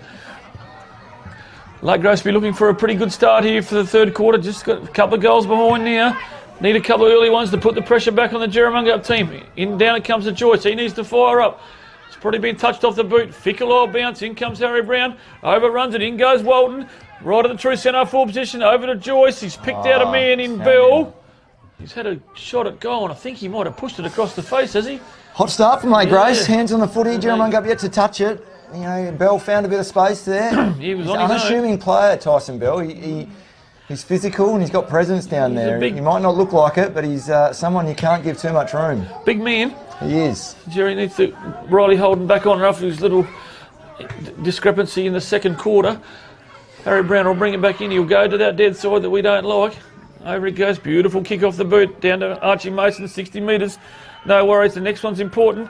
Lake Grace will be looking for a pretty good start here for the third quarter. Just got a couple of goals behind now. Need a couple of early ones to put the pressure back on the Jerramungup team. In down it comes to Joyce. He needs to fire up. It's probably been touched off the boot. Fickle old bounce. In comes Harry Brown. Overruns it. In goes Walton. Right at the true centre forward position. Over to Joyce. He's picked out a man in Bell. He's had a shot at goal, and I think he might have pushed it across the face, has he? Hot start from Lake Grace. Hands on the footy. Jerramungup yet to touch it. Bell found a bit of space there. He was he's on an his unassuming player, Tyson Bell. He's physical and he's got presence down there. He might not look like it, but he's someone you can't give too much room. Big man. He is. Jerry needs to Riley Holden back on after his little discrepancy in the second quarter. Harry Brown will bring it back in. He'll go to that dead side that we don't like. Over it goes. Beautiful kick off the boot. Down to Archie Mason, 60 metres. No worries. The next one's important.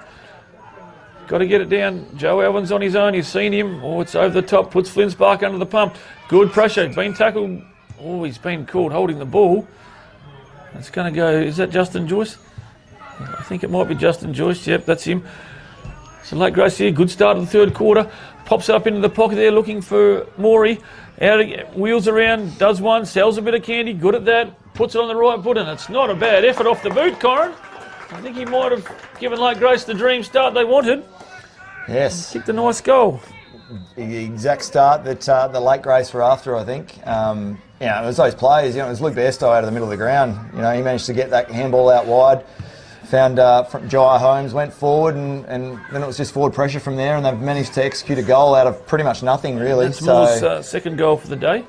Got to get it down. Joe Alvin's on his own. You've seen him. Oh, it's over the top. Puts Flynn Spark under the pump. Good pressure. Been tackled. Oh, he's been caught holding the ball. It's going to go. Is that Justin Joyce? I think it might be Justin Joyce. Yep, that's him. So Lake Grace here. Good start of the third quarter. Pops up into the pocket there looking for Morey. Out again, wheels around. Does one. Sells a bit of candy. Good at that. Puts it on the right foot, and it's not a bad effort off the boot, Corin. I think he might have given Lake Grace the dream start they wanted. Yes. Kicked a nice goal. The exact start that the Lake Grace were after, I think. It was those players. It was Luke Bairstow out of the middle of the ground. He managed to get that handball out wide. Found Jai Holmes, went forward, and then it was just forward pressure from there, and they've managed to execute a goal out of pretty much nothing, really. That's Moore's second goal for the day.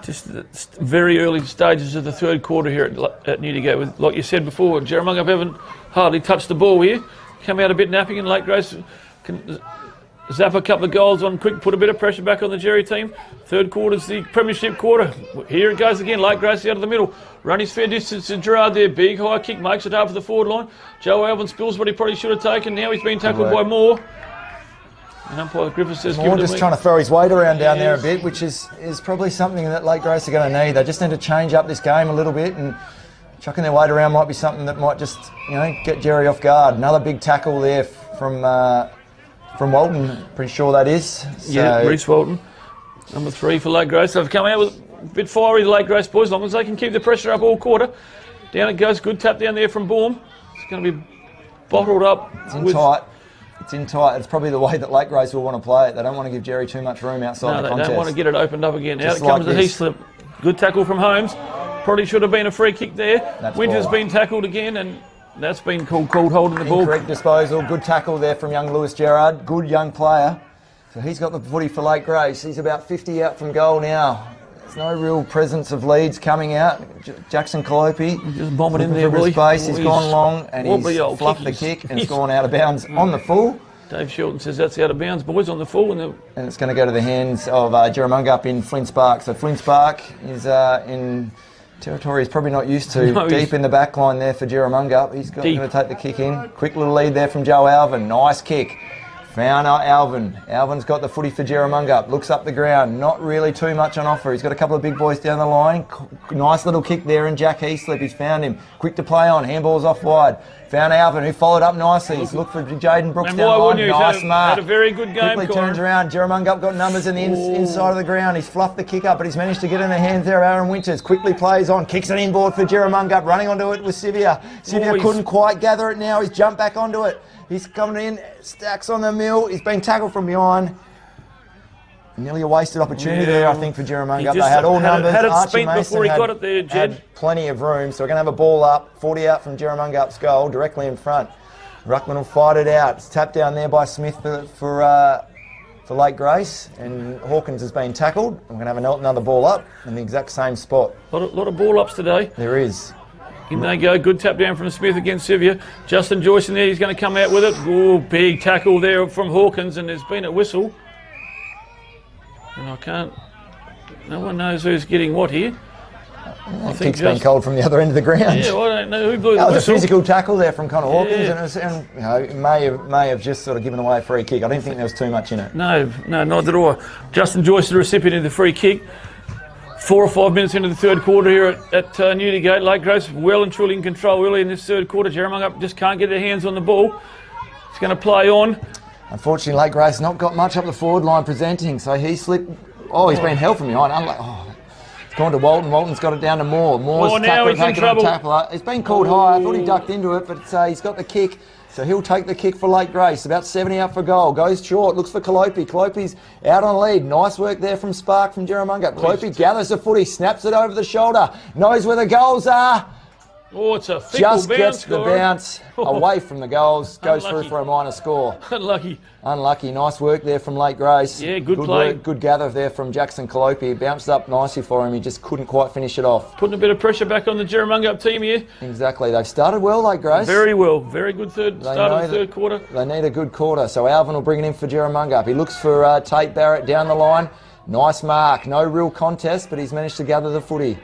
Just the very early stages of the third quarter here at Newdigate. With, like you said before, Jerramungup haven't hardly touched the ball here. Come out a bit napping, and Lake Grace can zap a couple of goals on quick, put a bit of pressure back on the Jerry team. Third quarter's the premiership quarter. Here it goes again. Lake Grace out of the middle. Run his fair distance to Gerard there. Big high kick, makes it half of the forward line. Joe Alvin spills what he probably should have taken. Now he's been tackled by Moore. And umpire Griffiths says, Moore just trying to throw his weight around down there a bit, which is probably something that Lake Grace are going to need. They just need to change up this game a little bit, and chucking their weight around might be something that might just get Jerry off guard. Another big tackle there from Walton. Pretty sure that is. So. Yeah, Reece Walton, number 3 for Lake Grace. They've come out with a bit fiery, the Lake Grace boys, as long as they can keep the pressure up all quarter. Down it goes. Good tap down there from Baum. It's going to be bottled up. It's in tight. It's in tight. It's probably the way that Lake Grace will want to play it. They don't want to give Jerry too much room outside the contest. They don't want to get it opened up again. Just Out comes like the this. Heath slip. Good tackle from Holmes. Probably should have been a free kick there. That's Winter's why. been tackled again, and that's been called holding the ball. Incorrect disposal. Good tackle there from young Lewis Gerard. Good young player. So he's got the footy for Lake Grace. He's about 50 out from goal now. There's no real presence of leads coming out. Jackson Calopi just bomb it in there, for Willie. space. He's gone long and he's Wobbly fluffed the kick and it's gone out of bounds on the full. Dave Shelton says that's out of bounds, boys, on the full. And it's going to go to the hands of Jerramungup in Flint's Park. So Flint's Park is in territory he's probably not used to. No, deep in the back line there for Jerramungup. He's going to take the kick in. Quick little lead there from Joe Alvin. Nice kick. Found Alvin. Alvin's got the footy for Jerramungup. Looks up the ground. Not really too much on offer. He's got a couple of big boys down the line. Nice little kick there, and Jack Heaslip. He's found him. Quick to play on. Handball's off wide. Found Alvin, who followed up nicely. He's looked for Jaden Brooks And down why the line. wouldn't you? Nice He's mark. had a very good game, Quickly Corin. turns around. Jerramungup got numbers in the inside of the ground. He's fluffed the kick up, but he's managed to get in the hands there of Aaron Winters. Quickly plays on. Kicks it inboard for Jerramungup. Running onto it with Sivia. Sivia couldn't quite gather it now. He's jumped back onto it. He's coming in. Stacks on the mill. He's been tackled from behind. Nearly a wasted opportunity there, I think, for Jerramungup. They had all numbers. Had it Archie spent Mason before he had- got it there, Jed. had plenty of room, so we're going to have a ball up. 40 out from Jerramungup's goal, directly in front. Ruckman will fight it out. It's tapped down there by Smith for Lake Grace, and Hawkins has been tackled. We're going to have another ball up in the exact same spot. A lot of ball ups today. There is. In they go. Good tap down from Smith against Sivia. Justin Joyce in there. He's going to come out with it. Oh, big tackle there from Hawkins, and there's been a whistle. And I can't... No one knows who's getting what here. I think it's been called from the other end of the ground. Yeah, well, I don't know who blew the That was whistle. a physical tackle there from Connor Hawkins, Yeah. and you know, it may have just sort of given away a free kick. I didn't think there was too much in it. No, not at all. Justin Joyce, the recipient of the free kick. 4 or 5 minutes into the third quarter here at Newdigate. Lake Grace well and truly in control early in this third quarter. Jerramungup just can't get their hands on the ball. It's going to play on. Unfortunately, Lake Grace not got much up the forward line presenting, so he slipped. Oh, he's been held from behind. It's gone to Walton. Walton's got it down to Moore. Moore's now he's in trouble. It's been called high. I thought he ducked into it, but he's got the kick. So he'll take the kick for Lake Grace. About 70 out for goal. Goes short. Looks for Calopi. Calopi's out on lead. Nice work there from Spark from Jerramungup. Calopi gathers the footy. Snaps it over the shoulder. Knows where the goals are. Oh, it's a fickle Just bounce. gets the bounce away from the goals. Goes Unlucky. through for a minor score. Unlucky. Nice work there from Lake Grace. Yeah, good play. Work, good gather there from Jackson Calopi. He bounced up nicely for him. He just couldn't quite finish it off. Putting a bit of pressure back on the Jerramungup team here. Exactly. They've started well, Lake Grace. Very well. Very good start of the third quarter. They need a good quarter. So Alvin will bring it in for Jerramungup. He looks for Tate Barrett down the line. Nice mark. No real contest, but he's managed to gather the footy.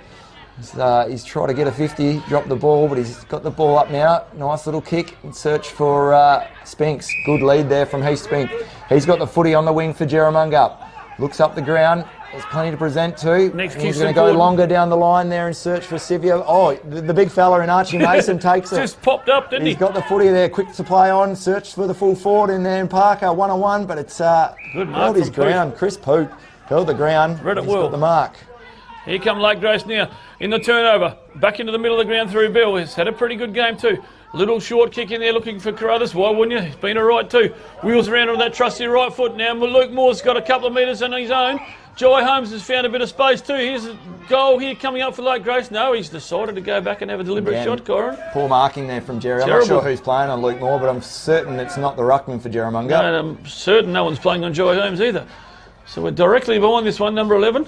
He's tried to get a 50, dropped the ball, but he's got the ball up now. Nice little kick and search for Spinks. Good lead there from Heath Spink. He's got the footy on the wing for Jerramungup. Looks up the ground. There's plenty to present to. He's going to go longer down the line there and search for Sivio. Oh, the big fella in Archie Mason takes it. Just popped up, didn't he? He's got the footy there, quick to play on. Search for the full forward in there in Parker, 1-on-1, but it's good mark held his from Poot. ground. Chris Poot held the ground. Read it He's well. got the mark. Here come Lake Grace now in the turnover. Back into the middle of the ground through Bill. He's had a pretty good game too. Little short kick in there looking for Carruthers. Why wouldn't you? He's been all right too. Wheels around on that trusty right foot now. Luke Moore's got a couple of metres on his own. Jai Holmes has found a bit of space too. Here's a goal here coming up for Lake Grace. No, he's decided to go back and have a deliberate Again, shot, Corin. Poor marking there from Jerry. I'm Terrible. not sure who's playing on Luke Moore, but I'm certain it's not the ruckman for Jerramungup. No, and I'm certain no one's playing on Jai Holmes either. So we're directly behind this one, number 11.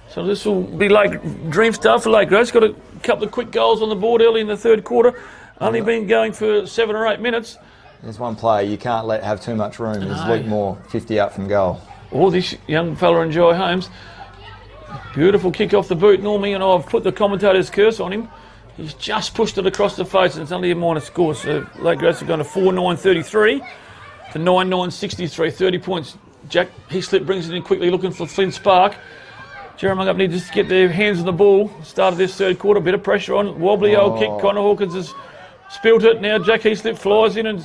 So this will be like dream start for Lake Grace. Got a couple of quick goals on the board early in the third quarter. Only been going for 7 or 8 minutes. There's one player you can't let have too much room. Is Luke Moore, 50 out from goal. Oh, this young fella in Jai Holmes. Beautiful kick off the boot. Normally, and I've put the commentator's curse on him. He's just pushed it across the face, and it's only a minor score. So Lake Grace have gone to 4-9-33 to 9-9-63. 30 points. Jack Heaslip brings it in quickly, looking for Flynn Spark. Jerramungup need just to get their hands on the ball. Start of this third quarter, bit of pressure on. Wobbly old kick. Connor Hawkins has spilt it. Now Jack Heaslip flies in and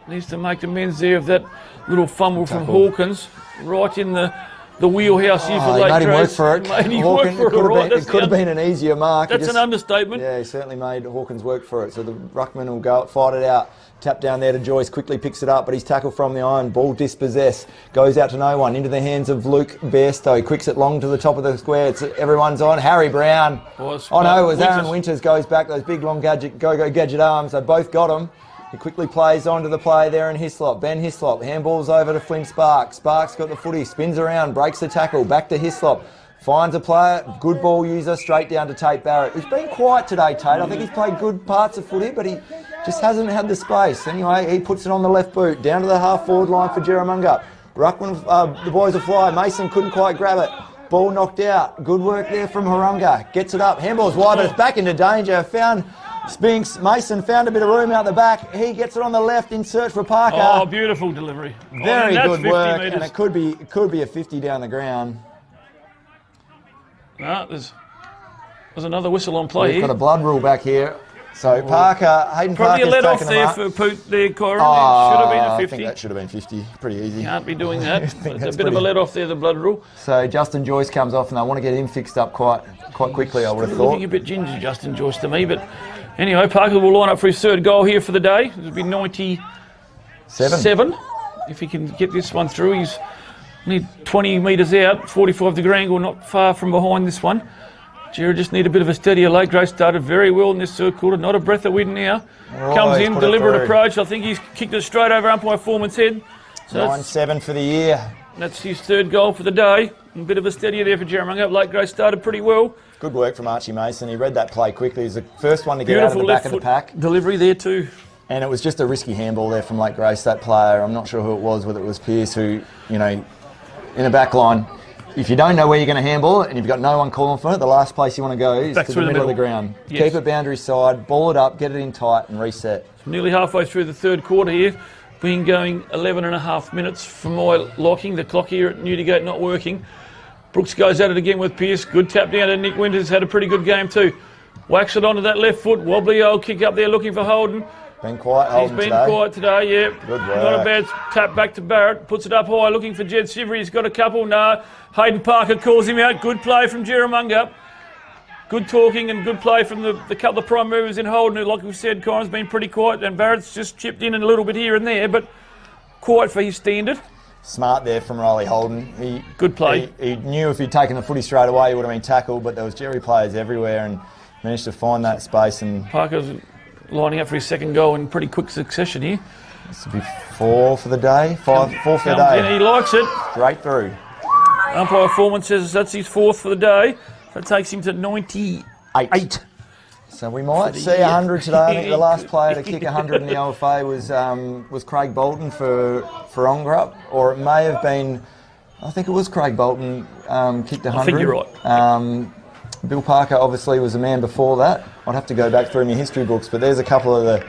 needs to make amends there of that little fumble from Hawkins. Right in the the wheelhouse here for He Lake made him work Grace. for it. Made him work for it, right. It could have been an easier mark. That's an understatement. Yeah, he certainly made Hawkins work for it. So the ruckman will go, fight it out. Tap down there to Joyce, quickly picks it up, but he's tackled from the iron. Ball dispossessed, goes out to no one, into the hands of Luke Bairstow. Quicks it long to the top of the square. Everyone's on. Harry Brown. Oh no, it was Aaron Winters. Goes back, those big long gadget arms. They both got him. He quickly plays onto the play there in Hislop. Ben Hislop, handballs over to Flynn Sparks. Sparks got the footy, spins around, breaks the tackle, back to Hislop. Finds a player, good ball user, straight down to Tate Barrett, who's been quiet today, Tate. I think he's played good parts of footy, but he just hasn't had the space. Anyway, he puts it on the left boot, down to the half-forward line for Jerramungup. Ruckman, the boys will fly. Mason couldn't quite grab it. Ball knocked out. Good work there from Harunga. Gets it up. Handball's wide, but it's back into danger. Found Spinks. Mason found a bit of room out the back. He gets it on the left in search for Parker. Oh, beautiful delivery. Very good work, meters. and it could be a 50 down the ground. No, there's another whistle on play. We've got a blood rule back here. So Parker, Hayden probably Parker's a let off taken there for Poot there, Corin. Should have been a 50. I think that should have been 50. Pretty easy. Can't be doing that. It's a bit of a let off there, the blood rule. So Justin Joyce comes off, and they want to get him fixed up quite quickly, I would have thought. Looking a bit ginger, Justin Joyce, to me, but anyway, Parker will line up for his third goal here for the day. It'll be 97. If he can get this one through, he's only 20 metres out, 45-degree angle, not far from behind this one. Jerry just need a bit of a steadier. Lake Grace started very well in this third quarter. Not a breath of wind now. Comes in, deliberate approach. I think he's kicked it straight over umpire Foreman's head. So 9-7 for the year. That's his third goal for the day. A bit of a steadier there for Jerramungup. Lake Grace started pretty well. Good work from Archie Mason. He read that play quickly. He's the first one to get out of the back of the pack. Delivery there too. And it was just a risky handball there from Lake Grace, that player. I'm not sure who it was, whether it was Pearce, who, in a back line, if you don't know where you're going to handball it and you've got no one calling for it, the last place you want to go is to the middle of the ground. Yes. Keep it boundary side, ball it up, get it in tight and reset. Nearly halfway through the third quarter here. Been going 11 and a half minutes from my locking. The clock here at Newdigate not working. Brooks goes at it again with Pearce. Good tap down to Nick Winters. Had a pretty good game too. Whacks it onto that left foot. Wobbly old kick up there looking for Holden. Been quiet, Holden. He's been quiet today, yeah. Good work. Not a bad tap back to Barrett. Puts it up high looking for Jed Sivery. He's got a couple. No. Hayden Parker calls him out. Good play from Jerramungup. Good talking and good play from the couple of prime movers in Holden, who, like we said, Corin's been pretty quiet, and Barrett's just chipped in a little bit here and there, but quiet for his standard. Smart there from Riley Holden. Good play. He knew if he'd taken the footy straight away, he would have been tackled, but there was Jerry players everywhere and managed to find that space. And Parker's lining up for his second goal in pretty quick succession here. This will be 4 for the day. 4 for the day. He likes it. Straight through. Umpire Foreman says that's his 4th for the day. That takes him to 98. So we might see 100 today. I think the last player to kick 100 in the OFA was Craig Bolton for Ongerup, or it may have been, I think it was Craig Bolton kicked 100. I think you're right. Bill Parker obviously was the man before that. I'd have to go back through my history books, but there's a couple of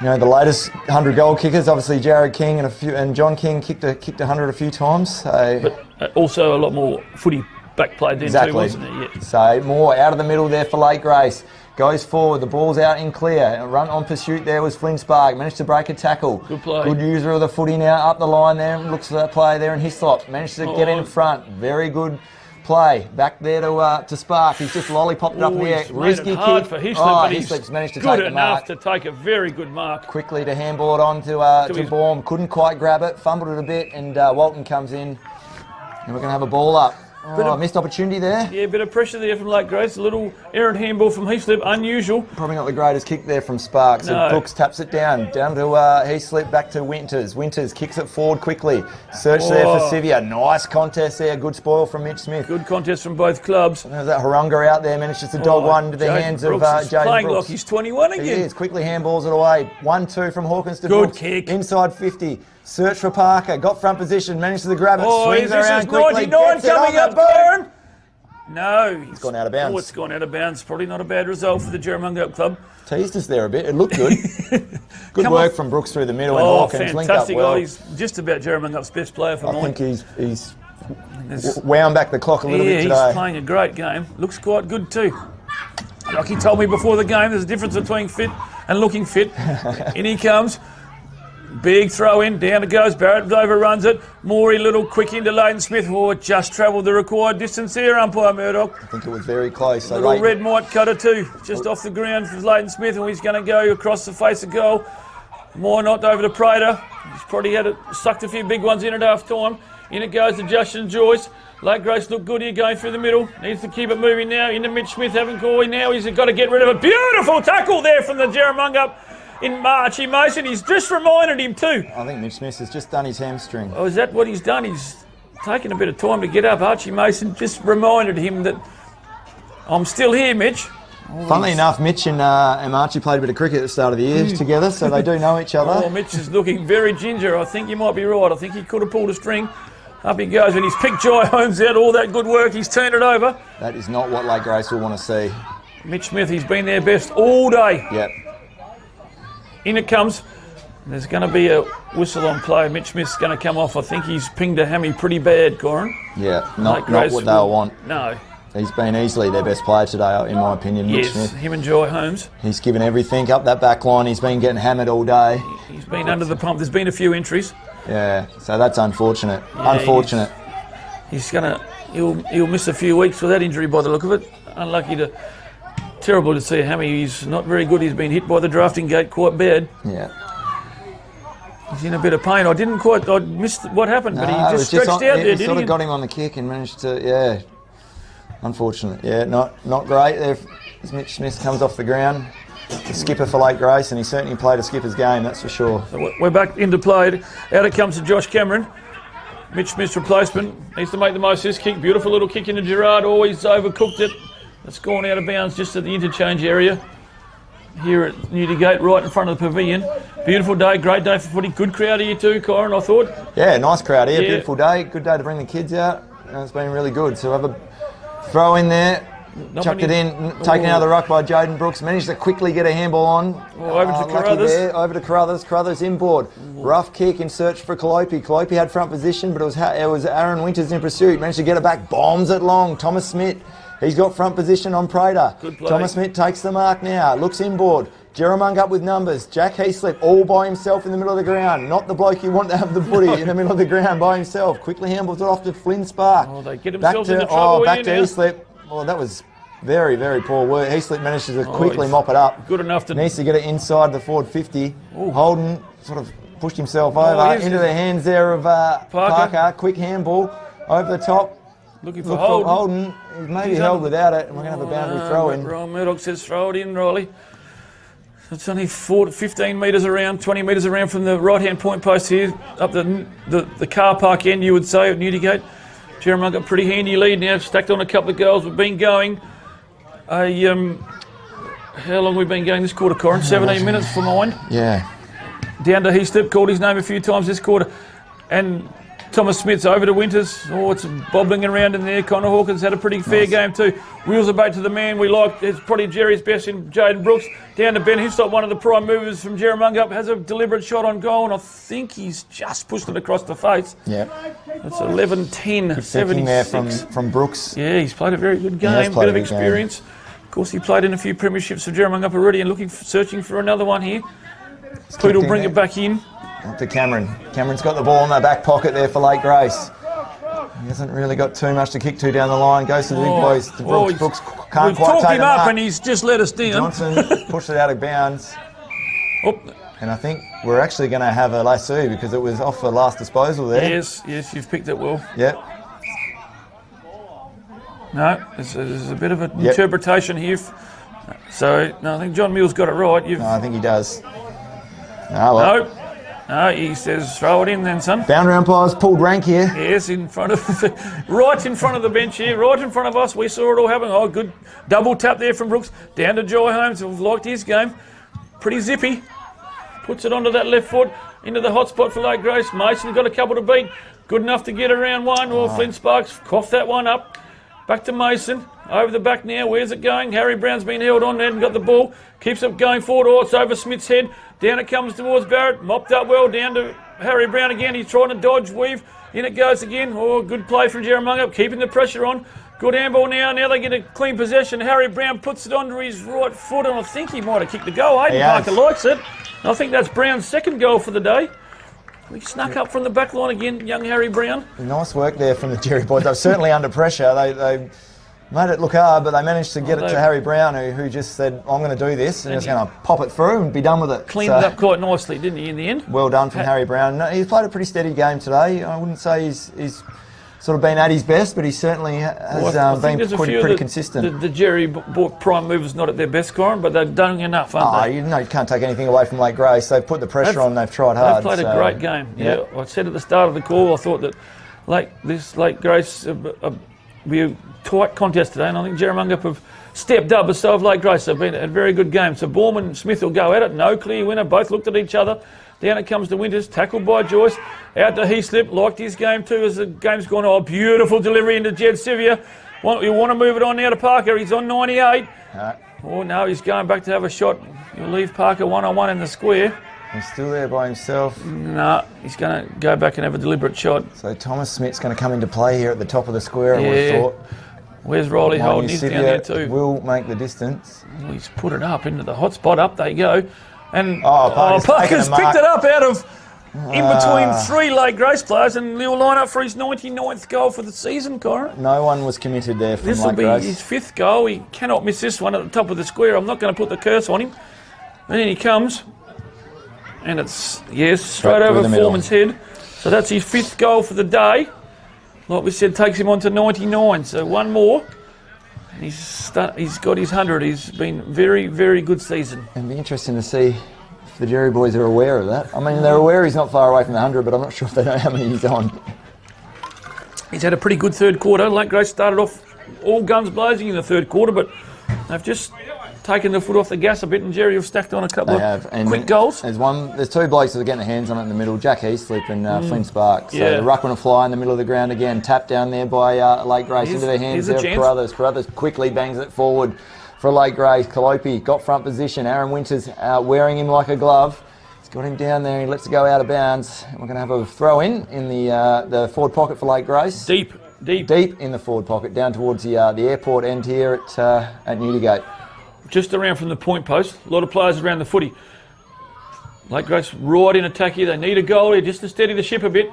the latest 100 goal kickers. Obviously Jared King and John King kicked 100 a few times. So. But also a lot more footy back played then too, wasn't it? Yeah. So more out of the middle there for Lake Grace. Goes forward, the ball's out in clear. A run on pursuit there was Flynn Spark. Managed to break a tackle. Good play. Good user of the footy now, up the line there. Looks for that play there in Hislop. Managed to get in front. Very good play. Back there to Spark. He's just lollipopped it up in the air. Risky kick. For Hislop, but Hislop's managed to good take the mark. enough to take a very good mark. Quickly to handball it on to Baum. Couldn't quite grab it. Fumbled it a bit, and Walton comes in. And we're going to have a ball up. Missed opportunity there. Yeah, a bit of pressure there from Lake Grace. A little errant handball from Heaslip, unusual. Probably not the greatest kick there from Sparks. So Brooks taps it down to Heaslip, back to Winters. Winters kicks it forward quickly. Search there for Sivia. Nice contest there. Good spoil from Mitch Smith. Good contest from both clubs. There's that Harunga out there. Manages to dog one into the hands of Jaden Brooks. Playing like he's 21 again. He is. Quickly handballs it away. 1-2 from Hawkins to Good Brooks. kick. Inside 50. Search for Parker. Got front position. Managed to grab it. Swings around quickly. 99 coming up, Burn. No. It's gone out of bounds. Oh, it's gone out of bounds. Probably not a bad result for the Jerramungup club. Teased us there a bit. It looked good. Good work from Brooks through the middle and Hawkins linked up well. He's just about Jerramungup's best player for mine. I think he's wound back the clock a little bit today. Yeah, he's playing a great game. Looks quite good too. Like he told me before the game, there's a difference between fit and looking fit. In he comes. Big throw in, down it goes, Barrett overruns it. Morey, little quick into Leighton Smith. Oh, it just travelled the required distance there, umpire Murdoch. I think it was very close. So Little red might cutter too, just off the ground for Leighton Smith, and he's going to go across the face of goal. Moore knocked over to Prater. He's probably sucked a few big ones in at half time. In it goes to Justin Joyce. Lake Grace look good here going through the middle. Needs to keep it moving now. Into Mitch Smith, having Corey now. He's got to get rid of it. Beautiful tackle there from the Jerramungup in Archie Mason. He's just reminded him too. I think Mitch Smith has just done his hamstring. Oh, is that what he's done? He's taken a bit of time to get up. Archie Mason just reminded him that I'm still here, Mitch. Funnily enough, Mitch and Archie played a bit of cricket at the start of the year together, so they do know each other. Oh, Mitch is looking very ginger. I think you might be right. I think he could have pulled a string. Up he goes, and he's picked Jai Holmes out. All that good work, he's turned it over. That is not what Lake Grace will want to see. Mitch Smith, he's been their best all day. Yep. In it comes. There's going to be a whistle on play. Mitch Smith's going to come off. I think he's pinged a hammy pretty bad, Corin. Yeah, not what they'll want. No. He's been easily their best player today, in my opinion, Mitch Smith. Him and Jai Holmes. He's given everything up that back line. He's been getting hammered all day. He's been under the pump. There's been a few injuries. Yeah, so that's unfortunate. Unfortunate. He'll miss a few weeks with that injury by the look of it. Terrible to see a hammy. He's not very good. He's been hit by the drafting gate quite bad. Yeah. He's in a bit of pain. I missed what happened, but he just stretched out there, didn't he? Sort of got him on the kick and managed to, unfortunate. Yeah, not great there. As Mitch Smith comes off the ground, the skipper for Lake Grace, and he certainly played a skipper's game, that's for sure. So we're back into play. Out it comes to Josh Cameron. Mitch Smith's replacement needs to make the most of this kick. Beautiful little kick into Gerard. Always overcooked it. It's gone out of bounds just at the interchange area. Here at Newdigate, right in front of the pavilion. Beautiful day, great day for footy. Good crowd here too, Corin, I thought. Yeah, nice crowd here. Yeah. Beautiful day. Good day to bring the kids out. It's been really good. So have a throw in there. Chucked it in, taken out of the ruck by Jaden Brooks. Managed to quickly get a handball on. Over to Carruthers. Over to Carruthers. Carruthers inboard. Rough kick in search for Calliope. Calliope had front position, but it was Aaron Winters in pursuit. Managed to get it back. Bombs it long. Thomas Smith. He's got front position on Prater. Good play. Thomas Smith takes the mark now. Looks inboard. Jerramungup with numbers. Jack Heaslip all by himself in the middle of the ground. Not the bloke you want to have the footy in the middle of the ground by himself. Quickly handballs it off to Flynn Spark. Oh, they get themselves into trouble. Back to Heaslip. Oh, that was very, very poor work. Heaslip managed to quickly mop it up. Good enough to... Needs to get it inside the forward 50. Ooh. Holden sort of pushed himself over into the hands there of Parker. Quick handball over the top. Looking for Holden. He's maybe held without it, and we're going to have a boundary throw in. Ron Murdoch says throw it in, Riley. It's only 15 metres around, 20 metres around from the right-hand point post here, up the car park end, you would say, at Newdigate. Jerramungup got a pretty handy lead now, stacked on a couple of goals. We've been going how long we've been going this quarter, Corin? 17 minutes for mine. Yeah. Down to Heaslip, called his name a few times this quarter. And Thomas Smith's over to Winters. Oh, it's bobbling around in there. Connor Hawkins had a pretty fair game too. Wheels are back to the man we like. It's probably Jerry's best in Jaden Brooks. Down to Ben Hislop, one of the prime movers from Jerramungup. Has a deliberate shot on goal, and I think he's just pushed it across the face. Yeah. It's 11-10, 76. There from Brooks. Yeah, he's played a very good game. Bit of experience. Game. Of course, he played in a few premierships for Jerramungup already and searching for another one here. Pete will bring it back in. To Cameron. Cameron's got the ball in the back pocket there for Lake Grace. He hasn't really got too much to kick to down the line. Goes to the big boys. To Brooks. Brooks can't quite take We've talked him up mark. And he's just let us down. Johnson pushed it out of bounds. And I think we're actually going to have a lasso because it was off the last disposal there. Yes, you've picked it well. Yep. No, there's a bit of an interpretation here. So, no, I think John Mills got it right. No, I think he does. No, he says throw it in then, son. Boundary umpires pulled rank here. Yes, right in front of the bench here, right in front of us. We saw it all happen. Oh, good double tap there from Brooks. Down to Jai Holmes, who've liked his game. Pretty zippy. Puts it onto that left foot, into the hot spot for Lake Grace. Mason got a couple to beat. Good enough to get around one. Flint Sparks coughed that one up. Back to Mason. Over the back now. Where's it going? Harry Brown's been held on. Hasn't got the ball. Keeps it going forward. Oh, it's over Smith's head. Down it comes towards Barrett. Mopped up well. Down to Harry Brown again. He's trying to dodge, weave. In it goes again. Oh, good play from Jerramungup. Keeping the pressure on. Good handball now. Now they get a clean possession. Harry Brown puts it onto his right foot, and I think he might have kicked the goal. Hayden Parker likes it. I think that's Brown's second goal for the day. He snuck up from the back line again, young Harry Brown. Nice work there from the Jerry boys. They were certainly under pressure. They made it look hard, but they managed to get it to Harry Brown, who just said, I'm going to do this, and just going to pop it through and be done with it. Cleaned it up quite nicely, didn't he, in the end? Well done from Harry Brown. No, he's played a pretty steady game today. I wouldn't say he's sort of been at his best, but he certainly has been pretty consistent. The Jerry prime movers not at their best, Corin, but they've done enough, aren't they? You can't take anything away from Lake Grace. They've put the pressure on, they've tried hard. They've played a great game. Yeah, I said at the start of the call, I thought that Lake Grace be a tight contest today, and I think Jerramungup have stepped up, but so have Lake Grace. They've been a very good game. So Baum and Smith will go at it. No clear winner. Both looked at each other. Down it comes to Winters, tackled by Joyce. Out to Heaslip, liked his game too as the game's gone. Oh, beautiful delivery into Jed Sevier. You want to move it on now to Parker. He's on 98. Oh no, he's going back to have a shot. You'll leave Parker one-on-one in the square. He's still there by himself. No, he's going to go back and have a deliberate shot. So Thomas Smith's going to come into play here at the top of the square, I would have thought. Where's Riley holding? He's down there too. Will make the distance. He's put it up into the hot spot. Up they go. And Parker's picked it up out of in between three Lake Grace players, and he'll line up for his 99th goal for the season, Corin. No one was committed there from Lake Grace. This will be his 5th goal. He cannot miss this one at the top of the square. I'm not going to put the curse on him. And then he comes. And it's, straight over Foreman's head. So that's his 5th goal for the day. Like we said, takes him on to 99. So one more. And he's got his 100. He's been very, very good season. It'd be interesting to see if the Jerry boys are aware of that. I mean, they're aware he's not far away from the 100, but I'm not sure if they know how many he's on. He's had a pretty good third quarter. Lake Grace started off all guns blazing in the third quarter, but they've just taken the foot off the gas a bit, and Jerry have stacked on a couple of quick goals. There's two blokes that are getting their hands on it in the middle, Jack Heaslip and Flynn Spark. So the ruckman will fly in the middle of the ground again, tapped down there by Lake Grace into their hands there. Carruthers quickly bangs it forward for Lake Grace. Calopi got front position. Aaron Winters wearing him like a glove. He's got him down there. He lets it go out of bounds. We're going to have a throw in the forward pocket for Lake Grace. Deep in the forward pocket, down towards the airport end here at Newdigate. Just around from the point post. A lot of players around the footy. Lake Grace right in attack here. They need a goal here just to steady the ship a bit.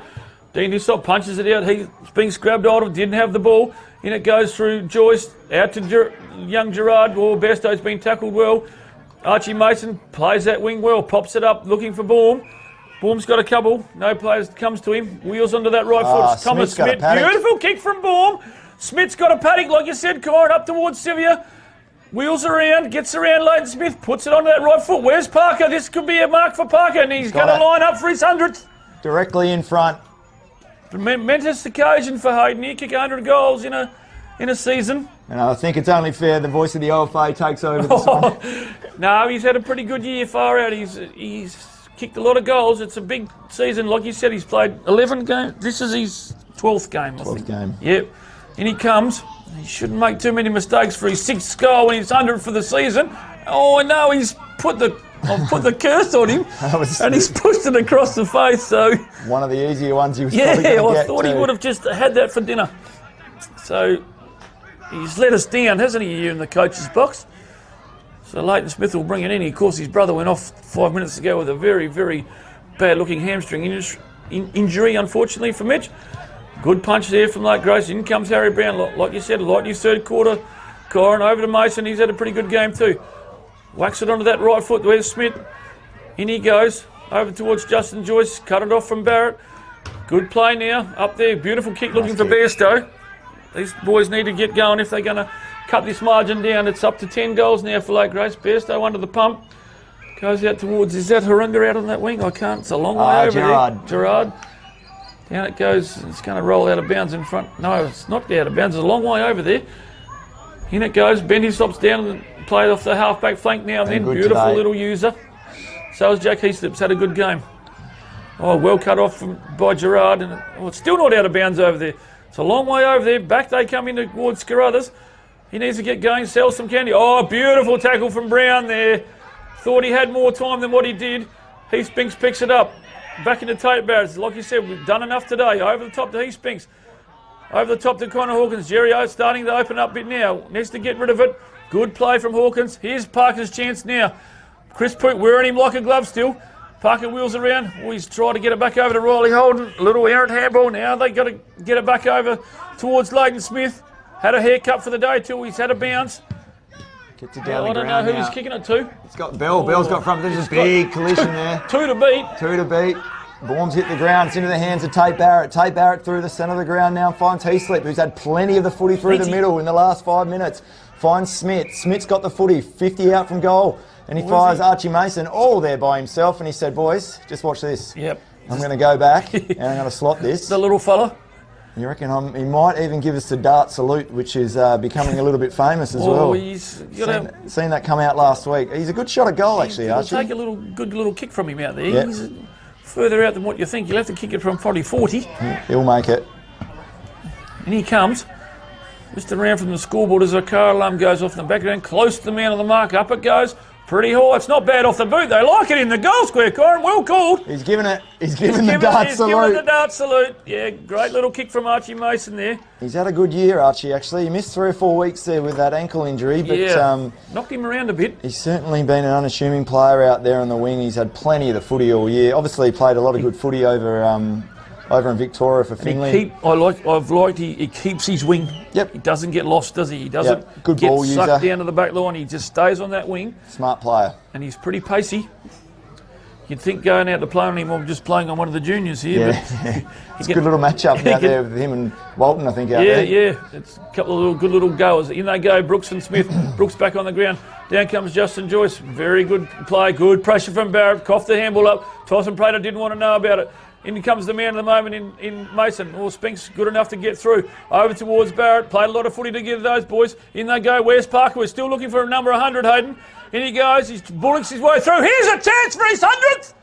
Dean Hissop punches it out. He's being scrabbed hold of, didn't have the ball. In it goes through Joyce, out to young Gerard. Besto's been tackled well. Archie Mason plays that wing well, pops it up, looking for Baum. Baum's got a couple. No players comes to him. Wheels onto that right foot. Thomas Smith. Beautiful kick from Baum. Smith's got a paddock, like you said, Corin, up towards Sevier. Wheels around, gets around Leighton Smith, puts it onto that right foot. Where's Parker? This could be a mark for Parker, and he's going to line up for his 100th. Directly in front. Momentous occasion for Hayden here, kick 100 goals in a season. And I think it's only fair the voice of the OFA takes over this one. No, he's had a pretty good year far out. He's kicked a lot of goals. It's a big season. Like you said, he's played 11 games. This is his 12th game, I think. 12th game. Yep. In he comes. He shouldn't make too many mistakes for his 6th goal when he's 100 for the season. Oh, no, he's put the curse on him, and he's pushed it across the face. So one of the easier ones he was probably going to get. I thought he would have just had that for dinner. So he's let us down, hasn't he, here in the coach's box? So Leighton Smith will bring it in. Of course, his brother went off 5 minutes ago with a very, very bad-looking hamstring injury, unfortunately, for Mitch. Good punch there from Lake Grace. In comes Harry Brown. Like you said, light in his third quarter. Corin over to Mason. He's had a pretty good game too. Whacks it onto that right foot. Where's Smith? In he goes. Over towards Justin Joyce. Cut it off from Barrett. Good play now. Up there. Beautiful kick looking for Bairstow. These boys need to get going if they're going to cut this margin down. It's up to 10 goals now for Lake Grace. Bairstow under the pump. Goes out towards, is that Harunga out on that wing? I can't. It's a long way over there. Gerard. Down it goes. It's going to roll out of bounds in front. No, it's not out of bounds. It's a long way over there. In it goes. Bendy stops down and played off the half-back flank now and then. Beautiful today. Little user. So has Jack Heaslip's had a good game. Oh, well cut off by Gerard. And it's still not out of bounds over there. It's a long way over there. Back they come in towards Carruthers. He needs to get going, sell some candy. Oh, beautiful tackle from Brown there. Thought he had more time than what he did. Heaspinks picks it up. Back into Tate Barrett. Like you said, we've done enough today. Over the top to Heaspinks. Over the top to Connor Hawkins. Jerry O starting to open up a bit now. Needs to get rid of it. Good play from Hawkins. Here's Parker's chance now. Chris Poot wearing him like a glove still. Parker wheels around. He's trying to get it back over to Riley Holden. A little errant handball now. They got to get it back over towards Leighton Smith. Had a haircut for the day till he's had a bounce. Gets it down the I don't ground know who now. he's kicking it to. It's got Bell. Bell's got front. There's a big collision there. 2 to beat. 2 to beat. Baum's hit the ground. It's into the hands of Tate Barrett. Tate Barrett through the centre of the ground now finds Heaslip, who's had plenty of the footy through the middle in the last 5 minutes. Finds Smith. Smith's got the footy. 50 out from goal. And he fires Archie Mason all there by himself. And he said, boys, just watch this. Yep. I'm going to go back and I'm going to slot this. The little fella. You reckon he might even give us the dart salute, which is becoming a little bit famous as well. He's seen that come out last week. He's a good shot at goal, actually, Archie. Take a good little kick from him out there. Yep. He's further out than what you think. You'll have to kick it from probably 40. He'll make it. And he comes. Just around from the scoreboard as a car alarm goes off in the background. Close to the man on the mark. Up it goes. Pretty high. It's not bad off the boot. They like it in the goal square, Corin. Well called. He's given the dart salute. He's given the dart salute. Yeah, great little kick from Archie Mason there. He's had a good year, Archie, actually. He missed 3 or 4 weeks there with that ankle injury, but knocked him around a bit. He's certainly been an unassuming player out there on the wing. He's had plenty of the footy all year. Obviously, he played a lot of good footy over in Victoria for Finley. I've liked he keeps his wing. Yep. He doesn't get lost, does he? He doesn't Good get ball sucked user. down to the back line. He just stays on that wing. Smart player. And he's pretty pacey. You'd think going out to play on him or just playing on one of the juniors here. Yeah. It's a good little match-up out there with him and Walton, I think, out there. Yeah. It's a couple of good little goers. In they go, Brooks and Smith. Brooks back on the ground. Down comes Justin Joyce. Very good play. Good pressure from Barrett. Coughed the handball up. Tyson Prater didn't want to know about it. In comes the man of the moment in Mason. Spinks good enough to get through. Over towards Barrett. Played a lot of footy together, those boys. In they go. Where's Parker? We're still looking for a number 100, Hayden. In he goes. He bullocks his way through. Here's a chance for his 100th!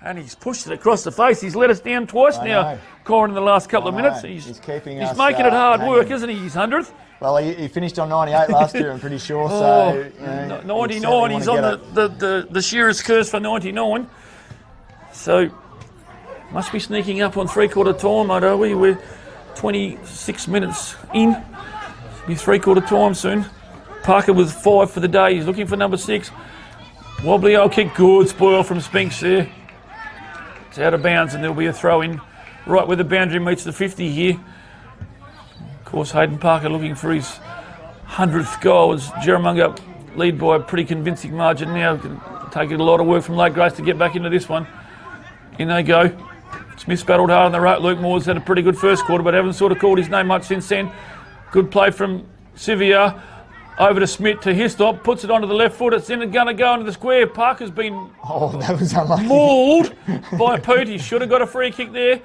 And he's pushed it across the face. He's let us down twice now, Corin, in the last couple of minutes. He's keeping He's us, making it hard hanging. work, isn't he? His 100th. Well, he finished on 98 last year, I'm pretty sure. So 99. He's on the shearer's curse for 99. So must be sneaking up on 3/4 time, mate, are we? We're 26 minutes in. It'll be 3/4 time soon. Parker with 5 for the day. He's looking for number 6. Wobbly old kick. Good spoil from Spinks there. It's out of bounds and there'll be a throw in right where the boundary meets the 50 here. Of course, Hayden Parker looking for his 100th goal as Jerramungup lead by a pretty convincing margin now. Taking a lot of work from Lake Grace to get back into this one. In they go. Smith's battled hard on the right. Luke Moore's had a pretty good first quarter, but haven't sort of called his name much since then. Good play from Sevier. Over to Smith to Histop, puts it onto the left foot. It's going to go into the square. Parker's been that was unlucky. mauled by Poot. He should have got a free kick there.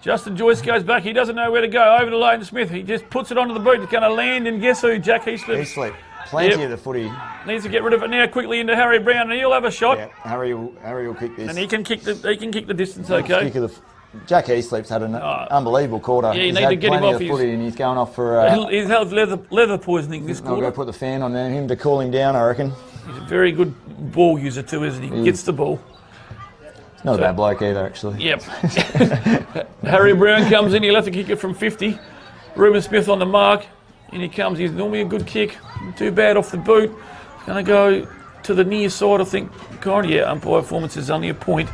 Justin Joyce goes back. He doesn't know where to go. Over to Leighton Smith. He just puts it onto the boot. It's going to land, and guess who? Jack Heaslip. Heaslip. Plenty of the footy. Needs to get rid of it now quickly into Harry Brown, and he'll have a shot. Yeah, Harry will kick this. And he can kick the distance, okay. Jack Heaslip's had an unbelievable quarter. Yeah, you he's need had to get him plenty off of footy and he's going off for... he's had leather poisoning this I'll quarter. go put the fan on him to cool him down, I reckon. He's a very good ball user too, isn't he? He gets the ball. He's not a bad bloke either, actually. Yep. Harry Brown comes in. He'll have to kick it from 50. Reuben Smith on the mark. In he comes. He's normally a good kick. Too bad off the boot. Going to go to the near side, I think. Yeah, umpire performance is only a point.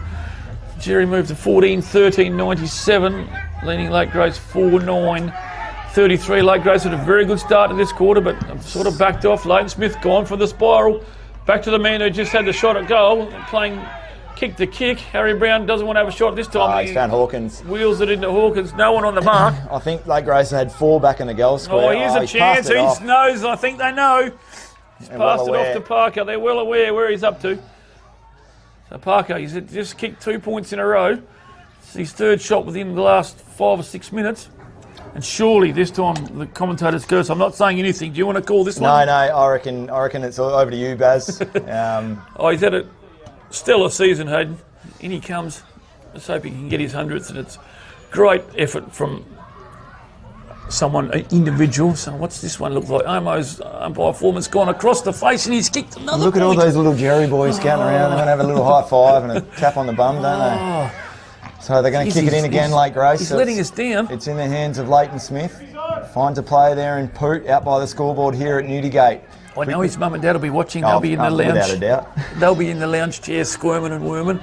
Jerry moved to 14-13, 97. Leaning Lake Grace 4-9-33. Lake Grace had a very good start to this quarter, but sort of backed off. Leighton Smith gone for the spiral. Back to the man who just had the shot at goal, playing kick to kick. Harry Brown doesn't want to have a shot this time. He's found Hawkins. Wheels it into Hawkins. No one on the mark. I think Lake Grace had 4 back in the goal square. Here's a chance. He knows. I think they know. He's passed it off to Parker. They're well aware where he's up to. So Parker, he's just kicked 2 points in a row. It's his 3rd shot within the last 5 or 6 minutes. And surely this time the commentator's curse. I'm not saying anything. Do you want to call this one? No, I reckon it's over to you, Baz. He's had a stellar season, Hayden. In he comes. Let's hope he can get his 100th, and it's great effort from someone, an individual. So what's this one look like? Omo's umpire performance gone across the face, and he's kicked another Look at all those little Jerry boys scouting around. They're going to have a little high five and a tap on the bum, don't they? So they're going to kick it in again, Lake Grace. He's letting us down. It's in the hands of Leighton Smith. Finds a player there in Poot out by the scoreboard here at Newdigate. I know his mum and dad will be watching. They'll Oh, be in the lounge. without a doubt. They'll be in the lounge chair squirming and worming.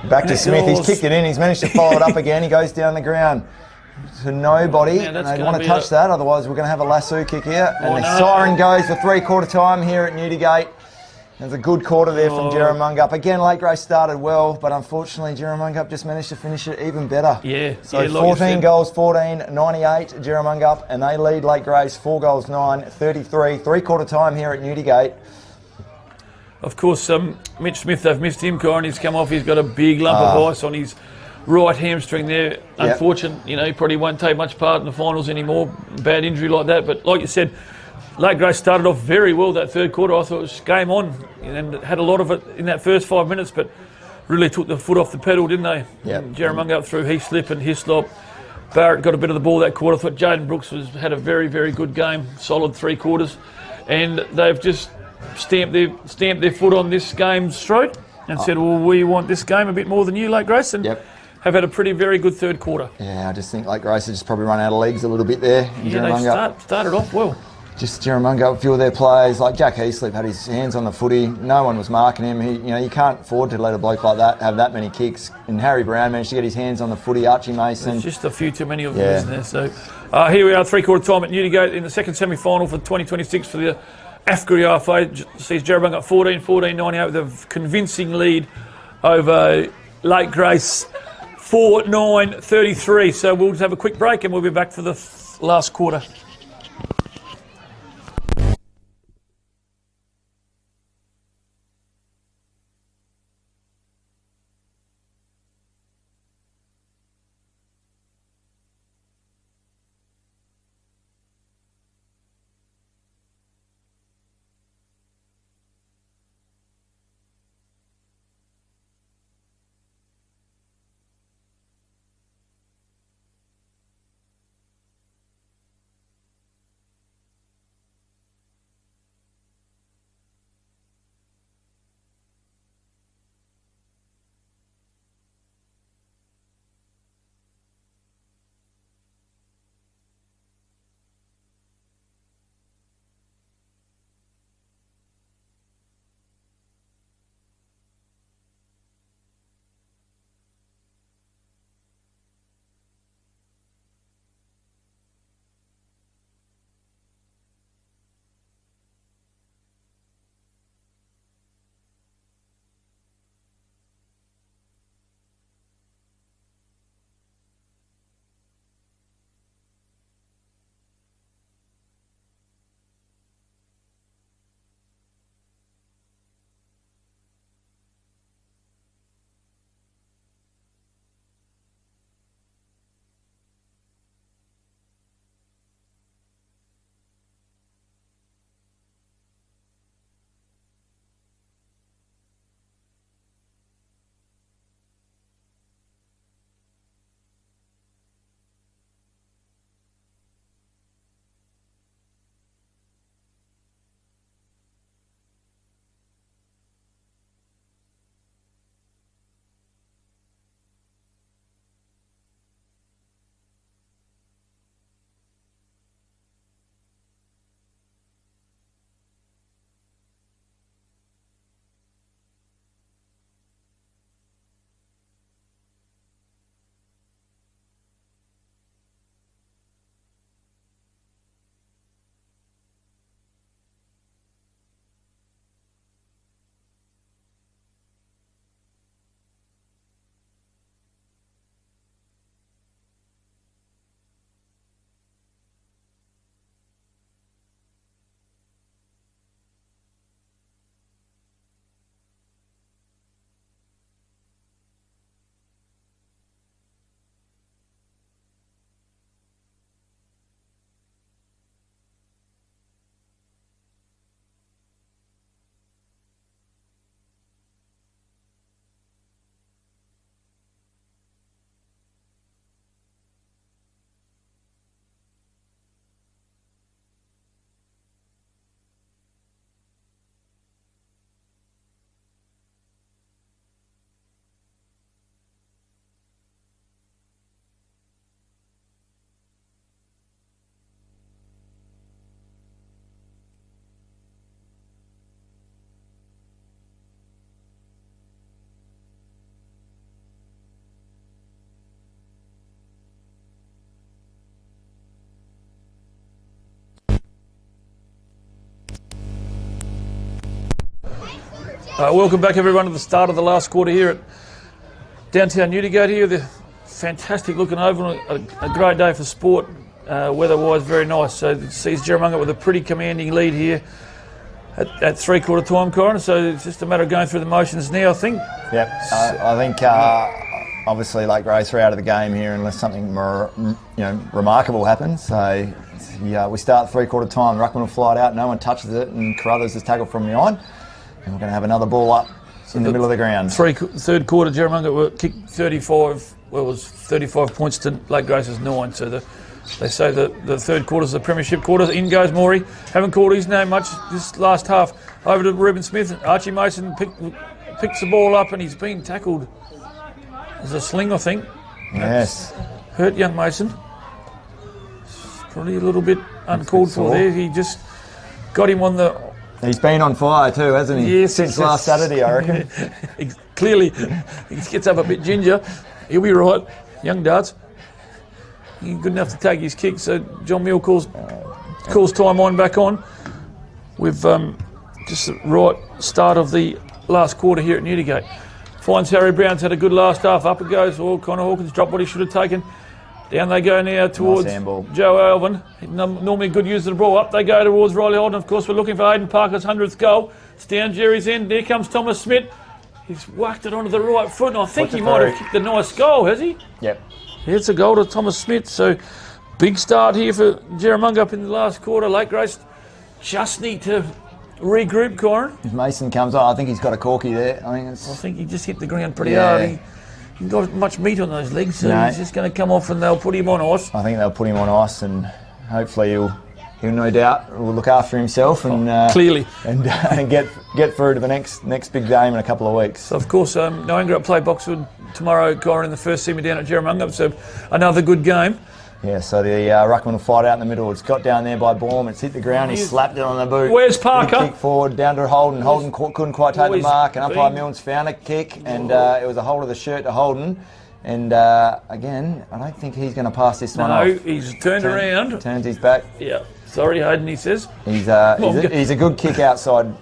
Back And to it Smith. He's goes- kicked it in. He's managed to follow it up again. He goes down the ground to nobody. Yeah, that's They gonna want to be touch that, otherwise we're going to have a lasso kick here. Oh, And the no. siren goes for 3/4 time here at Newdigate. There's a good quarter there from Oh. Jerramungup. Again, Lake Grace started well, but unfortunately Jerramungup just managed to finish it even better. Yeah. So yeah, like you 14 said. goals, 14-98 Jerramungup, and they lead Lake Grace 4 goals, 9-33. 3/4 time here at Newdigate. Of course, Mitch Smith, they've missed him, Corin. He's come off. He's got a big lump of ice on his right hamstring there. Unfortunate, he probably won't take much part in the finals anymore. Bad injury like that. But like you said, Lake Grace started off very well that third quarter. I thought it was game on, and had a lot of it in that first 5 minutes, but really took the foot off the pedal, didn't they? Yep. Jerramungup through Heaslip and Hislop. Barrett got a bit of the ball that quarter. I thought Jaden Brooks had a very, very good game, solid 3 quarters, and they've just stamped their foot on this game's throat and said, well, we want this game a bit more than you, Lake Grace, and have had a very good third quarter. Yeah, I just think Lake Grace has just probably run out of legs a little bit there. Yeah, they started off well. Just Jerramungup, a few of their players, like Jack Heaslip had his hands on the footy. No one was marking him. You can't afford to let a bloke like that have that many kicks. And Harry Brown managed to get his hands on the footy. Archie Mason. There's just a few too many of them, isn't there? So here we are, 3/4 time at Newdigate in the second semi-final for 2026 for the AFGRI RFA. Sees Jerramungup 14-98 with a convincing lead over Lake Grace 4-9-33. So we'll just have a quick break and we'll be back for the last quarter. Welcome back everyone to the start of the last quarter here at downtown Newdigate here. The fantastic looking oval, a great day for sport, weather-wise very nice. So it sees Jerramungup with a pretty commanding lead here at three-quarter time, Corin. So it's just a matter of going through the motions now, I think. Yep, I think obviously Lake Grace are out of the game here unless something more, remarkable happens. So we start three-quarter time, ruckman will fly it out, no one touches it, and Carruthers is tackled from behind. And we're going to have another ball up in the middle of the ground. Third quarter, Jerramungup were kicked 35. Well, it was 35 points to Lake Grace's 9. So they say the third quarter's the premiership quarter. In goes Morey. Haven't called his name much this last half. Over to Reuben Smith. Archie Mason picks the ball up and he's been tackled as a sling, I think. Yes. Hurt young Mason. Probably a little bit uncalled for there. He just got him on the... He's been on fire too, hasn't he? Yes, since last Saturday, I reckon. Clearly, he gets up a bit ginger. He'll be right. Young darts. He's good enough to take his kick. So John Mill calls time on back on. We've just the right start of the last quarter here at Newdigate. Finds Harry Brown's had a good last half. Up it goes. Oh, Connor Hawkins dropped what he should have taken. Down they go now towards Joe Alvin. Normally good use of the ball. Up they go towards Riley Holden. Of course, we're looking for Aidan Parker's 100th goal. It's down Jerry's end. There comes Thomas Smith. He's whacked it onto the right foot, and I think he might have kicked a nice goal, has he? Yep. It's a goal to Thomas Smith. So big start here for Jerramungup in the last quarter. Lake Grace just need to regroup, Corin. If Mason comes on, I think he's got a corky there. I think he just hit the ground pretty hard. He got much meat on those legs, so he's just going to come off and they'll put him on ice. I think they'll put him on ice, and hopefully he'll no doubt will look after himself and clearly and get through to the next big game in a couple of weeks. So of course, Ongerup play Boxwood tomorrow, Corin, in the first semi down at Jerramungup. So another good game. Yeah, so the ruckman will fight out in the middle. It's got down there by Baum. It's hit the ground. He slapped it on the boot. Where's Parker? Big kick forward, down to Holden. Holden couldn't quite take the mark, and umpire Milnes found a kick, and it was a hold of the shirt to Holden. And again, I don't think he's going to pass this one off. No, he's turned around. Turns his back. Yeah. Sorry, Hayden, he says. He's a good kick outside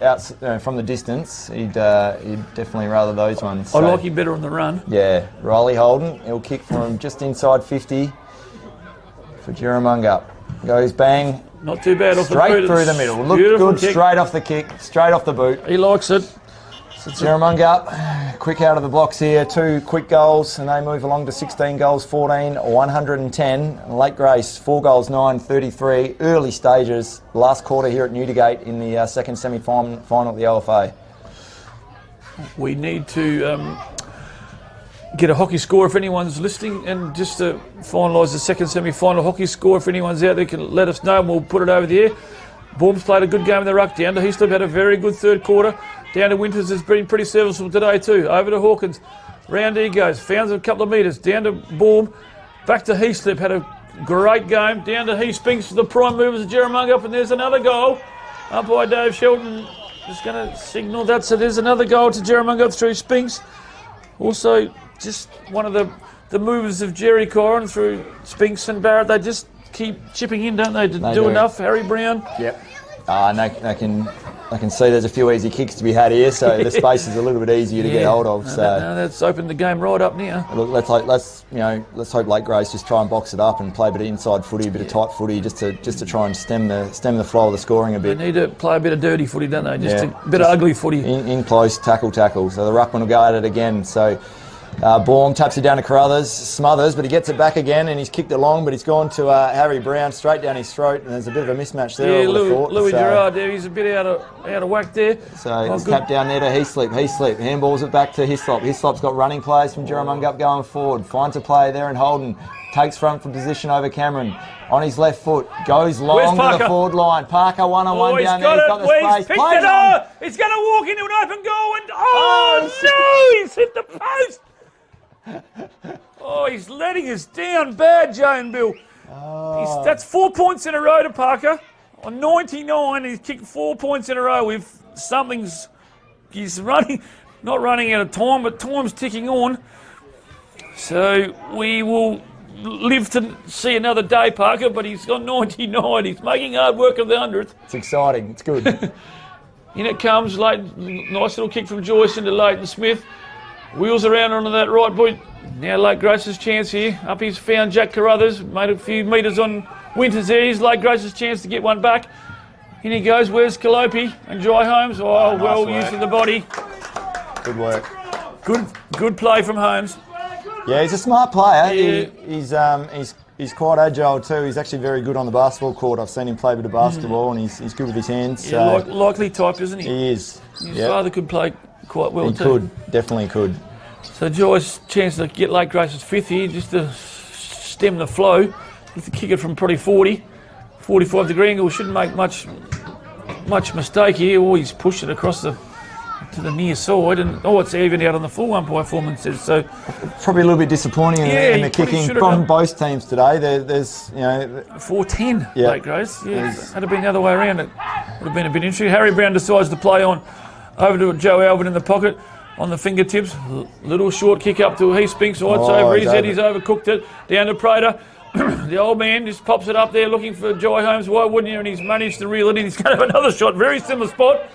from the distance. He'd definitely rather those ones. So, I like him better on the run. Yeah, Riley Holden. He'll kick for him just inside 50 for Jerramungup. Goes bang. Not too bad off the boot. Straight through the middle. Looked good kick. Straight off the kick. Straight off the boot. He likes it. Jerramungup, quick out of the blocks here, 2 quick goals, and they move along to 16 goals, 14, 110. Lake Grace, 4 goals, 9, 33. Early stages, last quarter here at Newdigate in the second semi-final at the OFA. We need to get a hockey score if anyone's listening, and just to finalise the second semi-final hockey score, if anyone's out there can let us know and we'll put it over the air. Baum's played a good game in the ruck. Down to Heaslip, had a very good third quarter. Down to Winters has been pretty serviceable today too. Over to Hawkins. Round he goes. Found a couple of metres. Down to Baum. Back to Heaslip. Had a great game. Down to Spinks. The prime movers of Jerramungup. And there's another goal. Up by Dave Shelton. Just going to signal that. So there's another goal to Jerramungup through Spinks. Also, just one of the movers of Jerry Corin through Spinks and Barrett. They just keep chipping in, don't they? To do enough. Harry Brown. Yep. I can see there's a few easy kicks to be had here, so the space is a little bit easier to get hold of. So that's opened the game right up now. Look, let's hope Lake Grace just try and box it up and play a bit of inside footy, a bit of tight footy, just to try and stem the flow of the scoring a bit. They need to play a bit of dirty footy, don't they? Just a bit of ugly footy. In close, tackle. So the ruckman will go at it again. So. Baum taps it down to Carruthers, smothers, but he gets it back again, and he's kicked it long, but he's gone to Harry Brown straight down his throat, and there's a bit of a mismatch there. Yeah, Louis Gerard there, he's a bit out of whack there. So it's tapped down there to Heaslip, handballs it back to Hislop. Hislop's got running plays from Jerramungup going forward, finds a play there, and Holden takes front from position over Cameron. On his left foot, goes long to the forward line. Parker one-on-one down there. He's got the space. He's picked it up. He's going to walk into an open goal, and no! He's hit the post. Oh, he's letting us down bad, Joe and Bill. That's 4 points in a row to Parker. On 99, he's kicked 4 points in a row. He's not running out of time, but time's ticking on. So we will live to see another day, Parker, but he's got 99. He's making hard work of the 100th. It's exciting. It's good. In it comes, Leighton, nice little kick from Joyce into Leighton Smith. Wheels around onto that right boot. Now Lake Grace's chance here. Up he's found Jack Carruthers, made a few metres on Winters there. He's Lake Grace's chance to get one back. In he goes, where's Calliope and Jai Holmes? Oh, well used of the body. Good work. Good play from Holmes. Yeah, he's a smart player. Yeah. He's quite agile too. He's actually very good on the basketball court. I've seen him play a bit of basketball and he's good with his hands. Yeah, so likely type, isn't he? He is. His father could play quite well too. He could, definitely could. So Joyce, chance to get Lake Grace's 5th here, just to stem the flow. He's to kick it from probably 40, 45 degree angle. Shouldn't make much mistake here. Oh, he's pushed it across to the near side, and it's even out on the full umpire foreman says so. Probably a little bit disappointing in the kicking from both teams today. There's 4-10 Lake Grace. Yeah, had it been the other way around, it would have been a bit interesting. Harry Brown decides to play on over to Joe Alvin in the pocket on the fingertips. Little short kick up to Heath Spinks. It's over his head. He's overcooked it down to Prater. The old man just pops it up there looking for Jai Holmes. Why wouldn't you? And he's managed to reel it in. He's going to have another shot. Very similar spot.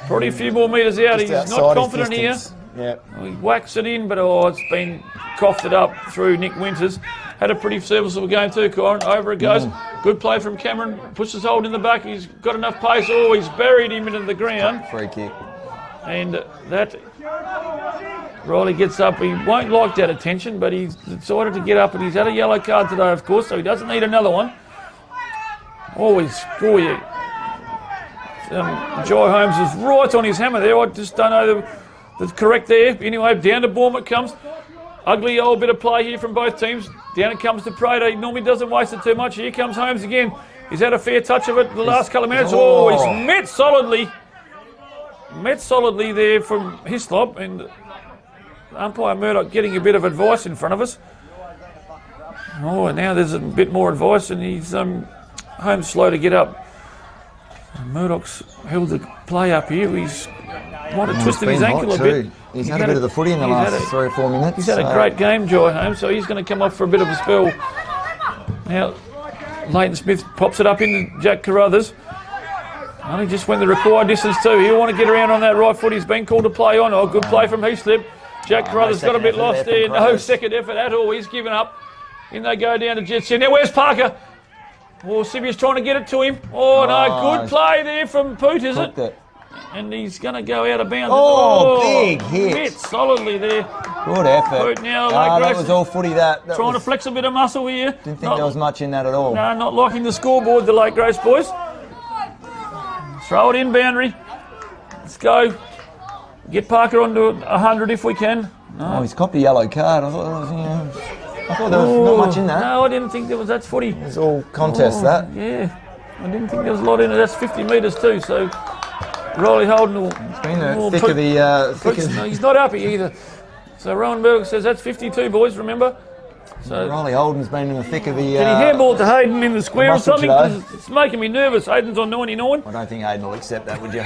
Probably a few more metres out. He's not confident here. Yeah. He whacks it in, but it's been coughed it up through Nick Winters. Had a pretty serviceable game too, Corin. Over it goes. Good play from Cameron. Pushes hold in the back. He's got enough pace. He's buried him into the ground. Free kick. And that Riley gets up. He won't like that attention, but he's decided to get up, and he's had a yellow card today, of course, so he doesn't need another one. Always for you. Jai Holmes is right on his hammer there. I just don't know the correct there. Anyway, down to Bourne it comes. Ugly old bit of play here from both teams. Down it comes to Prater. He normally doesn't waste it too much. Here comes Holmes again. He's had a fair touch of it the last couple of minutes. He's met solidly. Met solidly there from Hislop, and umpire Murdoch getting a bit of advice in front of us. And now there's a bit more advice, and he's Holmes slow to get up. Murdoch's held the play up here. He's might have twisted his ankle a bit. He's had a bit of the footy in the last 3 or 4 minutes. He's had a great game, Jai Holmes, so he's going to come off for a bit of a spell. Now, Leighton Smith pops it up into Jack Carruthers. Only just went the required distance too. He'll want to get around on that right foot. He's been called to play on. Good play from Heaslip. Jack Carruthers got a bit lost there. No second effort at all. He's given up. In they go down to Jetson. Now where's Parker? Sibia's trying to get it to him. No, good play there from Poot, is it? And he's going to go out of bounds. Big hit. Hit solidly there. Good effort. Poot now, that was all footy that trying to flex a bit of muscle here. Didn't think there was much in that at all. No, not liking the scoreboard, the Lake Grace boys. Throw it in boundary. Let's go. Get Parker onto 100 if we can. No. He's copped a yellow card. I thought there was not much in that. No, I didn't think there was. That's footy. It's all contest, that. Yeah. I didn't think there was a lot in it. That's 50 metres too, so Riley Holden will... It's been the thick of the... No, he's not happy either. So Rowan Berg says that's 52, boys, remember? So Riley Holden's been in the thick of the... Can he handball to Hayden in the square or something? It's making me nervous. Hayden's on 99. I don't think Hayden will accept that, would you?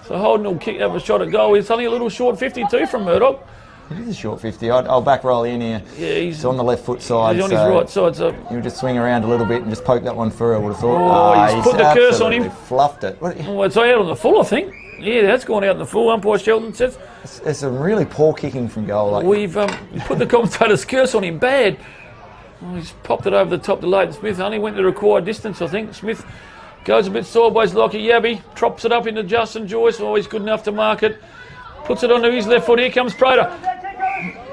So Holden will have a shot at goal. It's only a little short 52 from Murdoch. It is a short 50. I'll back Riley in here. Yeah, he's on the left foot side. He's on his right side, so... He'll just swing around a little bit and just poke that one through, I would have thought. He's put the curse on him. Fluffed it. It's out on the full, I think. Yeah, that's gone out in the full. Umpire Shelton says. It's some really poor kicking from goal. We've put the commentator's curse on him bad. He's popped it over the top to Leighton Smith. Only went the required distance, I think. Smith goes a bit sideways like a yabby. Trops it up into Justin Joyce. He's good enough to mark it. Puts it onto his left foot. Here comes Prater.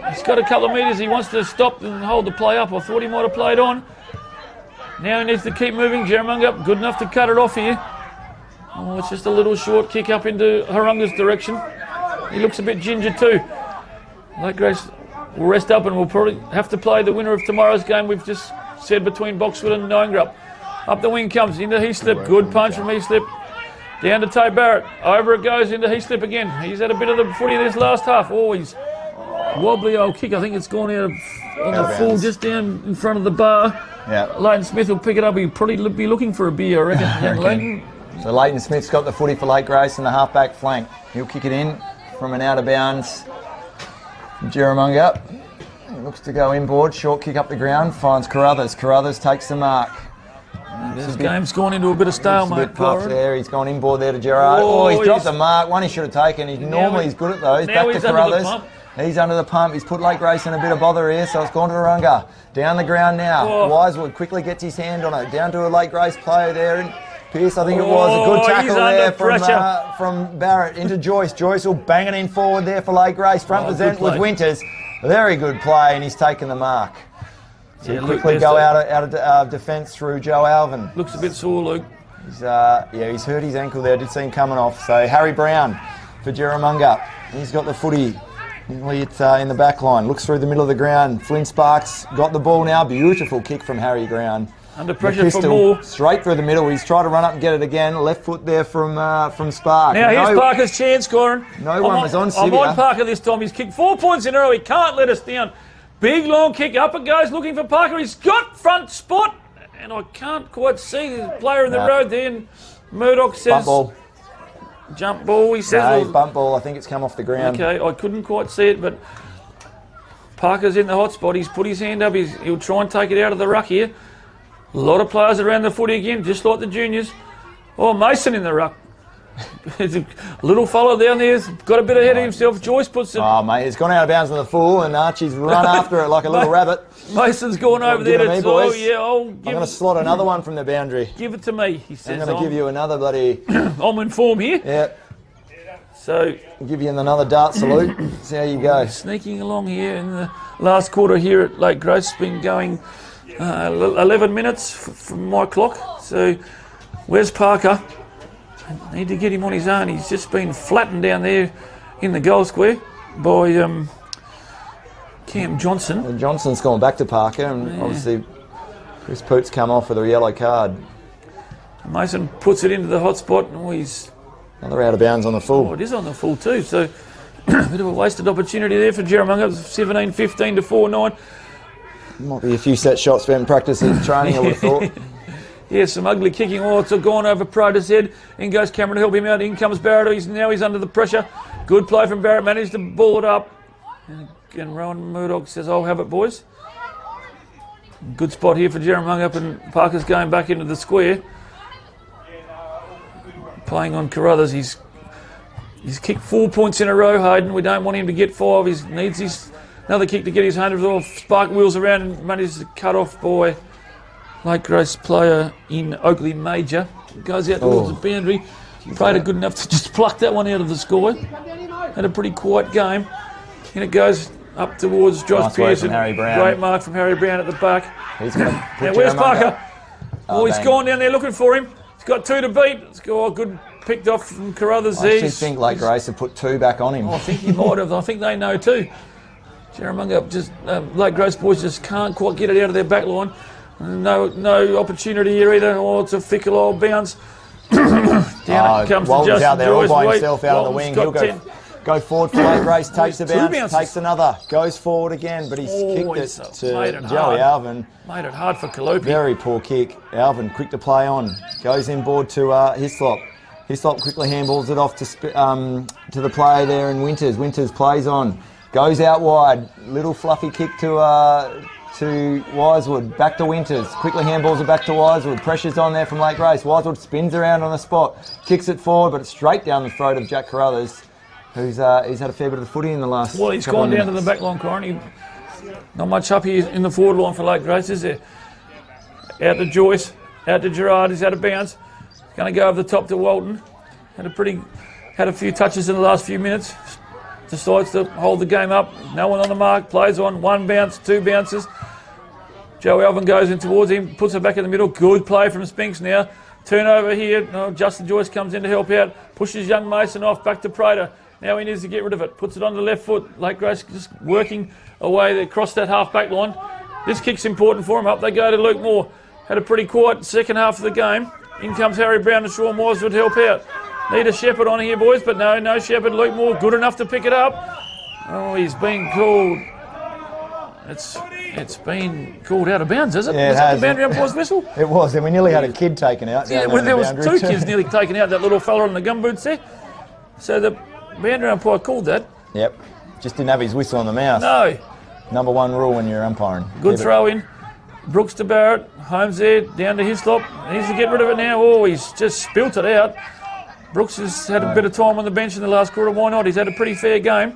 He's got a couple of metres. He wants to stop and hold the play up. I thought he might have played on. Now he needs to keep moving. Jerramungup good enough to cut it off here. It's just a little short kick up into Harunga's direction. He looks a bit ginger too. Lake Grace will rest up and we'll probably have to play the winner of tomorrow's game. We've just said between Boxwood and Ongerup. Up the wing comes into Heaslip. Good punch from Heaslip. Down to Tate Barrett. Over it goes into Heaslip again. He's had a bit of the footy this last half. He's wobbly old kick. I think it's gone out on the full just down in front of the bar. Yeah. Leighton Smith will pick it up. He'll probably be looking for a beer, I reckon. So Leighton Smith's got the footy for Lake Grace in the half-back flank. He'll kick it in from an out-of-bounds Jerramungup. He looks to go inboard. Short kick up the ground. Finds Carruthers. Carruthers takes the mark. This game's gone into a bit of stalemate. There, he's gone inboard there to Gerard. Oh, he's dropped the mark. One he should have taken. He's good at those. Back to Carruthers. He's under the pump. He's put Lake Grace in a bit of bother here, so it's gone to Runga. Down the ground now. Wisewood quickly gets his hand on it. Down to a Lake Grace player there. And Pearce, I think it was. A good tackle there from Barrett into Joyce. Joyce will bang it in forward there for Lake Grace. Front present with Winters. Very good play, and he's taken the mark. So he'll quickly go out of defence through Joe Alvin. Looks a bit sore, Luke. He's hurt his ankle there. Did see him coming off. So Harry Brown for Jerramungup. He's got the footy in the back line. Looks through the middle of the ground. Flynn Sparks got the ball now. Beautiful kick from Harry Brown. Under pressure for more. Straight through the middle. He's tried to run up and get it again. Left foot there from Spark. Now here's Parker's chance, Corin. No one was on Sivia. I'm on Parker this time. He's kicked 4 points in a row. He can't let us down. Big long kick. Up it goes looking for Parker. He's got front spot. And I can't quite see the player in the road there. And Murdoch says... Bump ball. Jump ball, he says. No, bump ball. I think it's come off the ground. Okay, I couldn't quite see it, but Parker's in the hot spot. He's put his hand up. He'll try and take it out of the ruck here. A lot of players around the footy again, just like the juniors. Oh, Mason in the ruck. There's a little fellow down there, got a bit ahead of himself. Joyce puts it. Oh, mate, it's gone out of bounds on the full, and Archie's run after it like a little rabbit. Mason's gone over there to boys. I'm going to slot another one from the boundary. Give it to me, he says. I'm going to give you another bloody... I'm in form here. Yeah. So... I'll give you another dart salute. See how you go. Sneaking along here in the last quarter here at Lake Grace. It's been going 11 minutes from my clock. So, where's Parker? I need to get him on his own. He's just been flattened down there in the goal square by Cam Johnson. Well, Johnson's gone back to Parker, and obviously Chris Poot's come off with a yellow card. Mason puts it into the hot spot, and he's... Another out of bounds on the full. Oh, it is on the full too, so a bit of a wasted opportunity there for Jerramungup. 17-15 to 4-9. Might be a few set shots spent in practice and training, I would have thought. Yeah, some ugly kicking. Oh, it's gone over Prater's head. In goes Cameron to help him out. In comes Barrett. He's under the pressure. Good play from Barrett. Managed to ball it up. And Rowan Murdoch says, I'll have it, boys. Good spot here for Jerramungup, and Parker's going back into the square. Playing on Carruthers. He's kicked 4 points in a row, Hayden. We don't want him to get 5. He needs another kick to get his 100. Spark wheels around and manages to cut off by Lake Grace player in Oakley Major. Goes out towards the boundary. Prater good enough to just pluck that one out of the score. Had a pretty quiet game. And it goes up towards Josh Pearson. Great mark from Harry Brown at the back. He's going to now where's Parker? He's gone down there looking for him. He's got 2 to beat. It's got good picked off from Carruthers. I actually think Lake Grace have put 2 back on him. I think he might have. I think they know too. Jerramungup Lake Grace boys just can't quite get it out of their back line. No opportunity here either. Oh, it's a fickle old bounce. Down it comes to Justin out there Joyce. all by himself out of the wing. He'll go forward for Lake Grace, takes the bounce, takes another, goes forward again, but he's kicked it to Joey Alvin. Made it hard for Kalupi. Very poor kick. Alvin quick to play on. Goes inboard to Hislop. Hislop quickly handballs it off to the player there in Winters. Winters plays on. Goes out wide. Little fluffy kick to Wisewood. Back to Winters. Quickly handballs it back to Wisewood. Pressure's on there from Lake Grace. Wisewood spins around on the spot. Kicks it forward, but it's straight down the throat of Jack Carruthers, who's had a fair bit of the footy in the last Well, he's gone down to the back line, Corin. Not much up here in the forward line for Lake Grace, is there? Out to Joyce. Out to Gerard. He's out of bounds. Going to go over the top to Walton. Had a few touches in the last few minutes. Decides to hold the game up. No one on the mark. Plays on. 1 bounce, 2 bounces. Joe Alvin goes in towards him. Puts it back in the middle. Good play from Spinks now. Turnover here. Justin Joyce comes in to help out. Pushes young Mason off. Back to Prater. Now he needs to get rid of it. Puts it on the left foot. Lake Grace just working away across that half-back line. This kick's important for him. Up they go to Luke Moore. Had a pretty quiet second half of the game. In comes Harry Brown and Sean Wisewood to help out. Need a Shepherd on here, boys, but no Shepherd. Luke Moore good enough to pick it up. Oh, he's been called. It's been called out of bounds, is it? Yeah, was that the boundary umpire's whistle? It was, and we nearly had a kid taken out. Yeah, well, there was 2 kids nearly taken out, that little fella on the gumboots there. So the boundary umpire called that. Yep, just didn't have his whistle on the mouth. No. Number 1 rule when you're umpiring. Good throw in. Brooks to Barrett. Holmes there, down to Hislop. He needs to get rid of it now. Oh, he's just spilt it out. Brooks has had a bit of time on the bench in the last quarter. Why not? He's had a pretty fair game.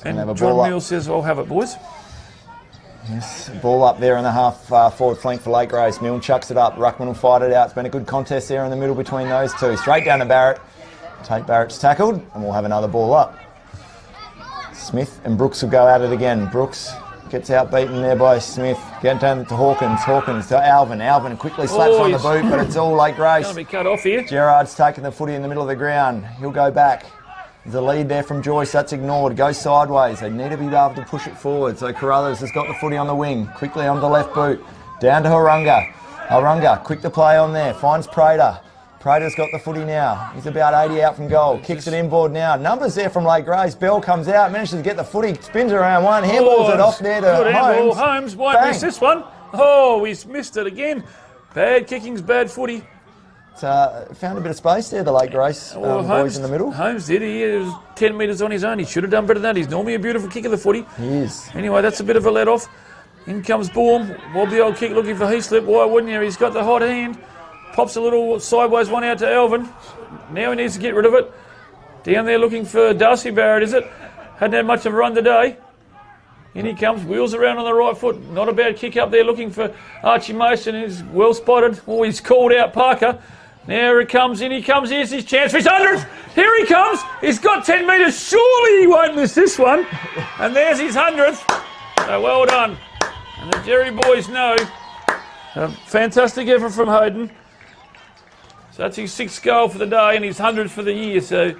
And John Mills says, I'll have it, boys. Yes, ball up there in the half forward flank for Lake Grace. Milne chucks it up. Ruckman will fight it out. It's been a good contest there in the middle between those two. Straight down to Barrett. Tate Barrett's tackled, and we'll have another ball up. Smith and Brooks will go at it again. Brooks gets outbeaten there by Smith. Get down to Hawkins. Hawkins to Alvin. Alvin quickly slaps on the boot, but it's all Lake Grace. Going to be cut off here. Gerard's taking the footy in the middle of the ground. He'll go back. There's a lead there from Joyce. That's ignored. Goes sideways. They need to be able to push it forward. So Carruthers has got the footy on the wing. Quickly on the left boot. Down to Harunga. Harunga, quick to play on there. Finds Prater. Prater's got the footy now. He's about 80 out from goal. Kicks it inboard now. Numbers there from Lake Grace. Bell comes out, manages to get the footy, spins around one, handballs it off there to good handball. Holmes. Holmes won't miss this one. Oh, he's missed it again. Bad kickings, bad footy. Found a bit of space there, the Lake Grace boys in the middle. Holmes did. He was 10 metres on his own. He should have done better than that. He's normally a beautiful kick of the footy. He is. Anyway, that's a bit of a let-off. In comes Baum. Wobbly old kick looking for Heaslip. Why wouldn't you? He's got the hot hand. Pops a little sideways one out to Alvin. Now he needs to get rid of it. Down there looking for Darcy Barrett, is it? Hadn't had much of a run today. In he comes, wheels around on the right foot. Not a bad kick up there looking for Archie Mason. He's well spotted. Oh, he's called out Parker. Now he comes, in he comes. Here's his chance for his 100th. Here he comes. He's got 10 metres. Surely he won't miss this one. And there's his 100th. So well done. And the Jerry boys know. A fantastic effort from Hayden. So that's his 6th goal for the day and his 100th for the year. So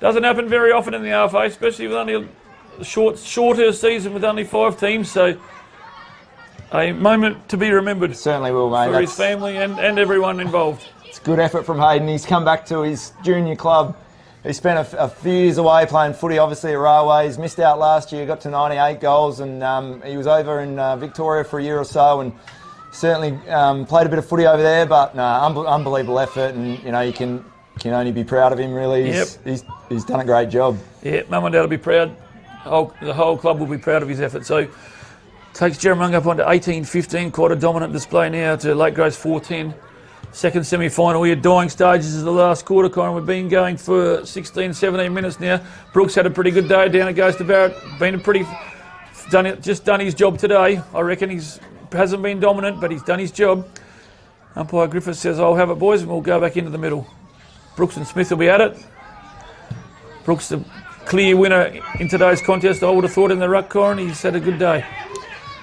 doesn't happen very often in the RFA, especially with only a shorter season with only 5 teams. So a moment to be remembered. Certainly will, mate. For his family and everyone involved. It's good effort from Hayden. He's come back to his junior club. He spent a few years away playing footy, obviously at Railways. Missed out last year, got to 98 goals, and he was over in Victoria for a year or so, and certainly played a bit of footy over there. But unbelievable effort, and you know you can only be proud of him. Really, he's done a great job. Yeah, Mum and Dad will be proud. The whole club will be proud of his effort. So takes Jerramungup on to 18-15, quite a dominant display now to Lake Grace 4-10. Second semi-final here, dying stages of the last quarter, Colin. We've been going for 16, 17 minutes now. Brooks had a pretty good day. Down it goes to Barrett. Just done his job today. I reckon hasn't been dominant, but he's done his job. Umpire Griffiths says, I'll have it, boys, and we'll go back into the middle. Brooks and Smith will be at it. Brooks, the clear winner in today's contest, I would have thought, in the ruck, Corin. He's had a good day.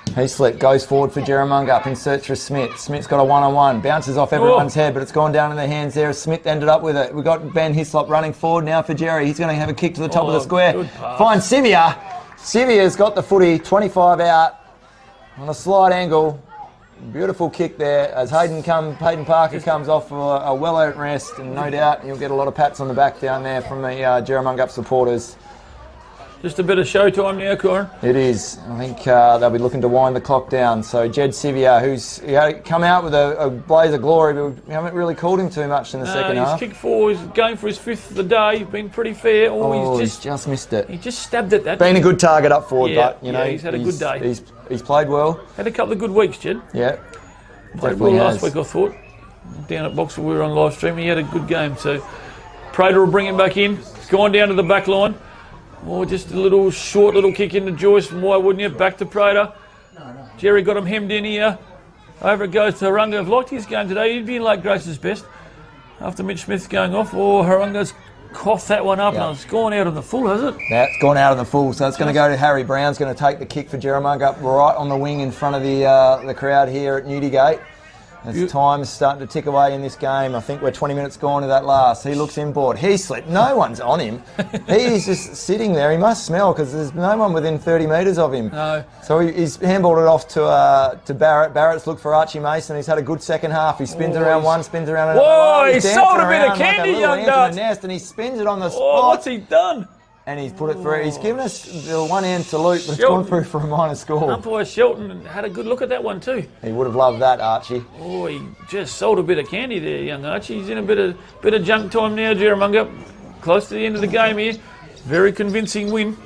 Heaslip goes forward for Jerramungup in search for Smith. Smith's got a one-on-one. Bounces off everyone's head, but it's gone down in their hands there. Smith ended up with it. We've got Ben Hislop running forward now for Jerry. He's going to have a kick to the top of the square. Finds Sivia. Sivia's got the footy, 25 out on a slight angle. Beautiful kick there as Hayden Parker comes off for a well-earned rest, and no doubt he'll get a lot of pats on the back down there from the Jerramungup supporters. Just a bit of showtime now, Corin. It is. I think they'll be looking to wind the clock down. So Jed Sivia, who's come out with a blaze of glory, but we haven't really called him too much in the second half. He's kicked 4. He's going for his 5th of the day. He's been pretty fair. He's just missed it. He just stabbed at that. Been a good target up forward, but he's had a good day. He's played well. Had a couple of good weeks, Jed. Yeah, played well last week, I thought. Down at Boxall, we were on live stream. He had a good game. So Prater will bring him back in. He's gone down to the back line. Just a short little kick into Joyce from why wouldn't you? Back to Prater. Jerry got him hemmed in here. Over it goes to Harunga. I've liked his game today. He'd be in Lake Grace's best. After Mitch Smith's going off, Harunga's coughed that one up and it's gone out of the full, has it? Yeah, it's gone out of the full. So it's going to go to Harry Brown's going to take the kick for Jerramungup right on the wing in front of the crowd here at Newdigate. As time's starting to tick away in this game. I think we're 20 minutes gone to that last. He looks inboard. He slipped. No one's on him. He's just sitting there. He must smell because there's no one within 30 metres of him. No. So he's handballed it off to Barrett. Barrett's looked for Archie Mason. He's had a good second half. He spins around one, spins around another. Whoa, he's sold a bit of candy, young duck. And he spins it on the spot. What's he done? And he's put it through. He's given us the one-hand salute, but it's gone through for a minor score. Umpire Shelton had a good look at that one too. He would have loved that, Archie. Oh, he just sold a bit of candy there, young Archie. He's in a bit of junk time now, Jerramungup. Close to the end of the game here. Very convincing win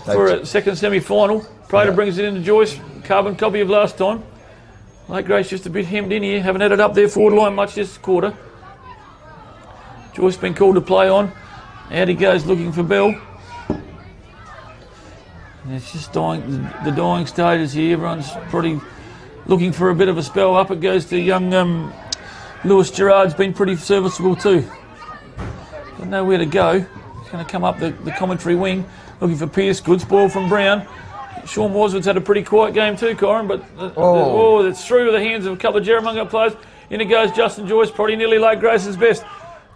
for a second semi-final. Prater brings it into Joyce. Carbon copy of last time. Lake Grace just a bit hemmed in here. Haven't had it up there forward line much this quarter. Joyce been called to play on. Out he goes looking for Bell. And it's just dying, the dying stages here. Everyone's pretty looking for a bit of a spell. Up it goes to young Lewis Gerard's been pretty serviceable too. Got nowhere to go. He's going to come up the commentary wing looking for Pearce. Good spoil from Brown. Sean Morswood's had a pretty quiet game too, Corin, but it's through the hands of a couple of Jerramungup players. In it goes Justin Joyce, probably nearly Lake Grace's best.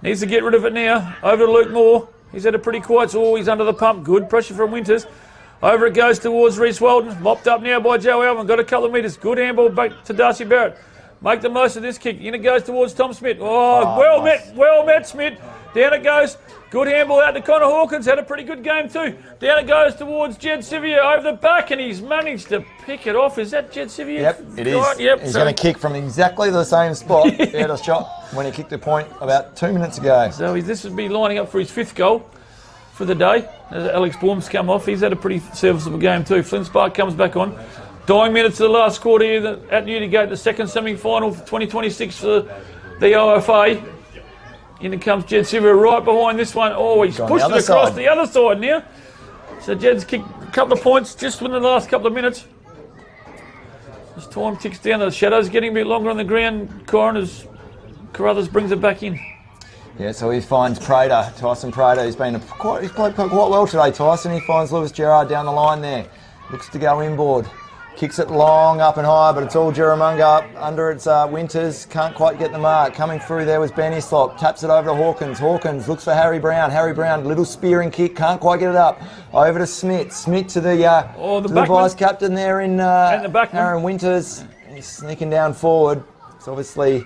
Needs to get rid of it now. Over to Luke Moore. He's had a pretty quiet, he's under the pump. Good pressure from Winters. Over it goes towards Reece Walton. Mopped up now by Joe Alvin. Got a couple of metres. Good handball back to Darcy Barrett. Make the most of this kick. In it goes towards Tom Smith. Well met, Smith. Down it goes. Good handball out to Connor Hawkins. Had a pretty good game too. Down it goes towards Jed Sevier over the back, and he's managed to pick it off. Is that Jed Sevier? Yep, it is. Yep. He's going to kick from exactly the same spot he had a shot when he kicked the point about 2 minutes ago. So this would be lining up for his 5th goal for the day. As Alex Baum's come off. He's had a pretty serviceable game too. Flynn Spark comes back on. Dying minutes of the last quarter here at Newdigate, the second semi-final for 2026 for the OFA. In comes Jed Sevier right behind this one. He's pushed it across the other side now. So Jed's kicked a couple of points just within the last couple of minutes. As time ticks down, the shadow's getting a bit longer on the ground. Corin as Carruthers brings it back in. Yeah, so he finds Prater, Tyson Prater. He's played quite well today, Tyson. He finds Lewis Gerard down the line there. Looks to go inboard. Kicks it long up and high, but it's all Jerramungup. Under it's Winters. Can't quite get the mark. Coming through there was Ben Hislop. Taps it over to Hawkins. Hawkins looks for Harry Brown. Harry Brown, little spearing kick. Can't quite get it up. Over to Smith. Smith to the vice captain there in Aaron Winters. He's sneaking down forward. It's obviously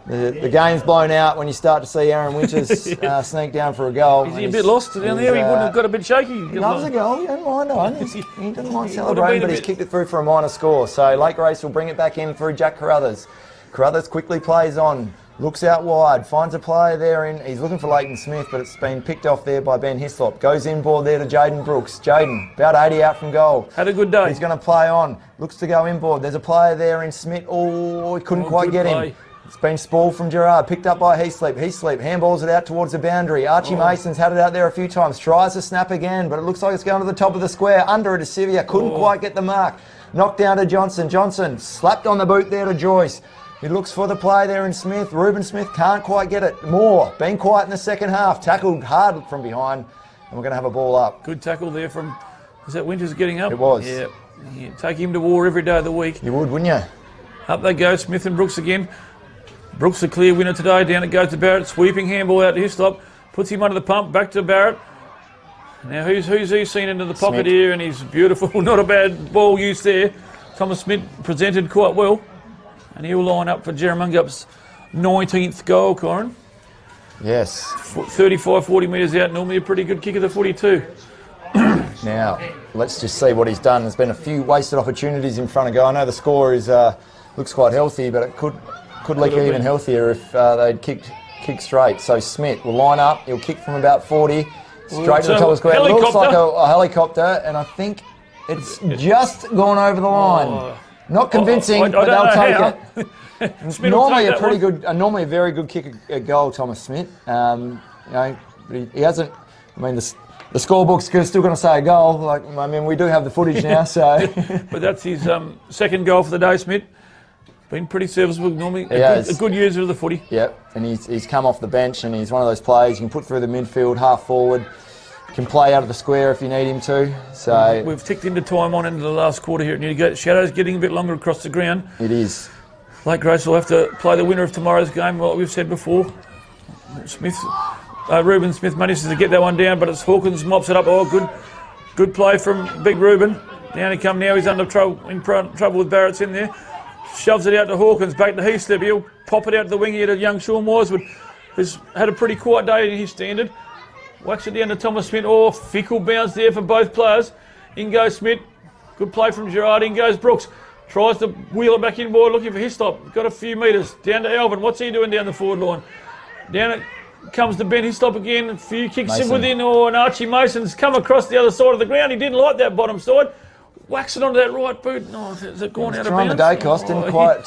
the game's blown out when you start to see Aaron Winters sneak down for a goal. Is he a bit lost down there? He wouldn't have got a bit shaky. He loves a goal. He don't mind. He doesn't mind celebrating, but he's kicked it through for a minor score. So Lake Grace will bring it back in through Jack Carruthers. Carruthers quickly plays on. Looks out wide. Finds a player there. He's looking for Leighton Smith, but it's been picked off there by Ben Hislop. Goes inboard there to Jaden Brooks. Jaden, about 80 out from goal. Had a good day. He's going to play on. Looks to go inboard. There's a player there in Smith. He couldn't quite get him. It's been spoiled from Gerard, picked up by Heaslip. Heaslip handballs it out towards the boundary. Archie Mason's had it out there a few times. Tries to snap again, but it looks like it's going to the top of the square. Under it to Sevier. Couldn't quite get the mark. Knocked down to Johnson. Johnson slapped on the boot there to Joyce. He looks for the play there in Smith. Reuben Smith can't quite get it. Moore, been quiet in the second half. Tackled hard from behind, and we're going to have a ball up. Good tackle there from, is that Winters getting up? It was. Yeah. Take him to war every day of the week. You would, wouldn't you? Up they go, Smith and Brooks again. Brooks a clear winner today. Down it goes to Barrett. Sweeping handball out to Hislop. Puts him under the pump. Back to Barrett. Now who's he seen into the pocket Smith here, and he's beautiful. Not a bad ball use there. Thomas Smith presented quite well. And he'll line up for Jerramungup's 19th goal, Corin. Yes. 35, 40 metres out. Normally a pretty good kick of the footy too. Now, let's just see what he's done. There's been a few wasted opportunities in front of goal. I know the score is looks quite healthy, but it could leak even healthier if they'd kicked straight. So Smith will line up. He'll kick from about 40 straight to the top of the square. It looks like a helicopter, and I think it's just gone over the line. Not convincing, but they'll take it. Normally a very good kick at goal, Thomas Smith. But he hasn't. I mean, the scorebook's still going to say a goal. We do have the footage now, so. But that's his second goal for the day, Smith. Been pretty serviceable normally. A good user of the footy. Yep, and he's come off the bench, and he's one of those players you can put through the midfield, half forward. Can play out of the square if you need him to. So we've ticked into time on into the last quarter here at Newdigate. Shadow's getting a bit longer across the ground. It is. Lake Grace will have to play the winner of tomorrow's game, like we've said before. Reuben Smith manages to get that one down, but it's Hawkins mops it up. Good play from Big Reuben. Down he come now. He's under trouble with Barrett's in there. Shoves it out to Hawkins, back to Heaslip. He'll pop it out to the wing here to young Sean Morswood, who's had a pretty quiet day in his standard. Whacks it down to Thomas Smith. Fickle bounce there for both players. In goes Smith. Good play from Gerard. In goes Brooks. Tries to wheel it back inboard, looking for Hislop. Got a few metres. Down to Alvin. What's he doing down the forward line? Down it comes to Ben Hislop again. A few kicks in within. And Archie Mason's come across the other side of the ground. He didn't like that bottom side. waxing onto that right boot. No, has it gone out of Trying bounds? the day cost, didn't quite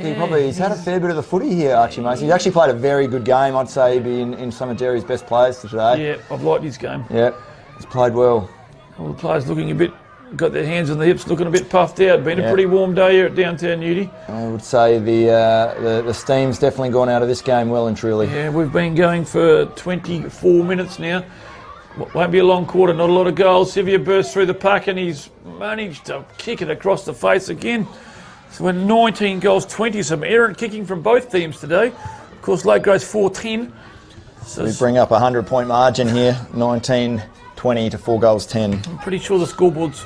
keep probably. He's had a fair bit of the footy here, Archie Mason. He's actually played a very good game. I'd say he'd be in some of Jerry's best players today. Yeah, I've liked his game. Yeah, he's played well. All the players looking a bit, got their hands on the hips, looking a bit puffed out. Been a pretty warm day here at Downtown Newdy. I would say the steam's definitely gone out of this game well and truly. Yeah, we've been going for 24 minutes now. Won't be a long quarter, not a lot of goals. Sevier bursts through the pack and he's managed to kick it across the face again. So we're 19 goals, 20. Some errant kicking from both teams today. Of course, Lake Grace 4-10. So we bring up a 100-point margin here, 19-20 to 4 goals 10. I'm pretty sure the scoreboard's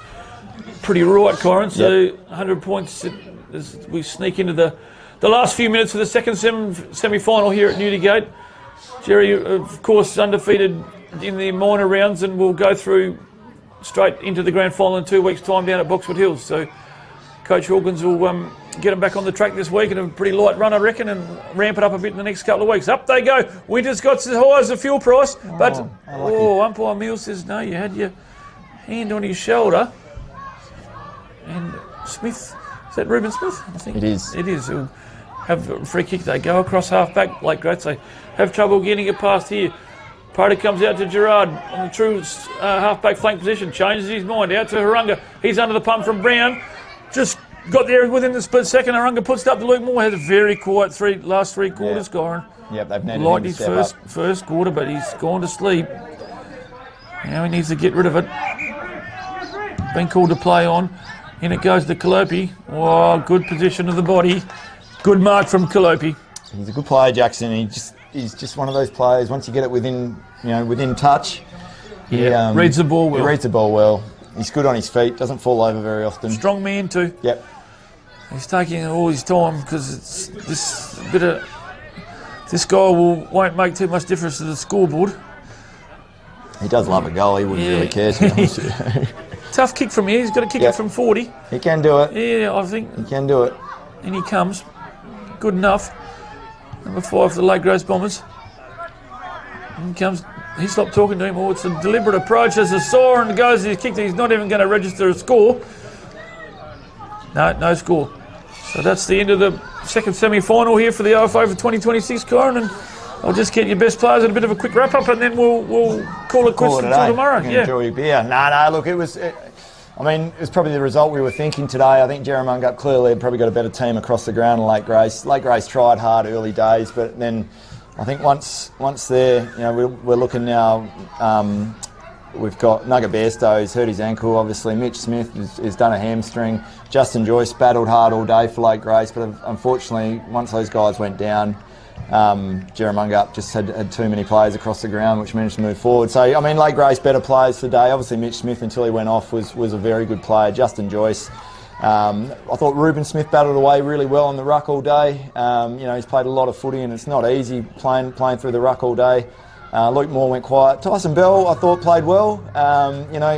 pretty right, Corin. So 100 points as we sneak into the last few minutes of the second semi-final here at Newdygate. Jerry, of course, undefeated in the minor rounds, and we'll go through straight into the grand final in 2 weeks' time down at Boxwood Hills. So Coach Hawkins will get them back on the track this week in a pretty light run, I reckon, and ramp it up a bit in the next couple of weeks. Up they go. Winter's got as high as the fuel price, but umpire Mills says no, you had your hand on his shoulder. And Smith, is that Reuben Smith? I think it is. It is. He'll have a free kick. They go across half back. Lake Grace, they have trouble getting it past here. Party comes out to Gerard on the true half-back flank position, changes his mind, out to Harunga. He's under the pump from Brown. Just got there within the split second. Harunga puts it up to Luke Moore. Has a very quiet last three quarters, Goran. Yep, they've needed liked him to his step first quarter, but he's gone to sleep. Now he needs to get rid of it. Been called to play on. In it goes to Kalopi. Oh, good position of the body. Good mark from Kalopi. He's a good player, Jackson. He's just one of those players. Once you get it within touch, he reads the ball well. He reads the ball well. He's good on his feet. Doesn't fall over very often. Strong man too. Yep. He's taking all his time because it's this guy won't make too much difference to the scoreboard. He does love a goal. He wouldn't really care, to be honest with you. Tough kick from here. He's got to kick it from 40. He can do it. Yeah, I think he can do it. And he comes. Good enough. Number 5 for the Lake Grace Bombers. In comes. He stopped talking to him. Oh, it's a deliberate approach as the siren goes. He's kicked. He's not even going to register a score. No score. So that's the end of the second semi-final here for the OFA for 2026, Corin. And I'll just get your best players at a bit of a quick wrap-up, and then we'll call it quits until tomorrow. Enjoy your beer. No. Look, it was probably the result we were thinking today. I think Jerramungup clearly had probably got a better team across the ground than Lake Grace. Lake Grace tried hard early days, but then I think once they're, we're looking now. We've got Nugget Bairstow, he's hurt his ankle, obviously. Mitch Smith has done a hamstring. Justin Joyce battled hard all day for Lake Grace, but unfortunately, once those guys went down, Jerramungup just had too many players across the ground, which managed to move forward. So, Lake Grace better players today. Obviously, Mitch Smith, until he went off, was a very good player. Justin Joyce. I thought Reuben Smith battled away really well on the ruck all day. He's played a lot of footy, and it's not easy playing through the ruck all day. Luke Moore went quiet. Tyson Bell, I thought, played well.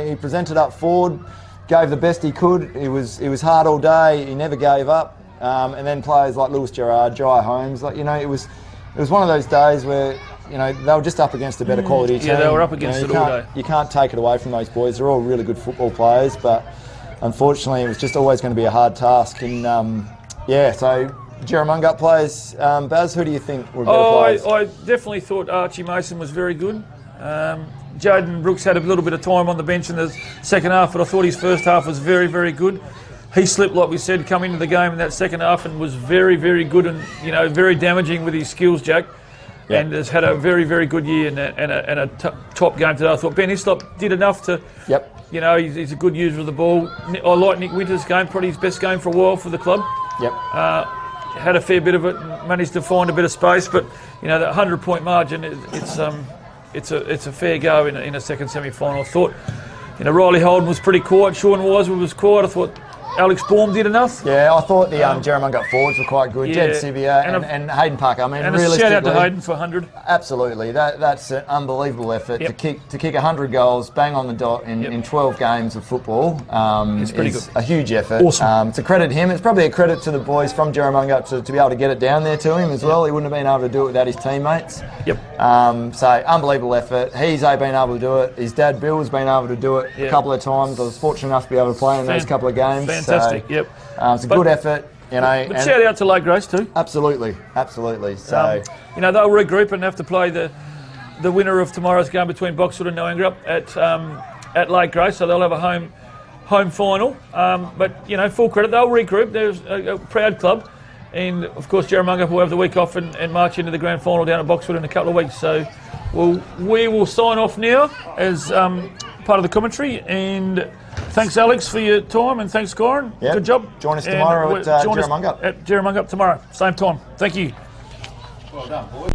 He presented up forward, gave the best he could. It was hard all day. He never gave up. And then players like Lewis Gerard, Jai Holmes, it was one of those days where they were just up against a better quality team. Yeah, they were up against it all day. You can't take it away from those boys. They're all really good football players, but unfortunately, it was just always going to be a hard task. And so. Jerramungup players. Baz, who do you think were better players? I definitely thought Archie Mason was very good. Jaden Brooks had a little bit of time on the bench in the second half, but I thought his first half was very, very good. He slipped, like we said, come into the game in that second half and was very, very good and very damaging with his skills, Jack. Yep. And has had a very, very good year and a top game today. I thought Ben Hislop did enough to. Yep. He's a good user of the ball. I like Nick Winter's game, probably his best game for a while for the club. Yep. Had a fair bit of it, managed to find a bit of space, but that 100-point margin, it's a fair go in a second semi-final. I thought, Riley Holden was pretty quiet. Sean Wiseman was quiet. I thought Alex Baum did enough. Yeah, I thought the Jerramungup forwards were quite good. Yeah. Jed Sivia and Hayden Parker. I mean, And a realistically, shout out to Hayden for 100. Absolutely, that's an unbelievable effort to kick 100 goals, bang on the dot in 12 games of football. It's pretty good. A huge effort. Awesome. It's a credit to him. It's probably a credit to the boys from Jerramungup to be able to get it down there to him as well. He wouldn't have been able to do it without his teammates. Yep. So unbelievable effort. He's been able to do it. His dad Bill has been able to do it a couple of times. I was fortunate enough to be able to play in those couple of games. Fantastic. So, it's a good effort. You know, but shout out to Lake Grace too. Absolutely. So they'll regroup and have to play the winner of tomorrow's game between Boxwood and Ongerup at Lake Grace. So they'll have a home final. But full credit, they'll regroup. There's a proud club, and of course Jerramungup will have the week off and march into the grand final down at Boxwood in a couple of weeks. So we will sign off now as part of the commentary. And thanks, Alex, for your time, and thanks, Goran. Yep. Good job. Join us tomorrow at Jerramungup. At Jerramungup tomorrow, same time. Thank you. Well done, boys.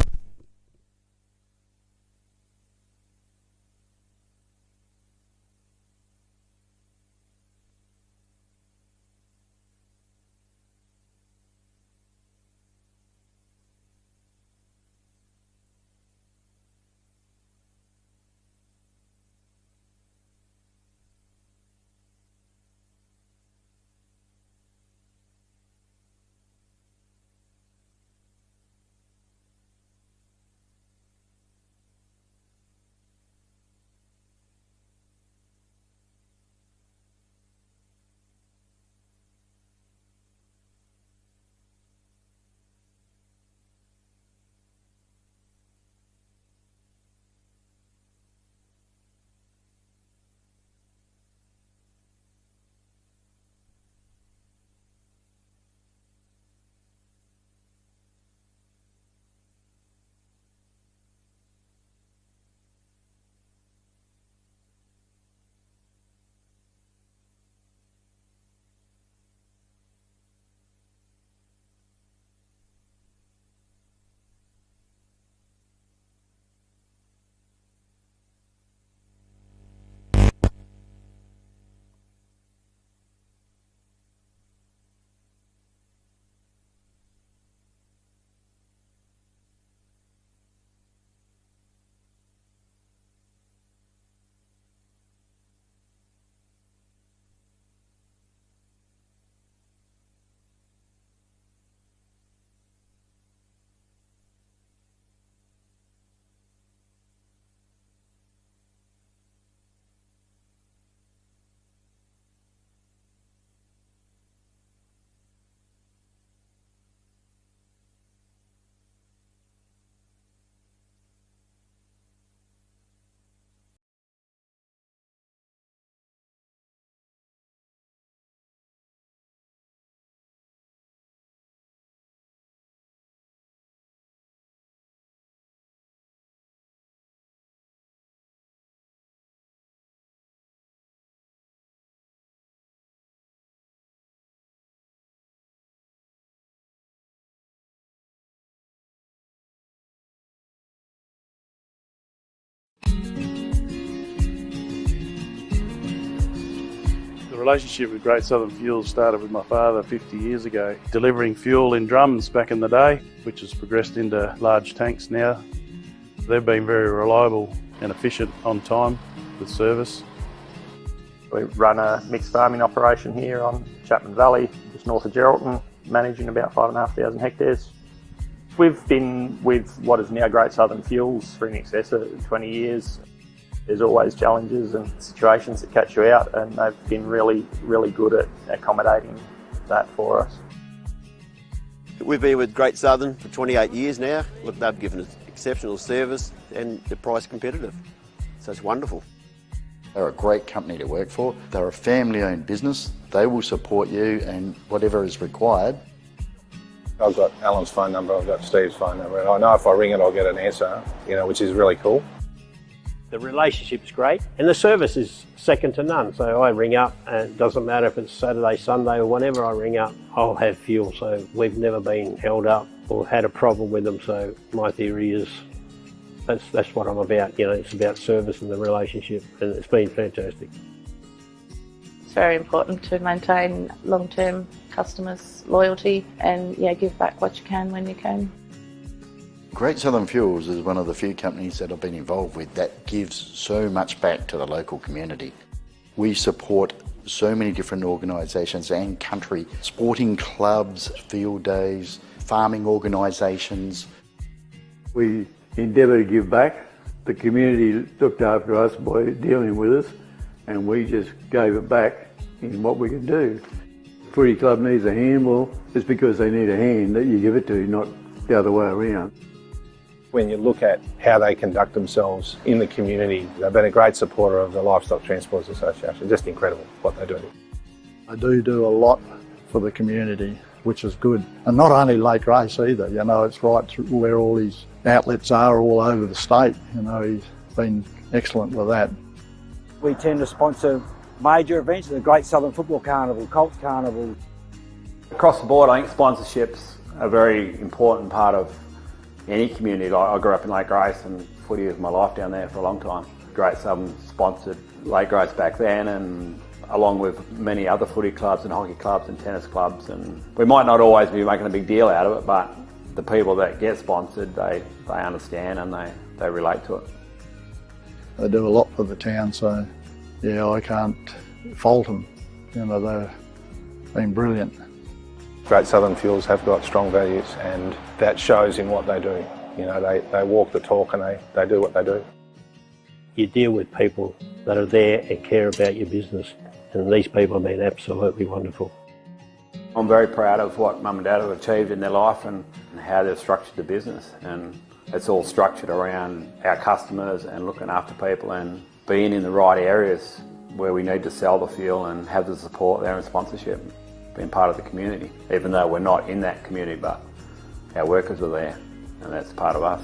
The relationship with Great Southern Fuels started with my father 50 years ago, delivering fuel in drums back in the day, which has progressed into large tanks now. They've been very reliable and efficient on time with service. We run a mixed farming operation here on Chapman Valley, just north of Geraldton, managing about 5,500 hectares. We've been with what is now Great Southern Fuels for in excess of 20 years. There's always challenges and situations that catch you out, and they've been really, really good at accommodating that for us. We've been with Great Southern for 28 years now. Look, they've given us exceptional service and they're price competitive. So it's wonderful. They're a great company to work for. They're a family-owned business. They will support you and whatever is required. I've got Alan's phone number, I've got Steve's phone number, and I know if I ring it I'll get an answer, which is really cool. The relationship's great and the service is second to none. So I ring up and it doesn't matter if it's Saturday, Sunday or whenever I ring up, I'll have fuel. So we've never been held up or had a problem with them. So my theory is that's what I'm about. It's about service and the relationship, and it's been fantastic. It's very important to maintain long-term customers' loyalty and give back what you can when you can. Great Southern Fuels is one of the few companies that I've been involved with that gives so much back to the local community. We support so many different organisations and country, sporting clubs, field days, farming organisations. We endeavour to give back. The community looked after us by dealing with us, and we just gave it back in what we could do. Footy club needs a hand, well, it's because they need a hand that you give it to, not the other way around. When you look at how they conduct themselves in the community, they've been a great supporter of the Livestock Transporters Association. Just incredible what they do. I do a lot for the community, which is good. And not only Lake Race either, it's right through where all these outlets are all over the state. He's been excellent with that. We tend to sponsor major events, the Great Southern Football Carnival, Colts Carnival. Across the board, I think sponsorships are a very important part of any community. I grew up in Lake Race and footy was my life down there for a long time. Great Southern sponsored Lake Race back then, and along with many other footy clubs and hockey clubs and tennis clubs. And we might not always be making a big deal out of it, but the people that get sponsored, they understand and they relate to it. They do a lot for the town, so I can't fault them. They've been brilliant. Great Southern Fuels have got strong values, and that shows in what they do. They walk the talk and they do what they do. You deal with people that are there and care about your business, and these people have been absolutely wonderful. I'm very proud of what Mum and Dad have achieved in their life and how they've structured the business, and it's all structured around our customers and looking after people and being in the right areas where we need to sell the fuel and have the support there and sponsorship, being part of the community, even though we're not in that community, but our workers are there and that's part of us.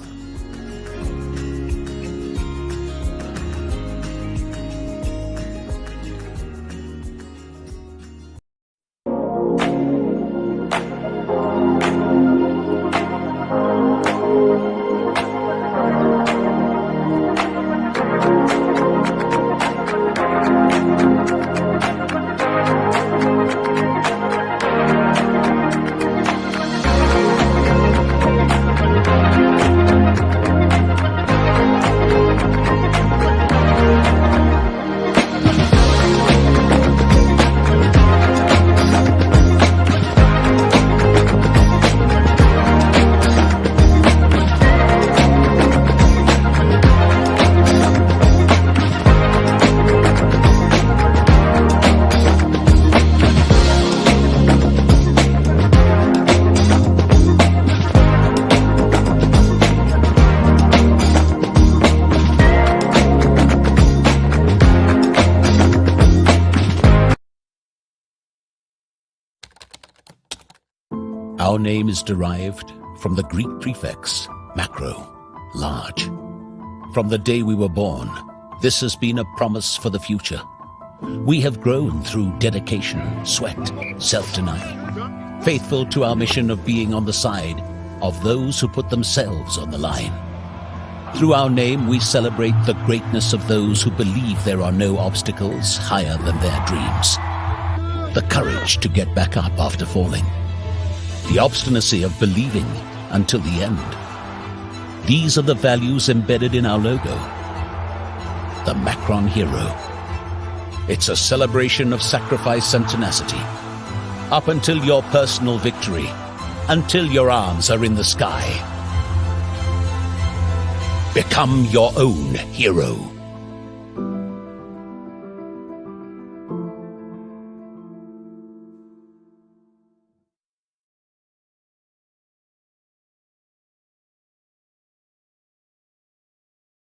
Our name is derived from the Greek prefix, macro, large. From the day we were born, this has been a promise for the future. We have grown through dedication, sweat, self-denial, faithful to our mission of being on the side of those who put themselves on the line. Through our name, we celebrate the greatness of those who believe there are no obstacles higher than their dreams. The courage to get back up after falling. The obstinacy of believing until the end. These are the values embedded in our logo. The Macron Hero. It's a celebration of sacrifice and tenacity. Up until your personal victory. Until your arms are in the sky. Become your own hero.